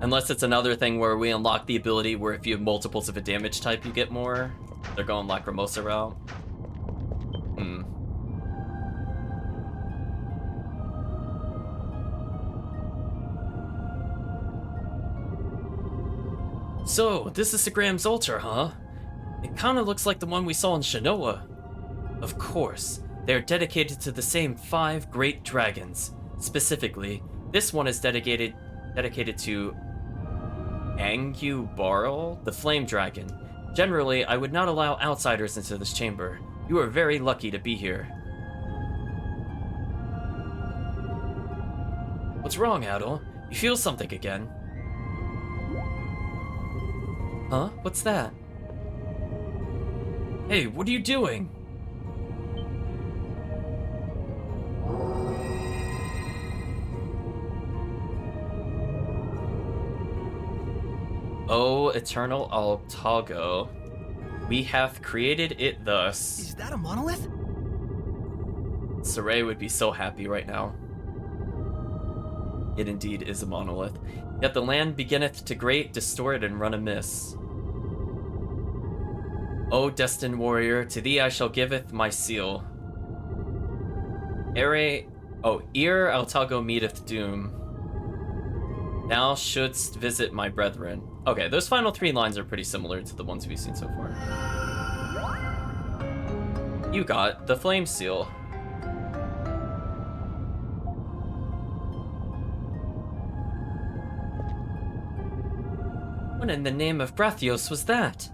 Unless it's another thing where we unlock the ability where if you have multiples of a damage type, you get more. They're going Lacrimosa route. So, this is Sagram's altar, huh? It kinda looks like the one we saw in Shinoa. Of course, they're dedicated to the same 5 great dragons. Specifically, this one is dedicated to Angubarl, the flame dragon. Generally, I would not allow outsiders into this chamber. You are very lucky to be here. What's wrong, Adol? You feel something again? Huh? What's that? Hey, what are you doing? Oh, Eternal Altago, we have created it thus. Is that a monolith? Saray would be so happy right now. It indeed is a monolith. Yet the land beginneth to grate, distort, and run amiss. O destined warrior, to thee I shall giveth my seal. Ere Altago meeteth doom. Thou shouldst visit my brethren. Okay, those final 3 lines are pretty similar to the ones we've seen so far. You got the flame seal. What in the name of Brathios was that?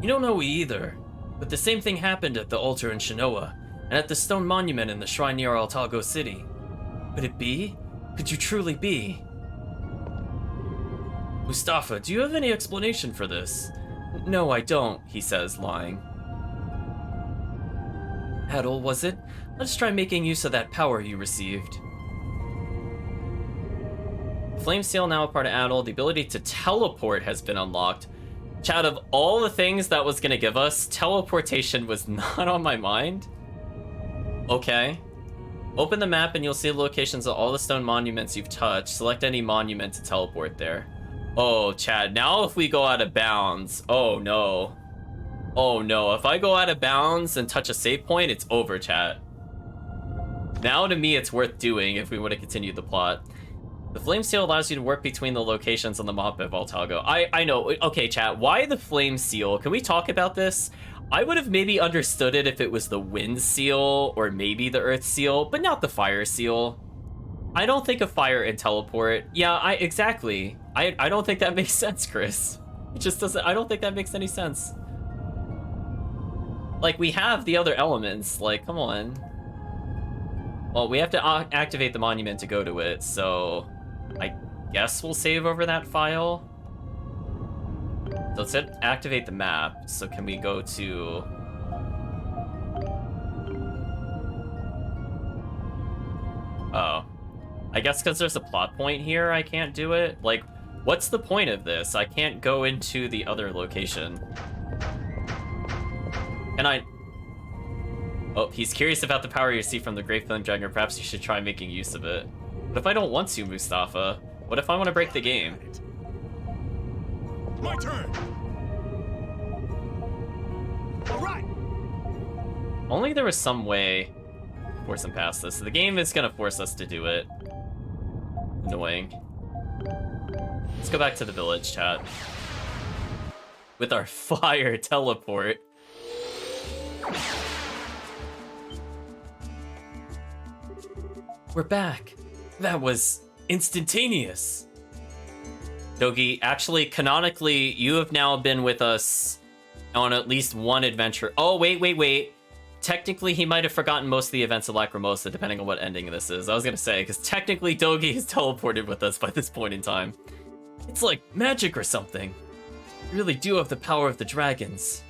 You don't know either, but the same thing happened at the altar in Shinoa, and at the stone monument in the shrine near Altago City. Could it be? Could you truly be? Mustafa, do you have any explanation for this? No, I don't, he says, lying. Adol, was it? Let's try making use of that power you received. flame seal now a part of Adel. The ability to teleport has been unlocked. Chat, of all the things that was gonna give us, teleportation was not on my mind. Okay. Open the map and you'll see the locations of all the stone monuments you've touched. Select any monument to teleport there. Oh, Chad, now if we go out of bounds, oh no. Oh no, if I go out of bounds and touch a save point, it's over, chat. Now to me, it's worth doing if we want to continue the plot. The flame seal allows you to work between the locations on the map of Voltago. I know, okay, chat, why the flame seal? Can we talk about this? I would have maybe understood it if it was the wind seal or maybe the earth seal, but not the fire seal. I don't think of fire and teleport. Yeah, exactly. I don't think that makes sense, Chris. It just doesn't, I don't think that makes any sense. Like, we have the other elements, like, come on. Well, we have to activate the monument to go to it, so I guess we'll save over that file. So let's activate the map. So can we go to... Oh. I guess because there's a plot point here, I can't do it. Like, what's the point of this? I can't go into the other location. Can I... Oh, he's curious about the power you see from the Great Flame Dragon. Perhaps you should try making use of it. What if I don't want to, Mustafa? What if I want to break the game? My turn. All right. Only there was some way to force him past this. The game is gonna force us to do it. Annoying. Let's go back to the village, chat. With our fire teleport. We're back. That was instantaneous. Dogi, actually, canonically, you have now been with us on at least one adventure. Oh, wait. Technically, he might have forgotten most of the events of Lacrimosa, depending on what ending this is. I was gonna say, because technically, Dogi is teleported with us by this point in time. It's like magic or something. You really do have the power of the dragons.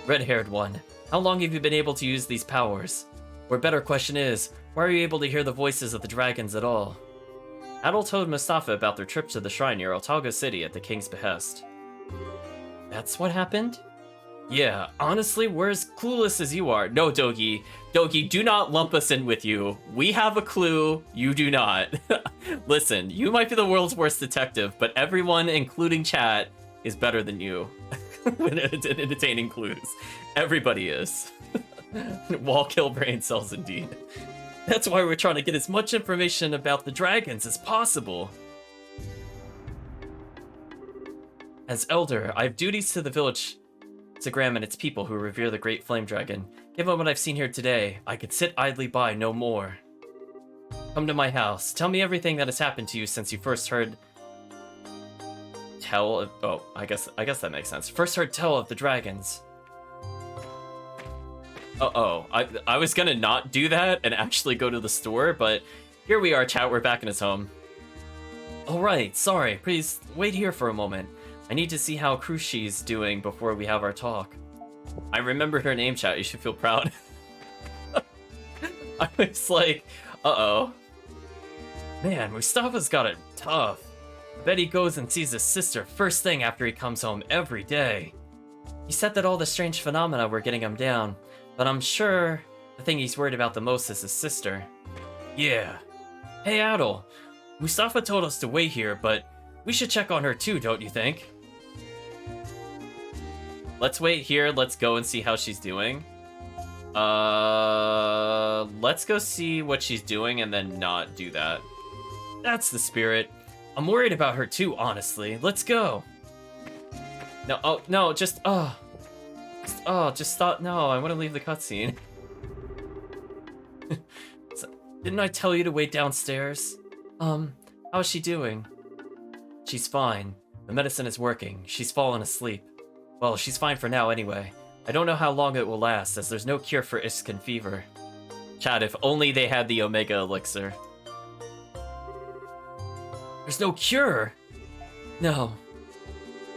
Red-haired one, how long have you been able to use these powers? Or better question is, why are you able to hear the voices of the dragons at all? Adel told Mustafa about their trip to the shrine near Altago City at the king's behest. That's what happened? Yeah, honestly, we're as clueless as you are. No, Dogi. Dogi, do not lump us in with you. We have a clue, you do not. Listen, you might be the world's worst detective, but everyone, including chat, is better than you. When entertaining clues. Everybody is. Wall kill brain cells indeed. That's why we're trying to get as much information about the dragons as possible. As elder, I have duties to the village, to Graham and its people who revere the great flame dragon. Given what I've seen here today, I could sit idly by no more. Come to my house. Tell me everything that has happened to you since you first heard oh, I guess that makes sense. First heard tell of the dragons. Uh-oh. I was gonna not do that and actually go to the store, but here we are, chat. We're back in his home. Alright, sorry. Please wait here for a moment. I need to see how Chee-Ys-y's doing before we have our talk. I remembered her name, chat. You should feel proud. I was like, uh-oh. Man, Mustafa's got it tough. I bet he goes and sees his sister first thing after he comes home every day. He said that all the strange phenomena were getting him down, but I'm sure the thing he's worried about the most is his sister. Yeah. Hey, Adel. Mustafa told us to wait here, but we should check on her too, don't you think? Let's wait here. Let's go and see how she's doing. Let's go see what she's doing and then not do that. That's the spirit. I'm worried about her too, honestly. Let's go. No, oh, no, just stop. No, I want to leave the cutscene. Didn't I tell you to wait downstairs? How's she doing? She's fine. The medicine is working. She's fallen asleep. Well, she's fine for now anyway. I don't know how long it will last, as there's no cure for Iskin fever. Chad, if only they had the Omega Elixir. There's no cure? No.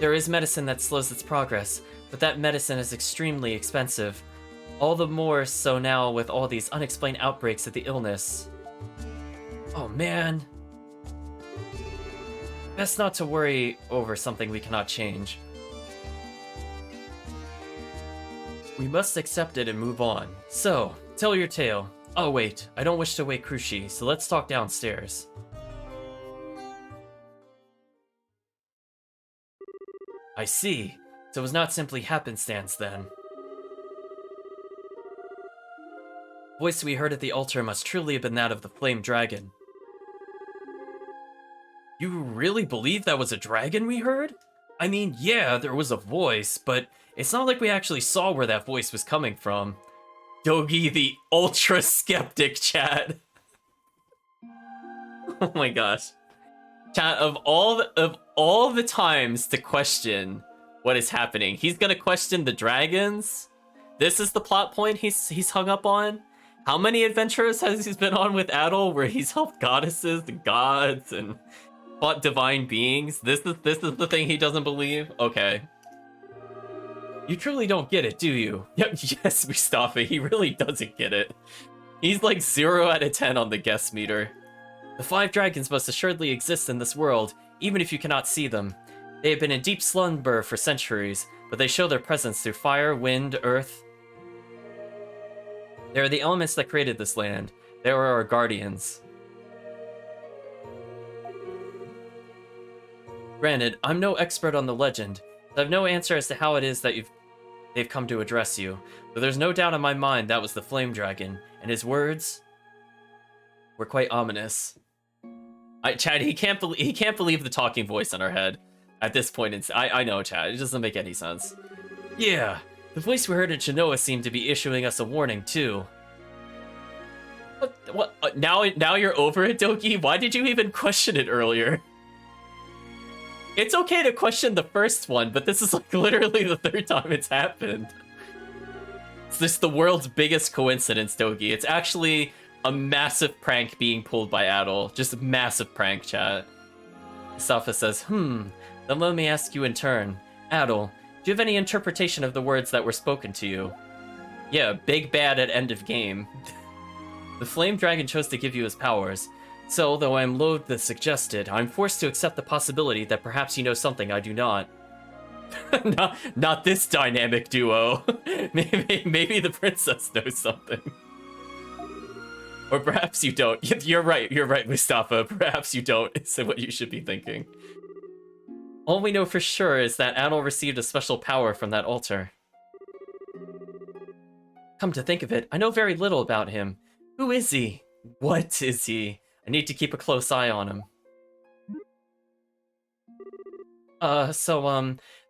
There is medicine that slows its progress, but that medicine is extremely expensive. All the more so now with all these unexplained outbreaks of the illness. Oh man. Best not to worry over something we cannot change. We must accept it and move on. So, tell your tale. Oh wait, I don't wish to wake Crushi, so let's talk downstairs. I see. So it was not simply happenstance then. Voice we heard at the altar must truly have been that of the flame dragon. You really believe that was a dragon we heard? I mean, yeah, there was a voice, but it's not like we actually saw where that voice was coming from. Dogi the ultra skeptic, chat. Oh my gosh. Chat, of all the times to question what is happening, he's gonna question the dragons? This is the plot point he's hung up on? How many adventures has he been on with Adol where he's helped goddesses and gods and fought divine beings? This is the thing he doesn't believe? Okay. You truly don't get it, do you? Yep, yes, Mustafa, he really doesn't get it. He's like 0 out of 10 on the guess meter. The 5 dragons must assuredly exist in this world, even if you cannot see them. They have been in deep slumber for centuries, but they show their presence through fire, wind, earth. They are the elements that created this land. They are our guardians. Granted, I'm no expert on the legend. I have no answer as to how it is that they've come to address you, but there's no doubt in my mind that was the flame dragon, and his words were quite ominous. Chad, he can't believe the talking voice in our head at this point. I know, Chad, it doesn't make any sense. Yeah, the voice we heard in Shinoa seemed to be issuing us a warning too. What? Now you're over it, Doki? Why did you even question it earlier? It's okay to question the first one, but this is like literally the 3rd time it's happened. It's just the world's biggest coincidence, Dogi. It's actually a massive prank being pulled by Adol. Just a massive prank, chat. Safa says, then let me ask you in turn. Adol, do you have any interpretation of the words that were spoken to you? Yeah, big bad at end of game. The flame dragon chose to give you his powers. So, though I am loath to suggest it, I'm forced to accept the possibility that perhaps you know something I do not. not this dynamic duo. maybe the princess knows something. Or perhaps you don't. You're right, Mustafa. Perhaps you don't, is what you should be thinking. All we know for sure is that Adol received a special power from that altar. Come to think of it, I know very little about him. Who is he? What is he? I need to keep a close eye on him.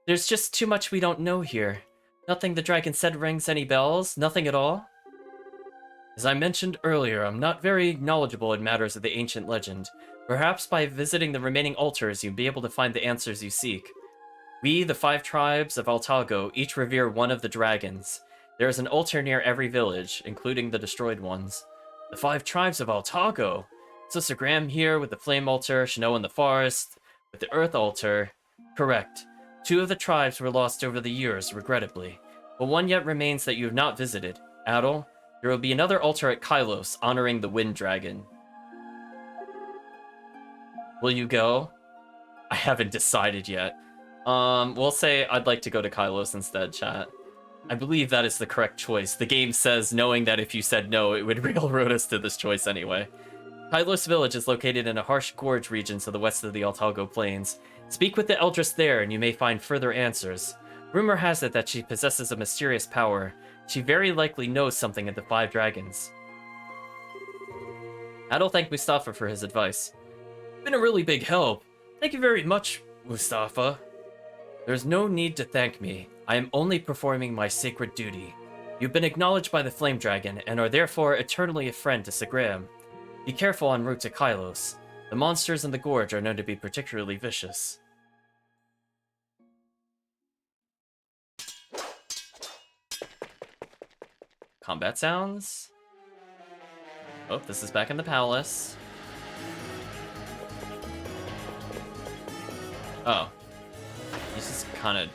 There's just too much we don't know here. Nothing the dragon said rings any bells? Nothing at all? As I mentioned earlier, I'm not very knowledgeable in matters of the ancient legend. Perhaps by visiting the remaining altars, you'll be able to find the answers you seek. We, the 5 tribes of Altago, each revere one of the dragons. There is an altar near every village, including the destroyed ones. The 5 tribes of Altago! Sister Graham here with the flame altar, Shinoa in the forest, with the earth altar. Correct. 2 of the tribes were lost over the years, regrettably. But one yet remains that you have not visited. Adol, there will be another altar at Kylos, honoring the wind dragon. Will you go? I haven't decided yet. We'll say I'd like to go to Kylos instead, chat. I believe that is the correct choice. The game says, knowing that if you said no, it would railroad us to this choice anyway. Kylos village is located in a harsh gorge region to the west of the Altago Plains. Speak with the Eldress there, and you may find further answers. Rumor has it that she possesses a mysterious power. She very likely knows something of the 5 dragons. Adol thanked Mustafa for his advice. Been a really big help. Thank you very much, Mustafa. There's no need to thank me. I am only performing my sacred duty. You've been acknowledged by the Flame Dragon, and are therefore eternally a friend to Sagram. Be careful en route to Kylos. The monsters in the gorge are known to be particularly vicious. Combat sounds. Oh, this is back in the palace. Oh. He's just kind of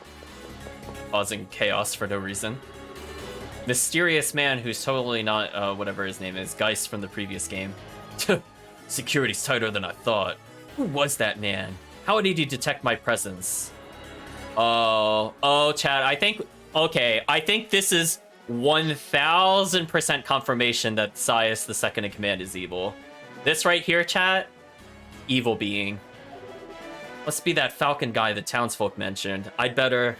causing chaos for no reason. Mysterious man who's totally not, whatever his name is, Geist from the previous game. Security's tighter than I thought. Who was that man? How did he detect my presence? Oh, Chad, I think this is 1000% confirmation that Chee-Ys, the second in command, is evil. This right here, chat, evil being. Must be that Falcon guy the townsfolk mentioned. I'd better...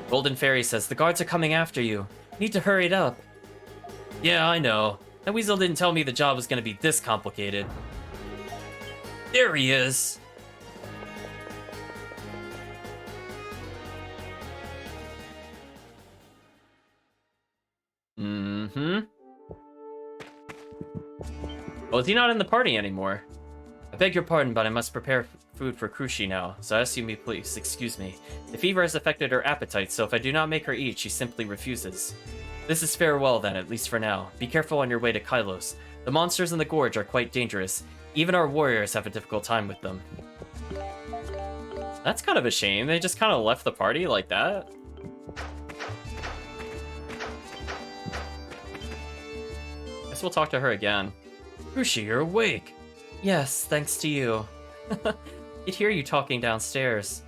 Golden Fairy says, the guards are coming after you. Need to hurry it up. Yeah, I know. That weasel didn't tell me the job was gonna be this complicated. There he is. Well, is he not in the party anymore? I beg your pardon, but I must prepare food for Crushi now, so ask you me please, excuse me. The fever has affected her appetite, so if I do not make her eat, she simply refuses. This is farewell then, at least for now. Be careful on your way to Kylos. The monsters in the gorge are quite dangerous. Even our warriors have a difficult time with them. That's kind of a shame. They just kind of left the party like that. Guess we'll talk to her again. Crushi, you're awake. Yes, thanks to you. I could hear you talking downstairs.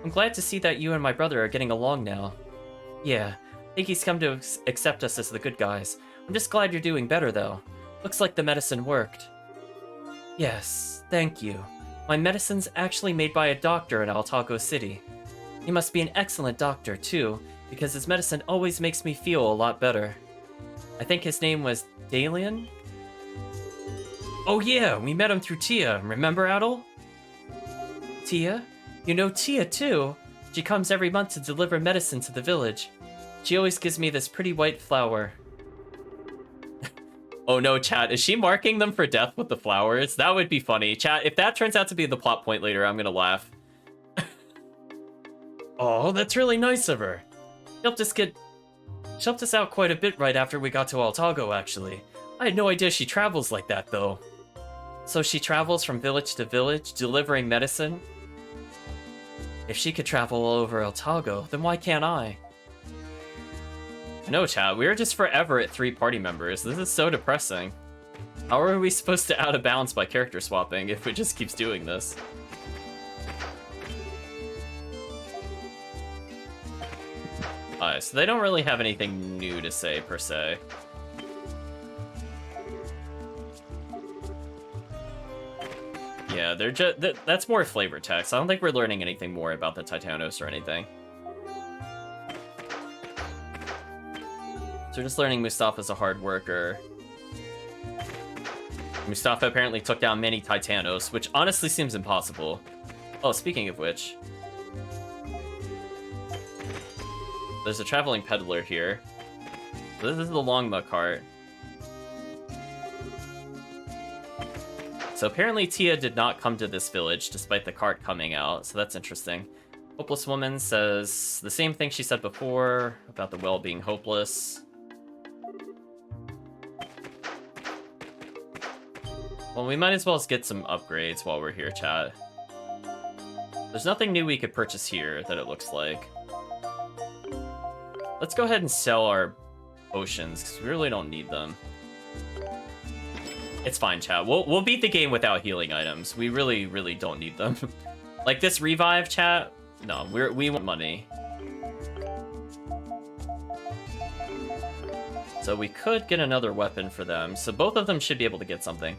I'm glad to see that you and my brother are getting along now. Yeah, I think he's come to accept us as the good guys. I'm just glad you're doing better, though. Looks like the medicine worked. Yes, thank you. My medicine's actually made by a doctor in Altago City. He must be an excellent doctor, too, because his medicine always makes me feel a lot better. I think his name was Dalian? Oh yeah, we met him through Tia, remember, Adol? Tia? You know Tia, too? She comes every month to deliver medicine to the village. She always gives me this pretty white flower. Oh no, chat, is she marking them for death with the flowers? That would be funny. Chat, if that turns out to be the plot point later, I'm gonna laugh. Oh, that's really nice of her. She helped us out quite a bit right after we got to Altago, actually. I had no idea she travels like that, though. So she travels from village to village, delivering medicine? If she could travel all over Altago, then why can't I? No, chat, we're just forever at 3 party members. This is so depressing. How are we supposed to out of bounds by character swapping if it just keeps doing this? Alright, so they don't really have anything new to say, per se. Yeah, they're just... That's more flavor text. I don't think we're learning anything more about the Titanos or anything. So we're just learning Mustafa's a hard worker. Mustafa apparently took down many Titanos, which honestly seems impossible. Oh, speaking of which... There's a traveling peddler here. So this is the Longma cart. So apparently Tia did not come to this village, despite the cart coming out, so that's interesting. Hopeless Woman says the same thing she said before, about the well being hopeless. Well, we might as well get some upgrades while we're here, chat. There's nothing new we could purchase here, that it looks like. Let's go ahead and sell our potions, because we really don't need them. It's fine, chat. We'll beat the game without healing items. We really, really don't need them. Like this revive, chat? No, we want money. So we could get another weapon for them. So both of them should be able to get something.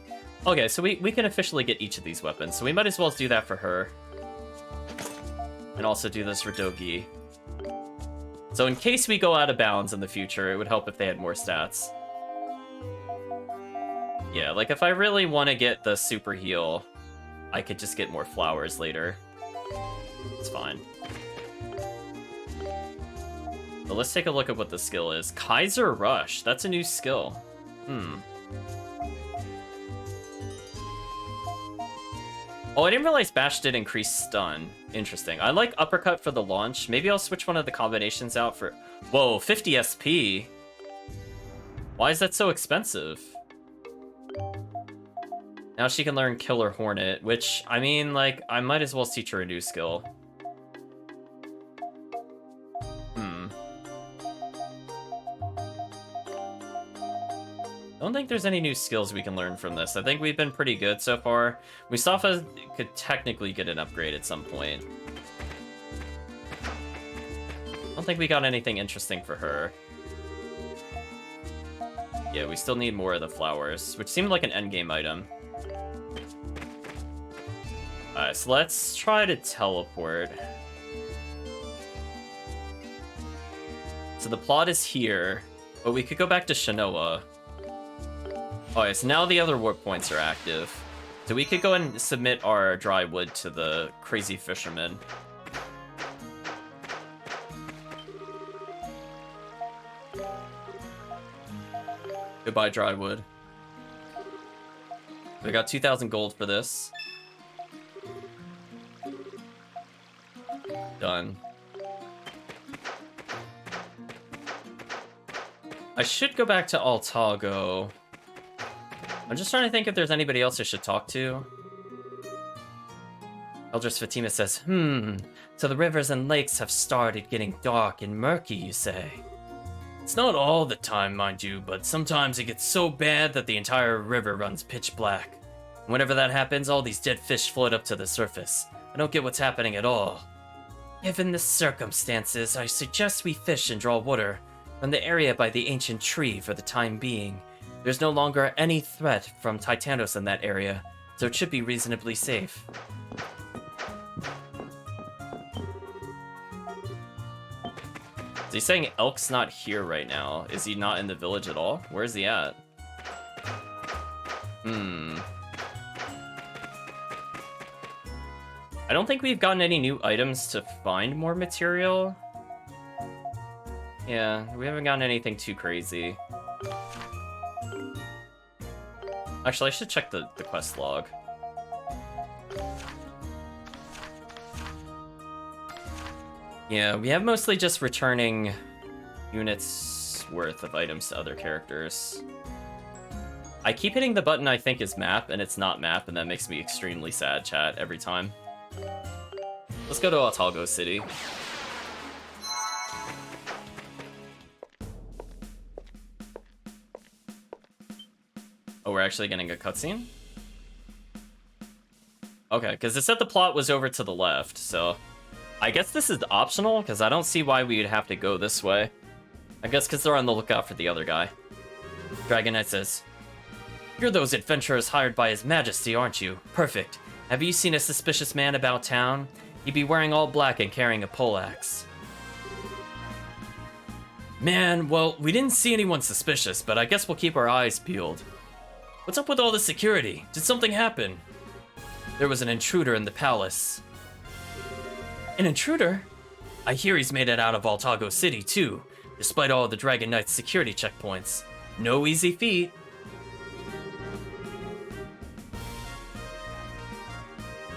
Okay, so we can officially get each of these weapons. So we might as well do that for her. And also do this for Dogi. So in case we go out of bounds in the future, it would help if they had more stats. Yeah, like if I really want to get the super heal, I could just get more flowers later. It's fine. So let's take a look at what the skill is. Kaiser Rush, that's a new skill. Oh, I didn't realize Bash did increase stun. Interesting. I like Uppercut for the launch. Maybe I'll switch one of the combinations out for... Whoa, 50 SP? Why is that so expensive? Now she can learn Killer Hornet, which, I mean, like, I might as well teach her a new skill. there's any new skills we can learn from this. I think we've been pretty good so far. Mustafa could technically get an upgrade at some point. I don't think we got anything interesting for her. Yeah, we still need more of the flowers, which seemed like an endgame item. Alright, so let's try to teleport. So the plot is here, but we could go back to Shinoa. Alright, so now the other warp points are active. So we could go and submit our dry wood to the crazy fisherman. Goodbye, dry wood. We got 2,000 gold for this. Done. I should go back to Altago. I'm just trying to think if there's anybody else I should talk to. Eldris Fatima says, so the rivers and lakes have started getting dark and murky, you say? It's not all the time, mind you, but sometimes it gets so bad that the entire river runs pitch black. Whenever that happens, all these dead fish float up to the surface. I don't get what's happening at all. Given the circumstances, I suggest we fish and draw water from the area by the ancient tree for the time being. There's no longer any threat from Titanos in that area, so it should be reasonably safe. So he's saying Elk's not here right now. Is he not in the village at all? Where is he at? I don't think we've gotten any new items to find more material. Yeah, we haven't gotten anything too crazy. Actually, I should check the quest log. Yeah, we have mostly just returning units worth of items to other characters. I keep hitting the button I think is map, and it's not map, and that makes me extremely sad, chat, every time. Let's go to Altago City. Oh, we're actually getting a cutscene? Okay, because it said the plot was over to the left, so... I guess this is optional, because I don't see why we would have to go this way. I guess because they're on the lookout for the other guy. Dragon Knight says, "You're those adventurers hired by His Majesty, aren't you? Perfect. Have you seen a suspicious man about town? He'd be wearing all black and carrying a poleaxe." Man, well, we didn't see anyone suspicious, but I guess we'll keep our eyes peeled. What's up with all the security? Did something happen? There was an intruder in the palace. An intruder? I hear he's made it out of Altago City, too, despite all the Dragon Knight's security checkpoints. No easy feat.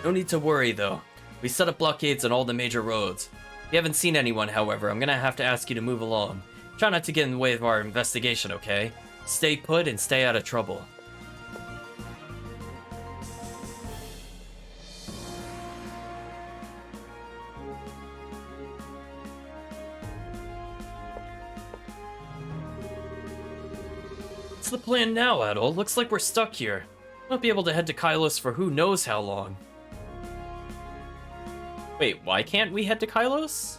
No need to worry, though. We set up blockades on all the major roads. If you haven't seen anyone, however, I'm gonna have to ask you to move along. Try not to get in the way of our investigation, okay? Stay put and stay out of trouble. What's the plan now, Adol? Looks like we're stuck here. Won't be able to head to Kylos for who knows how long. Wait, why can't we head to Kylos?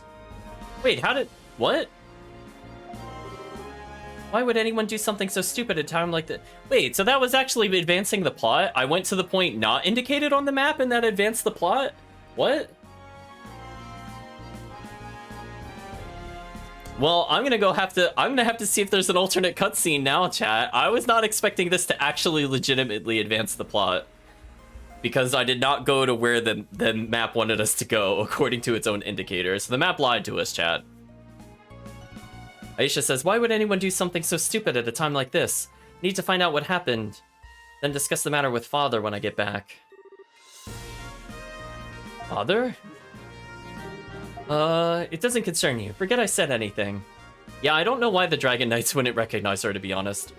Wait, how did... what? Why would anyone do something so stupid at a time like that? Wait, so that was actually advancing the plot? I went to the point not indicated on the map and that advanced the plot? What? Well, I'm gonna have to see if there's an alternate cutscene now, chat. I was not expecting this to actually legitimately advance the plot, because I did not go to where the map wanted us to go according to its own indicators. The map lied to us, chat. Aisha says, "Why would anyone do something so stupid at a time like this? Need to find out what happened, then discuss the matter with Father when I get back." Father? It doesn't concern you. Forget I said anything. Yeah, I don't know why the Dragon Knights wouldn't recognize her, to be honest.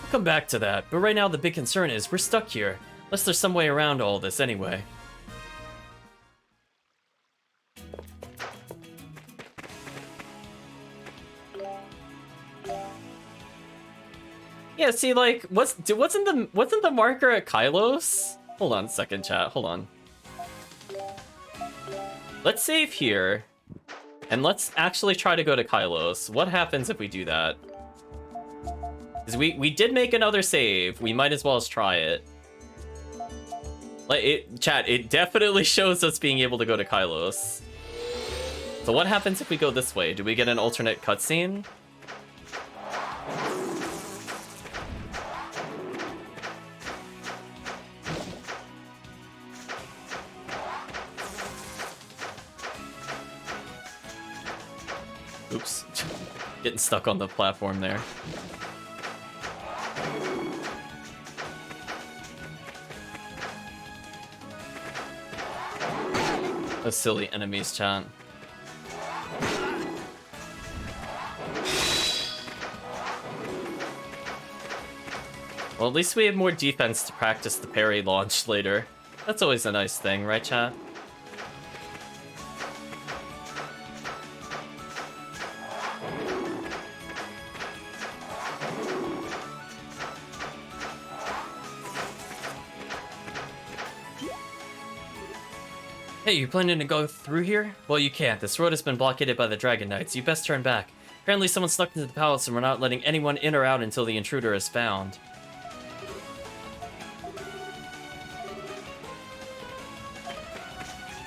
We'll come back to that, but right now the big concern is we're stuck here. Unless there's some way around all this anyway. Yeah, Yeah, see, like, wasn't the marker at Kylos? Hold on a second, chat. Hold on. Let's save here, and let's actually try to go to Kylos. What happens if we do that? Because we did make another save. We might as well try it. Like, chat, it definitely shows us being able to go to Kylos. So what happens if we go this way? Do we get an alternate cutscene? Oops. Getting stuck on the platform there. Those silly enemies, chat. Well, at least we have more defense to practice the parry launch later. That's always a nice thing, right, chat? Hey, you planning to go through here? Well, you can't. This road has been blockaded by the Dragon Knights. You best turn back. Apparently someone snuck into the palace and we're not letting anyone in or out until the intruder is found.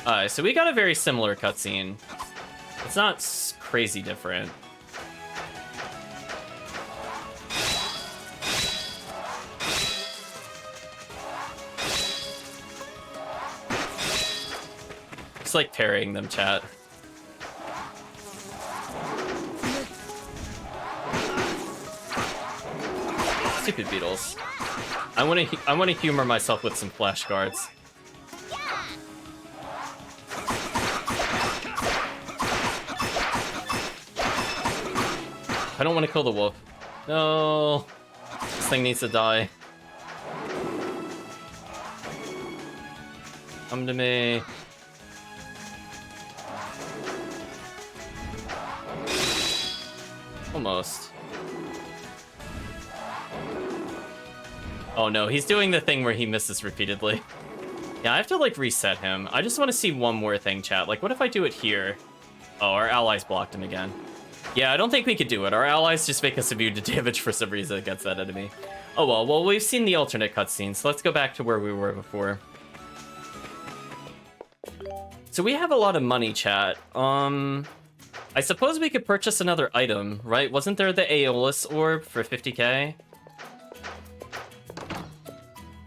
Alright, so we got a very similar cutscene. It's not crazy different. Just like parrying them, chat. Stupid beetles. I want to humor myself with some flash guards. I don't want to kill the wolf. No, this thing needs to die. Come to me. Almost. Oh no, he's doing the thing where he misses repeatedly. Yeah, I have to like reset him. I just want to see one more thing, chat. Like, what if I do it here? Oh, our allies blocked him again. Yeah, I don't think we could do it. Our allies just make us immune to damage for some reason against that enemy. Oh well, we've seen the alternate cutscene, so let's go back to where we were before. So we have a lot of money, chat. I suppose we could purchase another item, right? Wasn't there the Aeolus orb for 50k?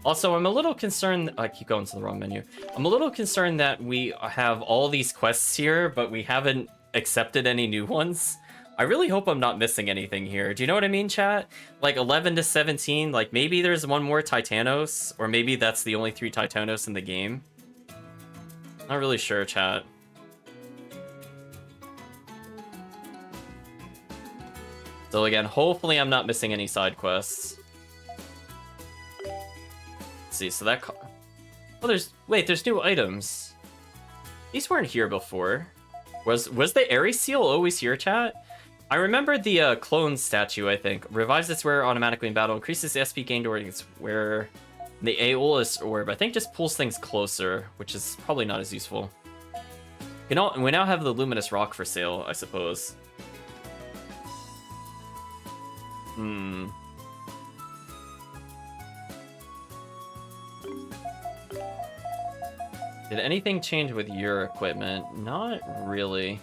Also, I'm a little concerned... I keep going to the wrong menu. I'm a little concerned that we have all these quests here, but we haven't accepted any new ones. I really hope I'm not missing anything here. Do you know what I mean, chat? Like 11 to 17, like maybe there's one more Titanos, or maybe that's the only 3 Titanos in the game. Not really sure, chat. So again, hopefully I'm not missing any side quests. Let's see, so that... Oh, there's new items. These weren't here before. Was the Ares seal always here, chat? I remember the clone statue, I think. Revives its wearer automatically in battle, increases the SP gained during its wearer. The Aeolus orb, I think, just pulls things closer, which is probably not as useful. We now have the luminous rock for sale, I suppose. Did anything change with your equipment? Not really.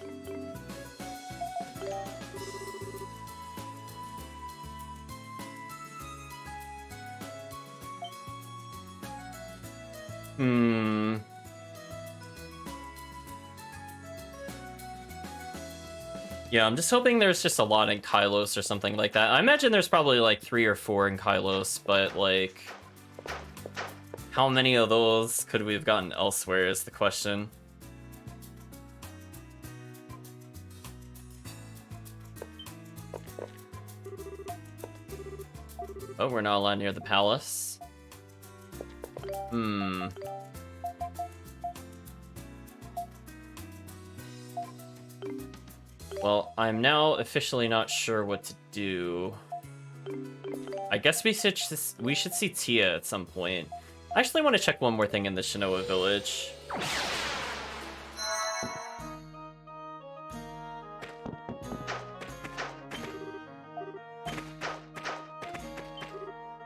Yeah, I'm just hoping there's just a lot in Kylos or something like that. I imagine there's probably like 3 or 4 in Kylos, but like... how many of those could we have gotten elsewhere is the question. Oh, we're not allowed near the palace. Well, I'm now officially not sure what to do. I guess we should see Tia at some point. I actually want to check one more thing in the Shinoa village. I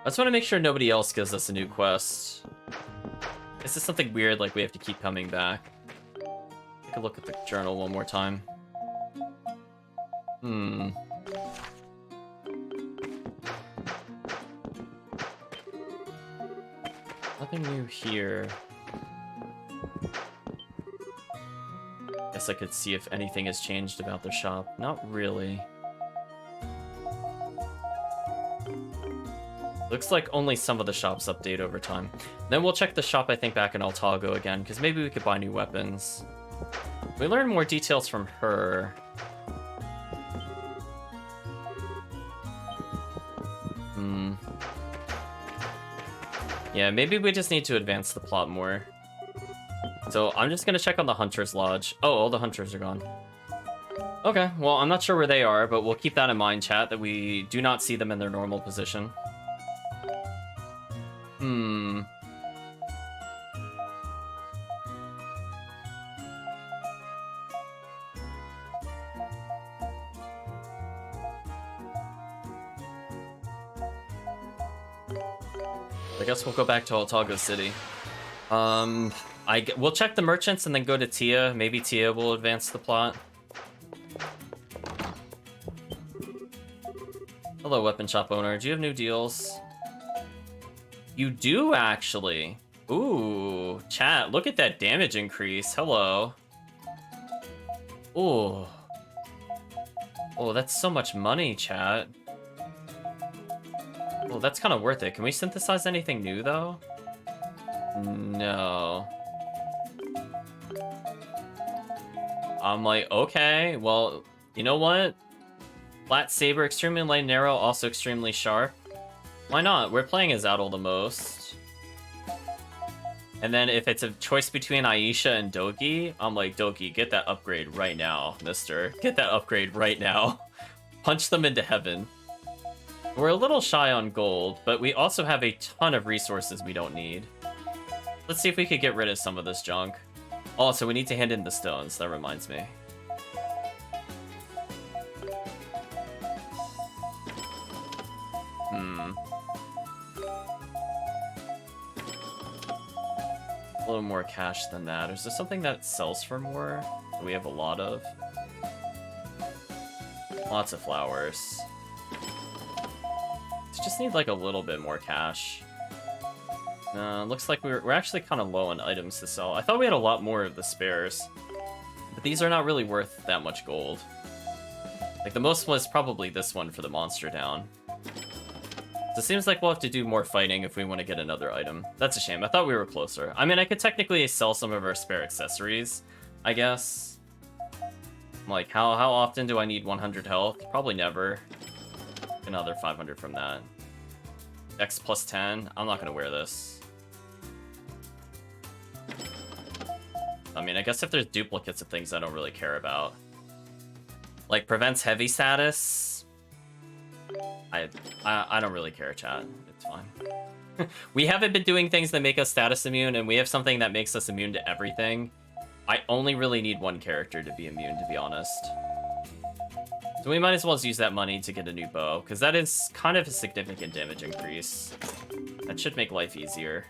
just want to make sure nobody else gives us a new quest. Is this something weird, like we have to keep coming back? Take a look at the journal one more time. Nothing new here. Guess I could see if anything has changed about their shop. Not really. Looks like only some of the shops update over time. Then we'll check the shop, I think, back in Altago again, because maybe we could buy new weapons. We learn more details from her. Yeah, maybe we just need to advance the plot more. So I'm just gonna check on the Hunter's Lodge. Oh, all the hunters are gone. Okay, well, I'm not sure where they are, but we'll keep that in mind, chat, that we do not see them in their normal position. I guess we'll go back to Altago City. We'll check the merchants and then go to Tia. Maybe Tia will advance the plot. Hello, weapon shop owner. Do you have new deals? You do, actually. Ooh, chat, look at that damage increase. Hello. Ooh. Oh, that's so much money, chat. Well, that's kind of worth it. Can we synthesize anything new, though? No. I'm like, okay, well, you know what? Flat saber, extremely light and narrow, also extremely sharp. Why not? We're playing as Adol the most. And then if it's a choice between Aisha and Dogi, I'm like, Dogi, get that upgrade right now, mister. Get that upgrade right now. Punch them into heaven. We're a little shy on gold, but we also have a ton of resources we don't need. Let's see if we could get rid of some of this junk. Also, we need to hand in the stones. That reminds me. A little more cash than that. Is there something that sells for more? That we have a lot of. Lots of flowers. Just need like a little bit more cash. Looks like we're actually kind of low on items to sell. I thought we had a lot more of the spares, but these are not really worth that much gold. Like the most was probably this one for the monster down. So it seems like we'll have to do more fighting if we want to get another item. That's a shame. I thought we were closer. I mean, I could technically sell some of our spare accessories, I guess. Like, how often do I need 100 health? Probably never. Another 500 from that. X plus 10. I'm not gonna wear this. I mean, I guess if there's duplicates of things I don't really care about. Like, prevents heavy status. I don't really care, chat. It's fine. We haven't been doing things that make us status immune, and we have something that makes us immune to everything. I only really need one character to be immune, to be honest. So we might as well use that money to get a new bow, because that is kind of a significant damage increase. That should make life easier.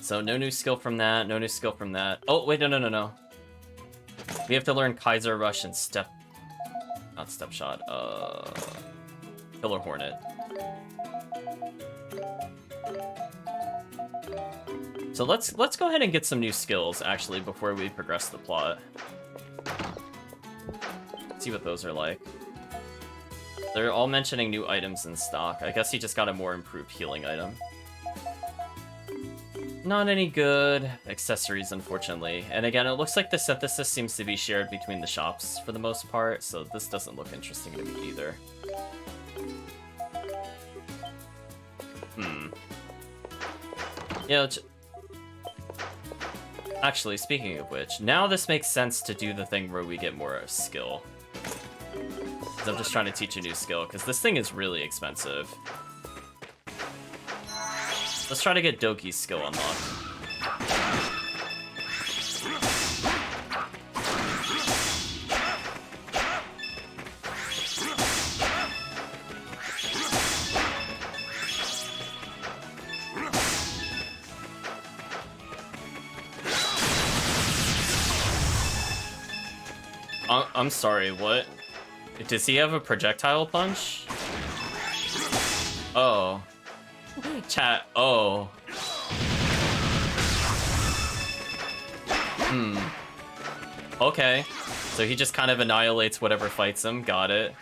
So no new skill from that, no new skill from that. Oh, wait, no. We have to learn Kaiser Rush and not Step Shot, Killer Hornet. So let's go ahead and get some new skills, actually, before we progress the plot. See what those are like. They're all mentioning new items in stock. I guess he just got a more improved healing item. Not any good accessories, unfortunately. And again, it looks like the synthesis seems to be shared between the shops for the most part, so this doesn't look interesting to me either. Yeah, actually, speaking of which, now this makes sense to do the thing where we get more skill. I'm just trying to teach a new skill, because this thing is really expensive. Let's try to get Doki's skill unlocked. I'm sorry, what? Does he have a projectile punch? Oh. Chat, oh. Okay. So he just kind of annihilates whatever fights him. Got it.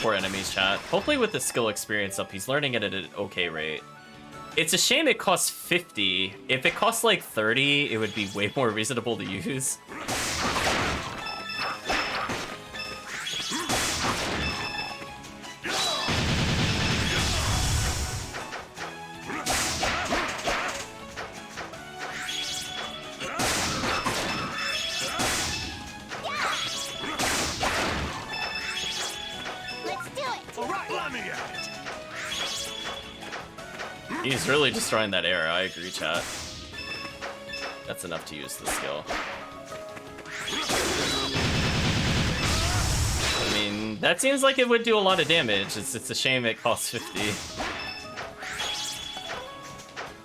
Poor enemies, chat. Hopefully with the skill experience up, he's learning it at an okay rate. It's a shame it costs 50. If it costs like 30, it would be way more reasonable to use. Let's do it. All right, let me at it. He's really destroying that air. I agree, chat. That's enough to use the skill. I mean, that seems like it would do a lot of damage. It's a shame it costs 50.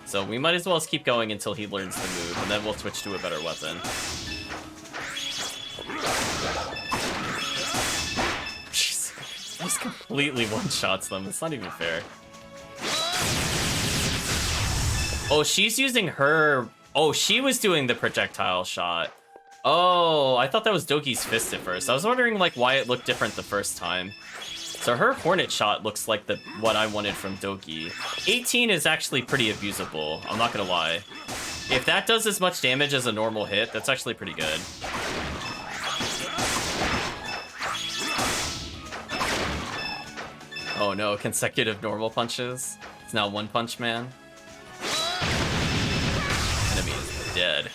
So we might as well just keep going until he learns the move, and then we'll switch to a better weapon. Jeez. He just completely one-shots them. It's not even fair. Oh, she's using her... Oh, she was doing the projectile shot. Oh, I thought that was Doki's fist at first. I was wondering, like, why it looked different the first time. So her hornet shot looks like what I wanted from Doki. 18 is actually pretty abusable, I'm not gonna lie. If that does as much damage as a normal hit, that's actually pretty good. Oh no, consecutive normal punches. It's now One Punch Man. Enemy is dead.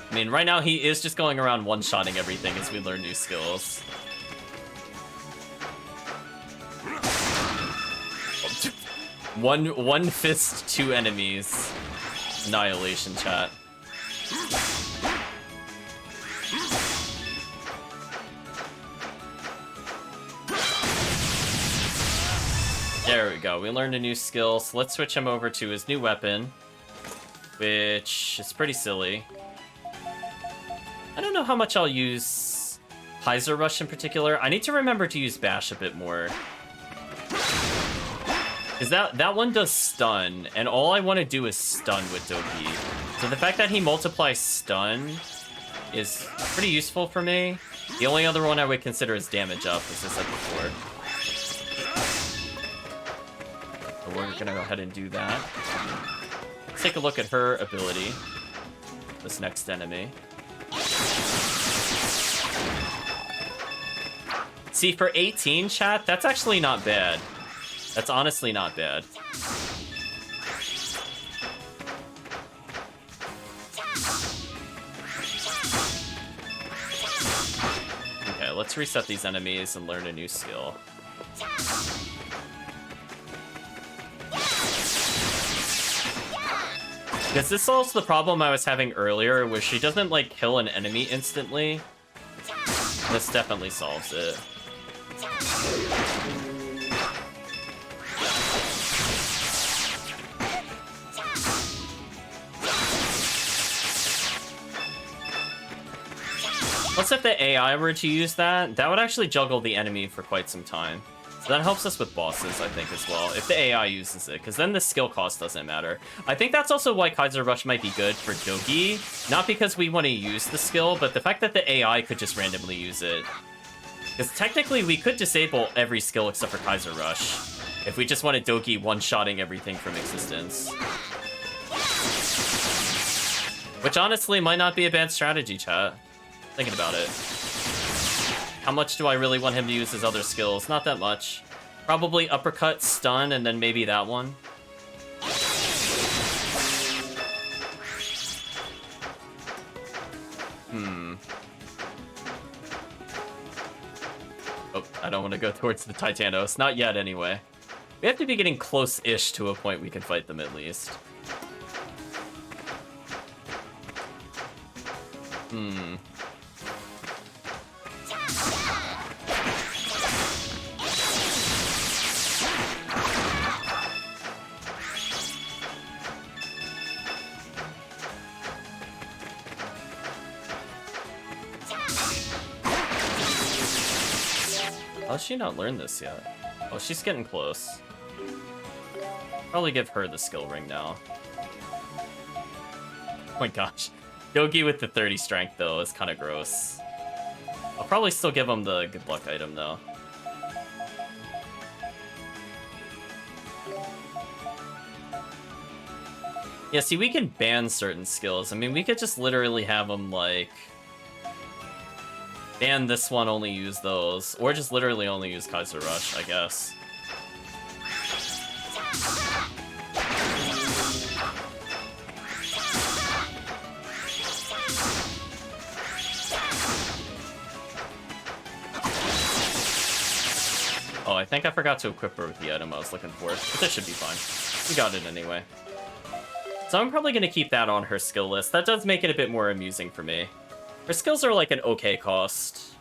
I mean, right now he is just going around one-shotting everything as we learn new skills. One fist, two enemies. Annihilation, chat. There we go. We learned a new skill, so let's switch him over to his new weapon, which is pretty silly. I don't know how much I'll use Kaiser Rush in particular. I need to remember to use Bash a bit more. Because that one does stun, and all I want to do is stun with Doki. So the fact that he multiplies stun is pretty useful for me. The only other one I would consider is damage up, as I said before. So we're gonna go ahead and do that. Let's take a look at her ability. This next enemy. See, for 18, chat, that's actually not bad. That's honestly not bad. Okay, let's reset these enemies and learn a new skill. Because this solves the problem I was having earlier, where she doesn't, like, kill an enemy instantly. This definitely solves it. What's if the AI were to use that? That would actually juggle the enemy for quite some time. So that helps us with bosses, I think, as well, if the AI uses it, because then the skill cost doesn't matter. I think that's also why Kaiser Rush might be good for Doki, not because we want to use the skill, but the fact that the AI could just randomly use it. Because technically, we could disable every skill except for Kaiser Rush, if we just wanted Doki one-shotting everything from existence. Which honestly might not be a bad strategy, chat. Thinking about it. How much do I really want him to use his other skills? Not that much. Probably uppercut, stun, and then maybe that one. Hmm. Oh, I don't want to go towards the Titanos. Not yet, anyway. We have to be getting close-ish to a point we can fight them, at least. Hmm. How's she not learned this yet? Oh, she's getting close. Probably give her the skill ring now. Oh my gosh. Yogi with the 30 strength, though, is kind of gross. I'll probably still give him the good luck item, though. Yeah, see, we can ban certain skills. I mean, we could just literally have them, like... ban this one, only use those. Or just literally only use Kaiser Rush, I guess. Oh, I think I forgot to equip her with the item I was looking for, but that should be fine. We got it anyway. So I'm probably going to keep that on her skill list. That does make it a bit more amusing for me. Her skills are like an okay cost.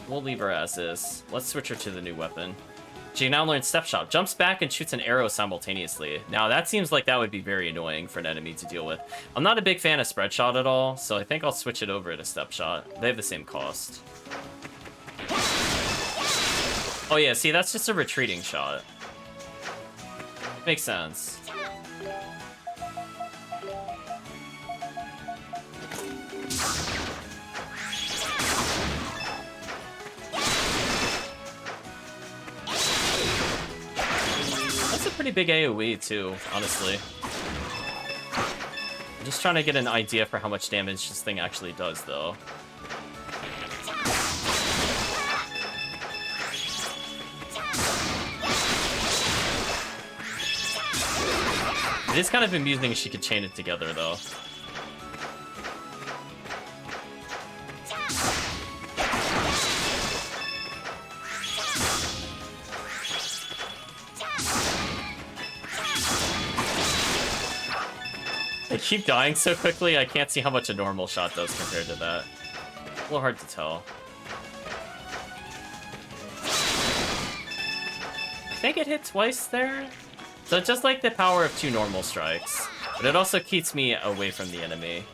We'll leave her as is. Let's switch her to the new weapon. She now learns Step Shot. Jumps back and shoots an arrow simultaneously. Now, that seems like that would be very annoying for an enemy to deal with. I'm not a big fan of Spread Shot at all, so I think I'll switch it over to Step Shot. They have the same cost. Oh yeah, see, that's just a retreating shot. Makes sense. That's a pretty big AoE too, honestly. I'm just trying to get an idea for how much damage this thing actually does, though. It is kind of amusing she could chain it together, though. They keep dying so quickly, I can't see how much a normal shot does compared to that. A little hard to tell. I think it hit twice there? So it's just like the power of 2 normal strikes, but it also keeps me away from the enemy.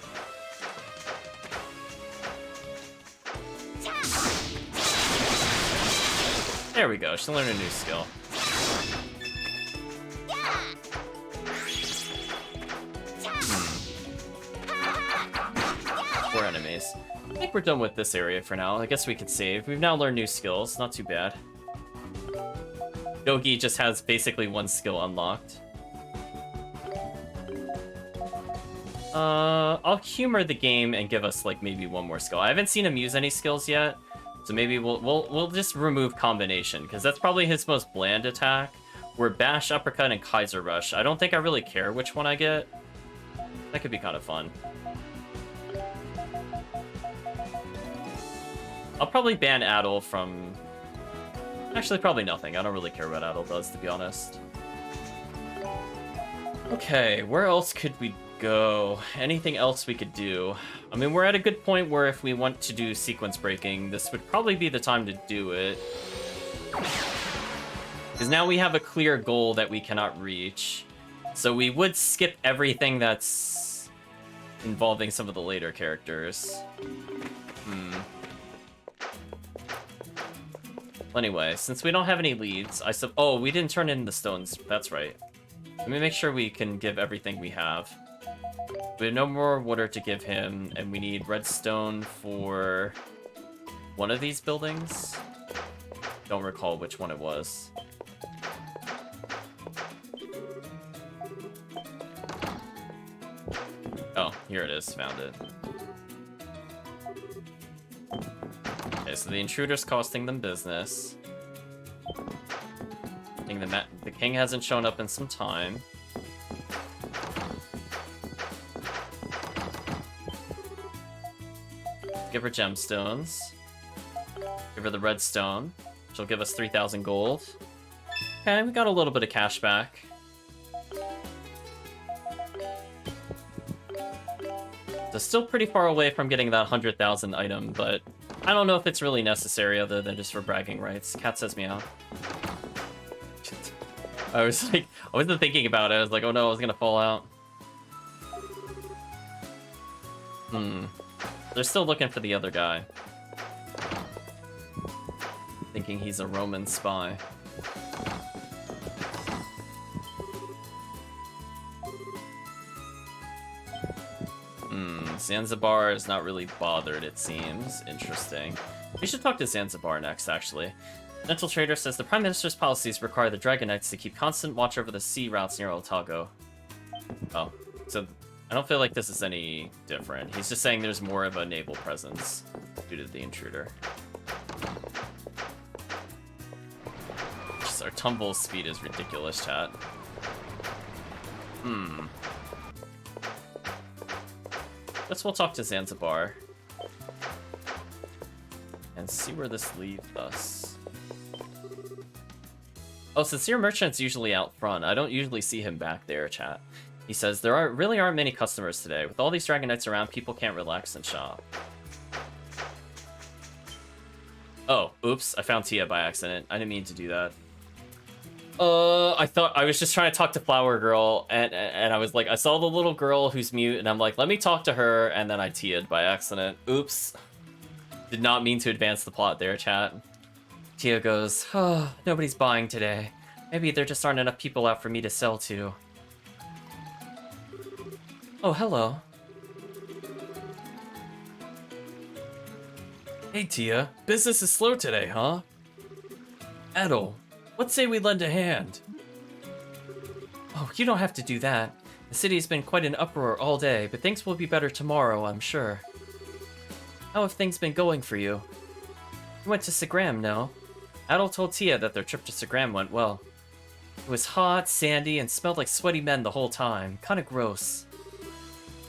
There we go, she'll learn a new skill. Four enemies. I think we're done with this area for now. I guess we could save. We've now learned new skills, not too bad. Yogi just has basically 1 skill unlocked. I'll humor the game and give us like maybe 1 more skill. I haven't seen him use any skills yet, so maybe we'll just remove combination because that's probably his most bland attack. We're Bash, Uppercut, and Kaiser Rush. I don't think I really care which one I get. That could be kind of fun. I'll probably ban Adol from... Actually, probably nothing. I don't really care what Adol does, to be honest. Okay, where else could we go? Anything else we could do? I mean, we're at a good point where if we want to do sequence breaking, this would probably be the time to do it. Because now we have a clear goal that we cannot reach. So we would skip everything that's involving some of the later characters. Anyway, since we don't have any leads, oh, we didn't turn in the stones. That's right. Let me make sure we can give everything we have. We have no more water to give him, and we need redstone for one of these buildings. Don't recall which one it was. Oh, here it is. Found it. Okay, so the intruder's costing them business. I think the king hasn't shown up in some time. give her gemstones. Give her the red stone. She'll give us 3,000 gold. Okay, we got a little bit of cash back. So still pretty far away from getting that 100,000 item, but I don't know if it's really necessary other than just for bragging rights. Cat says meow. I was like, I wasn't thinking about it. I was like, oh no, I was gonna fall out. They're still looking for the other guy. Thinking he's a Roman spy. Zanzibar is not really bothered, it seems. Interesting. We should talk to Zanzibar next, actually. Gentle Trader says the Prime Minister's policies require the Dragon Knights to keep constant watch over the sea routes near Otago. Oh, so I don't feel like this is any different. He's just saying there's more of a naval presence due to the intruder. Just our tumble speed is ridiculous, chat. Guess we'll talk to Zanzibar. And see where this leads us. Oh, Sincere Merchant's usually out front. I don't usually see him back there, chat. He says, really aren't many customers today. With all these Dragon Knights around, people can't relax and shop. Oh, oops. I found Tia by accident. I didn't mean to do that. I thought I was just trying to talk to Flower Girl, and I was like, I saw the little girl who's mute, and I'm like, let me talk to her, and then I Tia'd by accident. Oops. Did not mean to advance the plot there, chat. Tia goes, oh, nobody's buying today. Maybe there just aren't enough people out for me to sell to. Oh, hello. Hey, Tia. Business is slow today, huh? Edel. Let's say we lend a hand. Oh, you don't have to do that. The city's been quite an uproar all day, but things will be better tomorrow, I'm sure. How have things been going for you? You went to Segram, no? Adol told Tia that their trip to Segram went well. It was hot, sandy, and smelled like sweaty men the whole time. Kinda gross.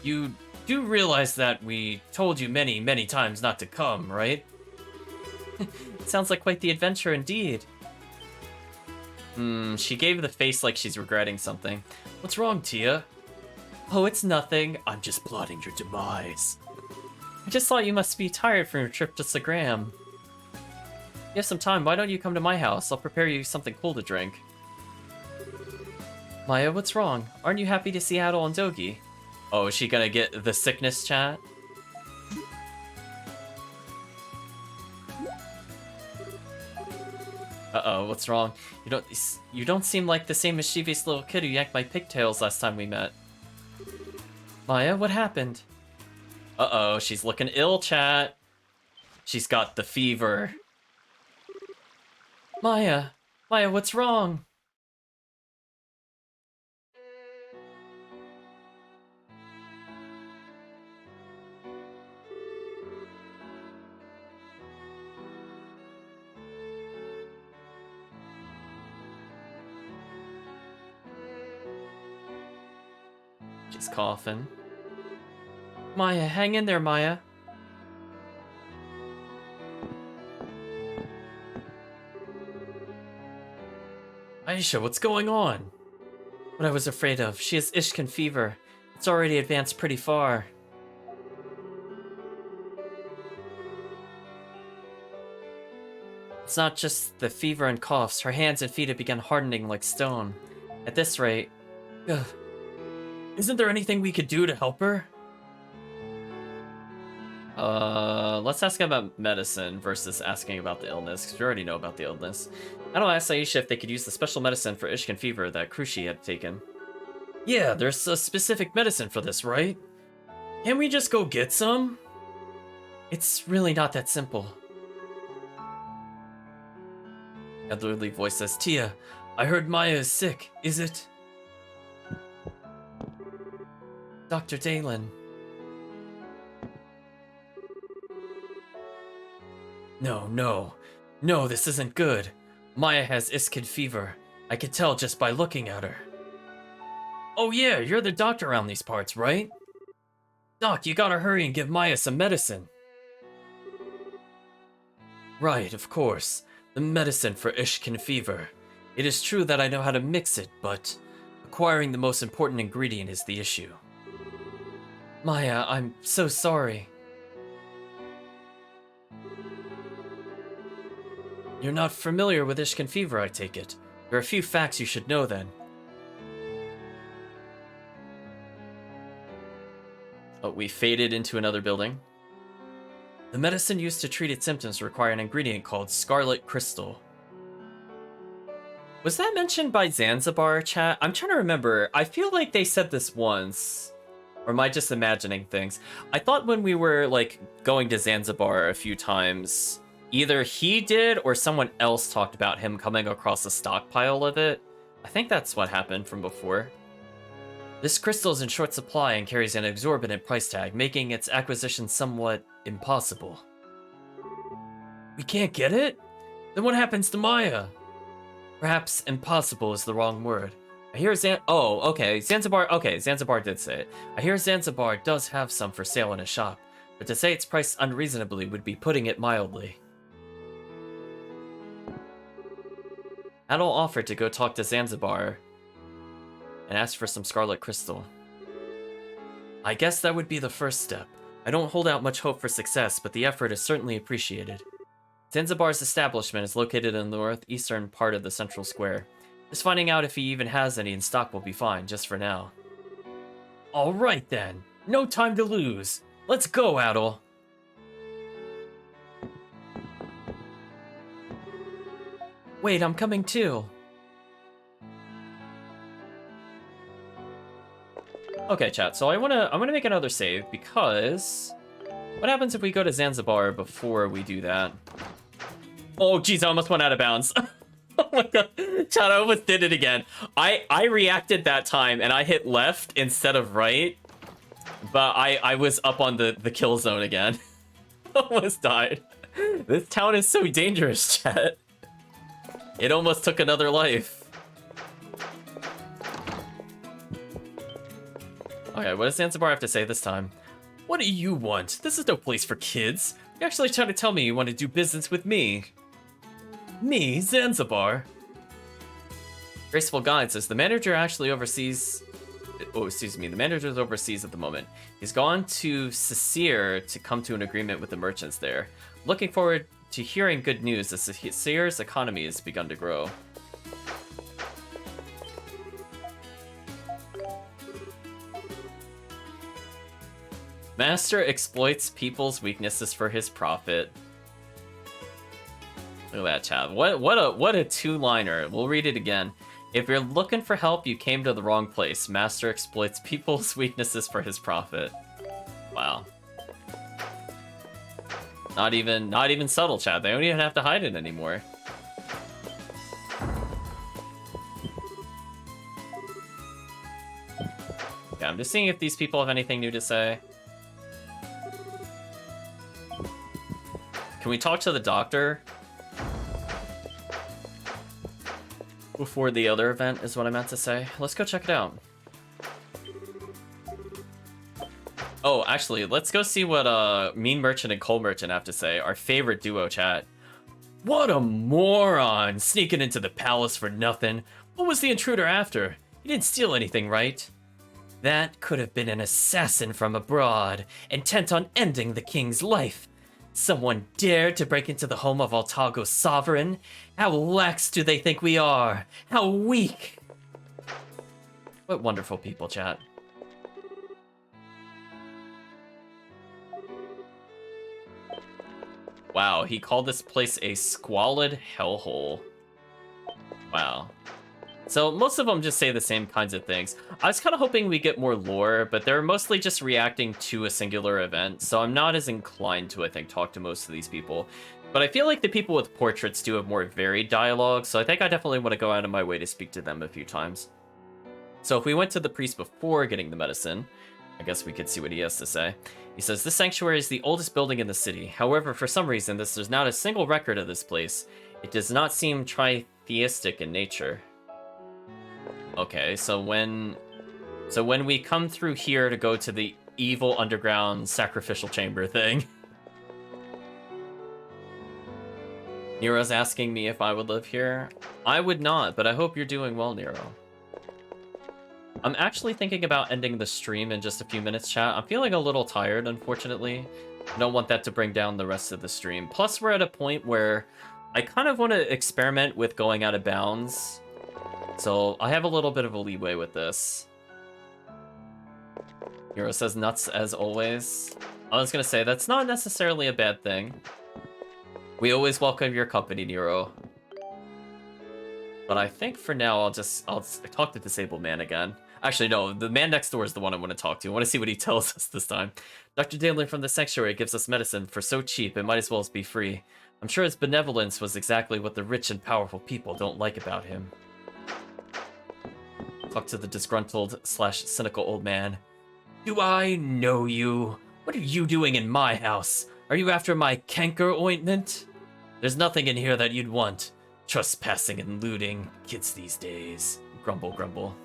You do realize that we told you many, many times not to come, right? It sounds like quite the adventure indeed. She gave the face like she's regretting something. What's wrong, Tia? Oh, it's nothing. I'm just plotting your demise. I just thought you must be tired from your trip to Segram. You have some time, why don't you come to my house? I'll prepare you something cool to drink. Maya, what's wrong? Aren't you happy to see Adol and Dogi? Oh, is she gonna get the sickness chat? Uh-oh, what's wrong? You don't seem like the same mischievous little kid who yanked my pigtails last time we met. Maya, what happened? Uh-oh, she's looking ill, chat. She's got the fever. Maya, what's wrong? She's coughing. Maya, hang in there, Maya. Aisha, what's going on? What I was afraid of. She has Ishkan fever. It's already advanced pretty far. It's not just the fever and coughs. Her hands and feet have begun hardening like stone. At this rate... Ugh. Isn't there anything we could do to help her? Let's ask about medicine versus asking about the illness, because we already know about the illness. I don't ask Aisha if they could use the special medicine for Ishkan fever that Krushi had taken. Yeah, there's a specific medicine for this, right? Can't we just go get some? It's really not that simple. Elderly voice says, Tia, I heard Maya is sick. Is it? Dr. Dalen. No, this isn't good. Maya has Iskid fever. I could tell just by looking at her. Oh yeah, you're the doctor around these parts, right? Doc, you gotta hurry and give Maya some medicine. Right, of course. The medicine for Ishkin fever. It is true that I know how to mix it, but acquiring the most important ingredient is the issue. Maya, I'm so sorry. You're not familiar with Ishkin fever, I take it. There are a few facts you should know then. Oh, we faded into another building. The medicine used to treat its symptoms require an ingredient called scarlet crystal. Was that mentioned by Zanzibar, chat? I'm trying to remember. I feel like they said this once. Or am I just imagining things? I thought when we were, like, going to Zanzibar a few times, either he did or someone else talked about him coming across a stockpile of it. I think that's what happened from before. This crystal is in short supply and carries an exorbitant price tag, making its acquisition somewhat impossible. We can't get it? Then what happens to Maya? Perhaps impossible is the wrong word. I hear Oh, okay, Zanzibar. Okay, Zanzibar did say it. I hear Zanzibar does have some for sale in a shop, but to say it's priced unreasonably would be putting it mildly. Adol offered to go talk to Zanzibar and ask for some scarlet crystal. I guess that would be the first step. I don't hold out much hope for success, but the effort is certainly appreciated. Zanzibar's establishment is located in the northeastern part of the central square. Just finding out if he even has any in stock will be fine, just for now. Alright then, no time to lose. Let's go, Adol. Wait, I'm coming too. Okay, chat, so I'm gonna make another save because what happens if we go to Zanzibar before we do that? Oh geez, I almost went out of bounds. Oh my god, chat, I almost did it again. I reacted that time and I hit left instead of right, but I was up on the kill zone again. Almost died. This town is so dangerous, chat. It almost took another life. Okay, what does Zanzibar have to say this time? What do you want? This is no place for kids. You're actually trying to tell me you want to do business with me. Me, Zanzibar? Graceful Guide says the manager actually oversees... Oh, excuse me, the manager's overseas at the moment. He's gone to Sasir to come to an agreement with the merchants there. Looking forward to hearing good news as Sasir's economy has begun to grow. Master exploits people's weaknesses for his profit. Look at that, chat. What a two-liner. We'll read it again. If you're looking for help, you came to the wrong place. Master exploits people's weaknesses for his profit. Wow. Not even subtle, chat. They don't even have to hide it anymore. Yeah, I'm just seeing if these people have anything new to say. Can we talk to the doctor? Before the other event is what I meant to say. Let's go check it out. Oh, actually, let's go see what Mean Merchant and Coal Merchant have to say. Our favorite duo, chat. What a moron! Sneaking into the palace for nothing. What was the intruder after? He didn't steal anything, right? That could have been an assassin from abroad, intent on ending the king's life. Someone dared to break into the home of Altago's sovereign? How lax do they think we are? How weak! What wonderful people, chat. Wow, he called this place a squalid hellhole. Wow. So most of them just say the same kinds of things. I was kind of hoping we get more lore, but they're mostly just reacting to a singular event, so I'm not as inclined to, I think, talk to most of these people. But I feel like the people with portraits do have more varied dialogue, so I think I definitely want to go out of my way to speak to them a few times. So if we went to the priest before getting the medicine, I guess we could see what he has to say. He says, this sanctuary is the oldest building in the city. However, for some reason, there's not a single record of this place. It does not seem tritheistic in nature. Okay, so when we come through here to go to the evil underground sacrificial chamber thing. Nero's asking me if I would live here. I would not, but I hope you're doing well, Nero. I'm actually thinking about ending the stream in just a few minutes, chat. I'm feeling a little tired, unfortunately. I don't want that to bring down the rest of the stream. Plus, we're at a point where I kind of want to experiment with going out of bounds. So I have a little bit of a leeway with this. Nero says nuts as always. I was going to say, that's not necessarily a bad thing. We always welcome your company, Nero. But I think for now, I'll talk to Disabled Man again. Actually, no, the man next door is the one I want to talk to. I want to see what he tells us this time. Dr. Daly from the Sanctuary gives us medicine for so cheap it might as well be free. I'm sure his benevolence was exactly what the rich and powerful people don't like about him. Talk to the disgruntled / cynical old man. Do I know you? What are you doing in my house? Are you after my canker ointment? There's nothing in here that you'd want. Trespassing and looting. Kids these days. Grumble, grumble.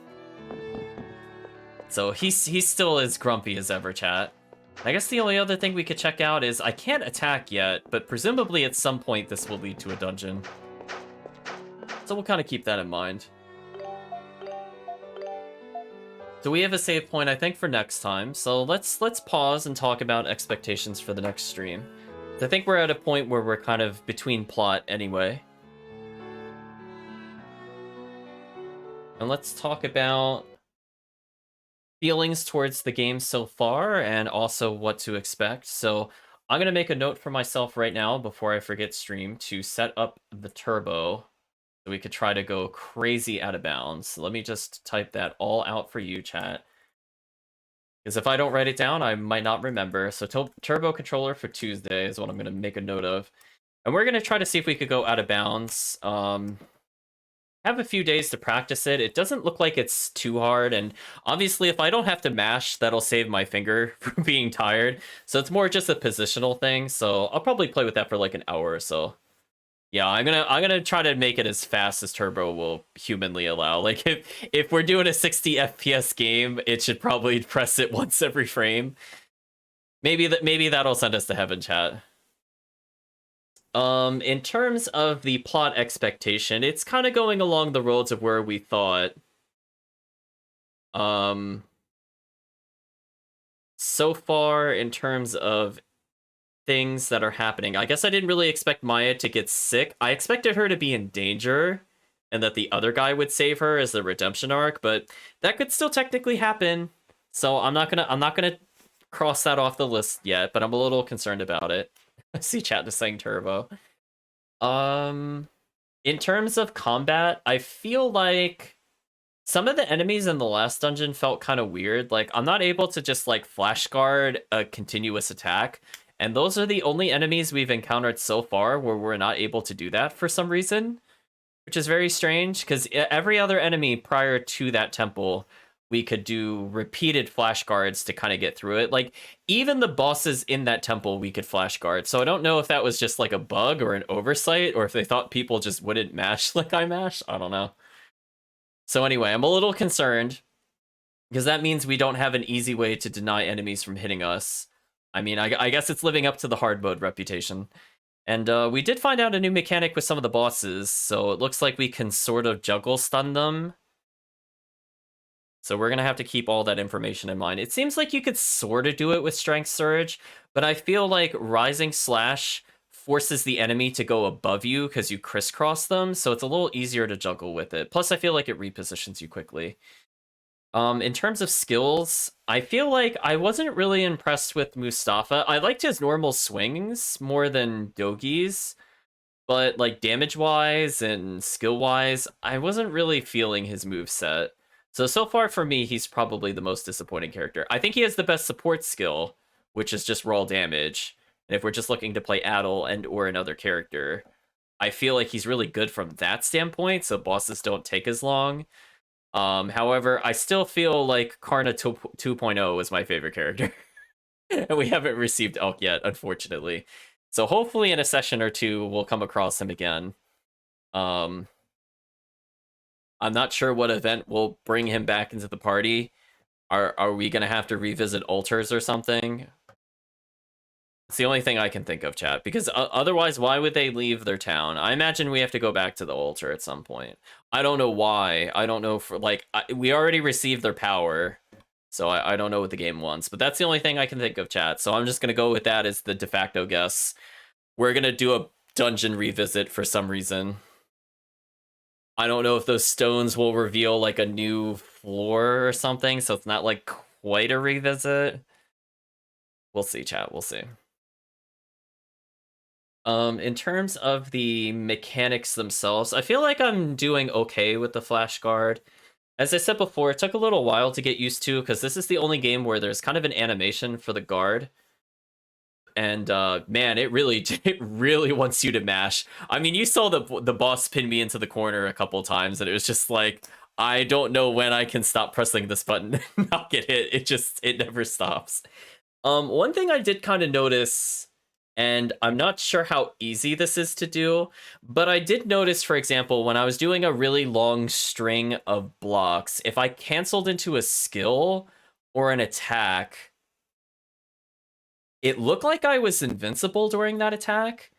So he's still as grumpy as ever, chat. I guess the only other thing we could check out is I can't attack yet, but presumably at some point this will lead to a dungeon. So we'll kind of keep that in mind. So we have a save point, I think, for next time. So let's pause and talk about expectations for the next stream. I think we're at a point where we're kind of between plot anyway. And let's talk about feelings towards the game so far and also what to expect. So I'm going to make a note for myself right now before I forget stream to set up the turbo so we could try to go crazy out of bounds. So let me just type that all out for you, chat. Because if I don't write it down, I might not remember. So turbo controller for Tuesday is what I'm going to make a note of. And we're going to try to see if we could go out of bounds. Have a few days to practice it. It doesn't look like it's too hard, and obviously if I don't have to mash, that'll save my finger from being tired. So it's more just a positional thing, so I'll probably play with that for like an hour or so. Yeah, I'm gonna try to make it as fast as Turbo will humanly allow. Like if we're doing a 60 FPS game, it should probably press it once every frame. Maybe that'll send us to heaven, chat. In terms of the plot expectation, it's kind of going along the roads of where we thought. So far, in terms of things that are happening, I guess I didn't really expect Maya to get sick. I expected her to be in danger, and that the other guy would save her as the redemption arc, but that could still technically happen. So I'm not gonna cross that off the list yet, but I'm a little concerned about it. I see chat just saying turbo. In terms of combat, I feel like some of the enemies in the last dungeon felt kind of weird. Like, I'm not able to just, like, flash guard a continuous attack. And those are the only enemies we've encountered so far where we're not able to do that for some reason. Which is very strange, because every other enemy prior to that temple, we could do repeated flash guards to kind of get through it. Like, even the bosses in that temple, we could flash guard. So I don't know if that was just like a bug or an oversight, or if they thought people just wouldn't mash like I mash. I don't know. So anyway, I'm a little concerned, because that means we don't have an easy way to deny enemies from hitting us. I mean, I guess it's living up to the hard mode reputation. And we did find out a new mechanic with some of the bosses, so it looks like we can sort of juggle stun them. So we're going to have to keep all that information in mind. It seems like you could sort of do it with Strength Surge, but I feel like Rising Slash forces the enemy to go above you because you crisscross them, so it's a little easier to juggle with it. Plus, I feel like it repositions you quickly. In terms of skills, I feel like I wasn't really impressed with Mustafa. I liked his normal swings more than Dogi's, but like damage-wise and skill-wise, I wasn't really feeling his moveset. So far for me, he's probably the most disappointing character. I think he has the best support skill, which is just raw damage. And if we're just looking to play Adel and or another character, I feel like he's really good from that standpoint, so bosses don't take as long. However, I still feel like Karna 2.0 is my favorite character. And we haven't received Elk yet, unfortunately. So hopefully in a session or two, we'll come across him again. I'm not sure what event will bring him back into the party. Are we going to have to revisit altars or something? It's the only thing I can think of, chat. Because otherwise, why would they leave their town? I imagine we have to go back to the altar at some point. I don't know why. I don't know for like we already received their power, so I don't know what the game wants. But that's the only thing I can think of, chat. So I'm just gonna go with that as the de facto guess. We're gonna do a dungeon revisit for some reason. I don't know if those stones will reveal like a new floor or something, so it's not like quite a revisit. We'll see, chat. We'll see. In terms of the mechanics themselves, I feel like I'm doing okay with the flash guard. As I said before, it took a little while to get used to because this is the only game where there's kind of an animation for the guard. And man, it really wants you to mash. I mean, you saw the boss pin me into the corner a couple times, and it was just like, I don't know when I can stop pressing this button and not get hit. It never stops. One thing I did kind of notice, and I'm not sure how easy this is to do, but I did notice, for example, when I was doing a really long string of blocks, if I canceled into a skill or an attack, it looked like I was invincible during that attack.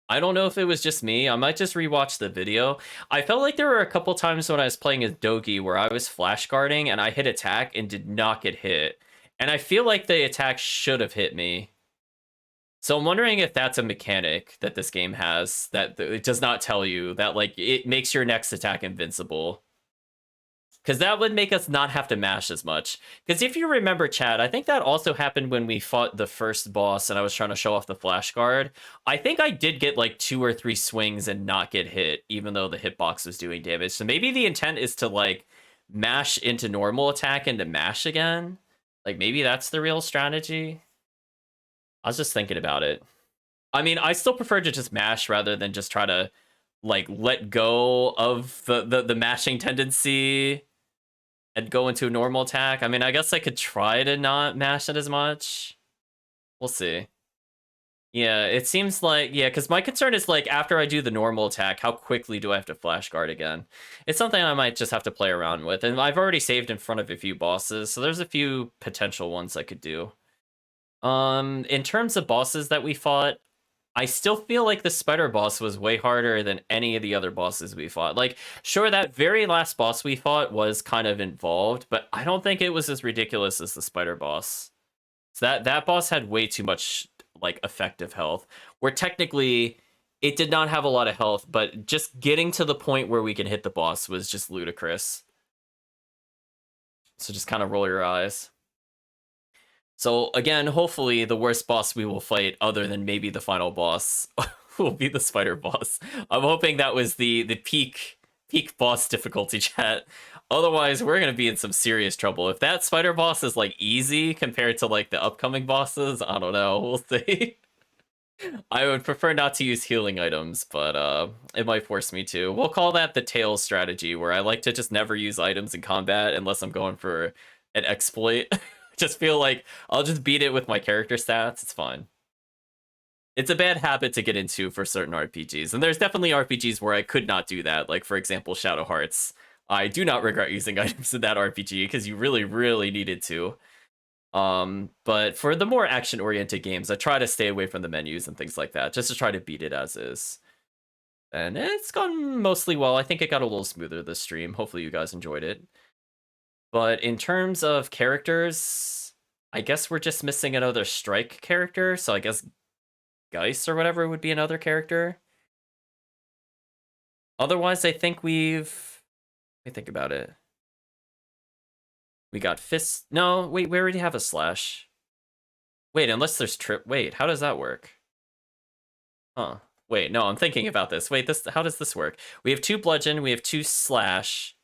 I don't know if it was just me. I might just rewatch the video. I felt like there were a couple times when I was playing as Dogi where I was flash guarding and I hit attack and did not get hit. And I feel like the attack should have hit me. So I'm wondering if that's a mechanic that this game has that it does not tell you that like it makes your next attack invincible. Because that would make us not have to mash as much. Because if you remember, chat, I think that also happened when we fought the first boss and I was trying to show off the flash guard. I think I did get like 2 or 3 swings and not get hit, even though the hitbox was doing damage. So maybe the intent is to like mash into normal attack and to mash again. Like maybe that's the real strategy. I was just thinking about it. I mean, I still prefer to just mash rather than just try to like let go of the mashing tendency and go into a normal attack. I mean, I guess I could try to not mash it as much. We'll see. Yeah, it seems like, yeah, because my concern is like after I do the normal attack, how quickly do I have to flash guard again? It's something I might just have to play around with. And I've already saved in front of a few bosses, so there's a few potential ones I could do. In terms of bosses that we fought, I still feel like the spider boss was way harder than any of the other bosses we fought. Like, sure, that very last boss we fought was kind of involved, but I don't think it was as ridiculous as the spider boss. So that boss had way too much, like, effective health, where technically it did not have a lot of health, but just getting to the point where we can hit the boss was just ludicrous. So just kind of roll your eyes. So again, hopefully the worst boss we will fight, other than maybe the final boss, will be the spider boss. I'm hoping that was the peak boss difficulty, chat. Otherwise, we're gonna be in some serious trouble. If that spider boss is like easy compared to like the upcoming bosses, I don't know. We'll see. I would prefer not to use healing items, but it might force me to. We'll call that the tails strategy, where I like to just never use items in combat unless I'm going for an exploit. Just feel like I'll just beat it with my character stats. It's fine. It's a bad habit to get into for certain RPGs. And there's definitely RPGs where I could not do that. Like, for example, Shadow Hearts. I do not regret using items in that RPG because you really, really needed to. But for the more action-oriented games, I try to stay away from the menus and things like that, just to try to beat it as is. And it's gone mostly well. I think it got a little smoother this stream. Hopefully you guys enjoyed it. But in terms of characters, I guess we're just missing another strike character. So I guess Geist or whatever would be another character. Otherwise, I think we've... Let me think about it. We got Fist... No, wait, we already have a Slash. Wait, unless there's Trip... Wait, how does that work? Huh. Wait, no, I'm thinking about this. Wait, how does this work? We have 2 Bludgeon, we have 2 Slash...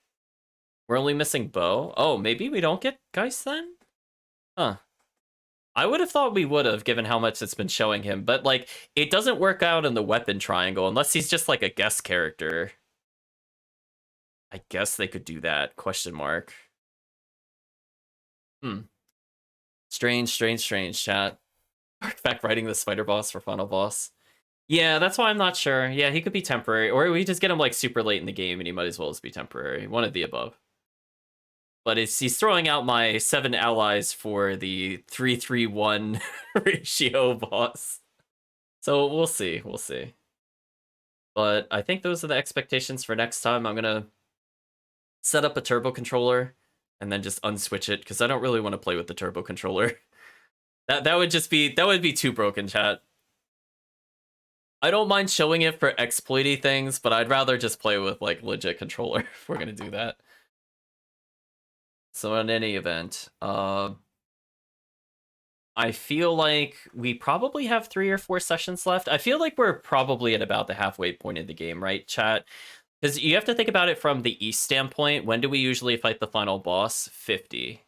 We're only missing Bow. Oh, maybe we don't get Geist then? Huh. I would have thought we would have, given how much it's been showing him. But, like, it doesn't work out in the weapon triangle unless he's just, like, a guest character. I guess they could do that, question mark. Strange, chat. Artifact writing the spider boss for final boss. Yeah, that's why I'm not sure. Yeah, he could be temporary. Or we just get him, like, super late in the game and he might as well just be temporary. One of the above. but he's throwing out my 7 allies for the 3-3-1 ratio boss. So we'll see, we'll see. But I think those are the expectations for next time. I'm gonna set up a turbo controller and then just unswitch it because I don't really want to play with the turbo controller. That would be too broken, chat. I don't mind showing it for exploity things, but I'd rather just play with like legit controller if we're gonna do that. So in any event, I feel like we probably have 3 or 4 sessions left. I feel like we're probably at about the halfway point of the game, right, chat? Because you have to think about it from the East standpoint. When do we usually fight the final boss? 50,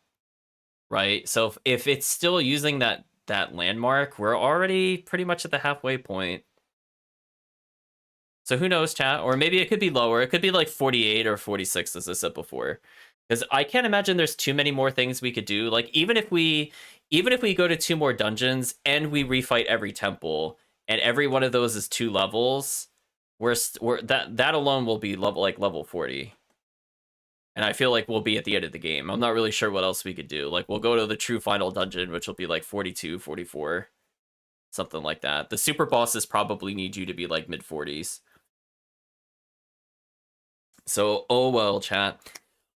right? So if it's still using that landmark, we're already pretty much at the halfway point. So who knows, chat? Or maybe it could be lower. It could be like 48 or 46, as I said before. Because I can't imagine there's too many more things we could do. Like even if we go to 2 more dungeons and we refight every temple, and every one of those is 2 levels, that alone will be level 40. And I feel like we'll be at the end of the game. I'm not really sure what else we could do. Like we'll go to the true final dungeon, which will be like 42, 44, something like that. The super bosses probably need you to be like mid 40s. So, oh well, chat.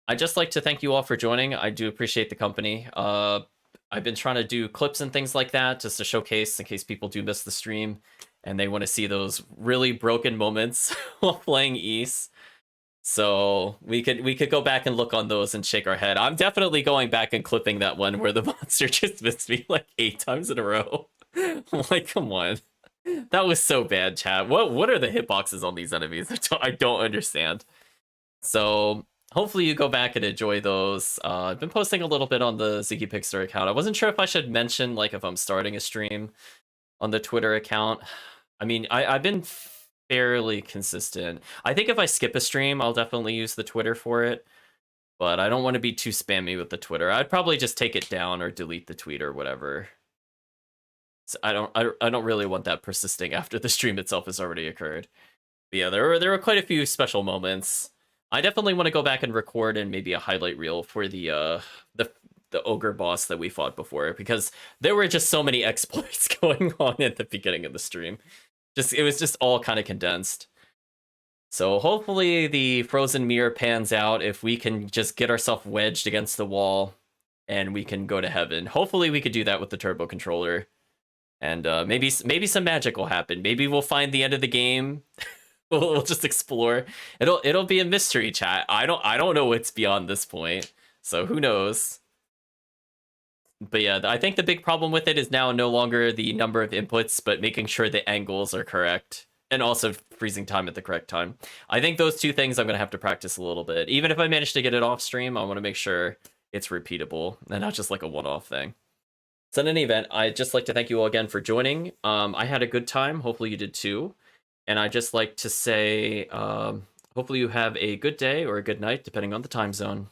I'd just like to thank you all for joining. I do appreciate the company. I've been trying to do clips and things like that just to showcase in case people do miss the stream and they want to see those really broken moments while playing Ys. So we could go back and look on those and shake our head. I'm definitely going back and clipping that one where the monster just missed me like 8 times in a row. Like, come on. That was so bad, chat. What are the hitboxes on these enemies? I don't understand. So hopefully you go back and enjoy those. I've been posting a little bit on the Ziggy Pixter account. I wasn't sure if I should mention like if I'm starting a stream on the Twitter account. I mean, I've been fairly consistent. I think if I skip a stream, I'll definitely use the Twitter for it. But I don't want to be too spammy with the Twitter. I'd probably just take it down or delete the tweet or whatever. So I don't really want that persisting after the stream itself has already occurred. But yeah, there were quite a few special moments. I definitely want to go back and record and maybe a highlight reel for the ogre boss that we fought before, because there were just so many exploits going on at the beginning of the stream. It was just all kind of condensed. So hopefully the frozen mirror pans out if we can just get ourselves wedged against the wall and we can go to heaven. Hopefully we could do that with the turbo controller. And maybe some magic will happen. Maybe we'll find the end of the game. We'll just explore. It'll be a mystery, chat. I don't know what's beyond this point, so who knows. But yeah, I think the big problem with it is now no longer the number of inputs, but making sure the angles are correct, and also freezing time at the correct time. I think those 2 things I'm gonna have to practice a little bit. Even if I manage to get it off stream, I want to make sure it's repeatable and not just like a one-off thing. So in any event, I'd just like to thank you all again for joining. I had a good time. Hopefully you did too. And I'd just like to say, hopefully you have a good day or a good night, depending on the time zone.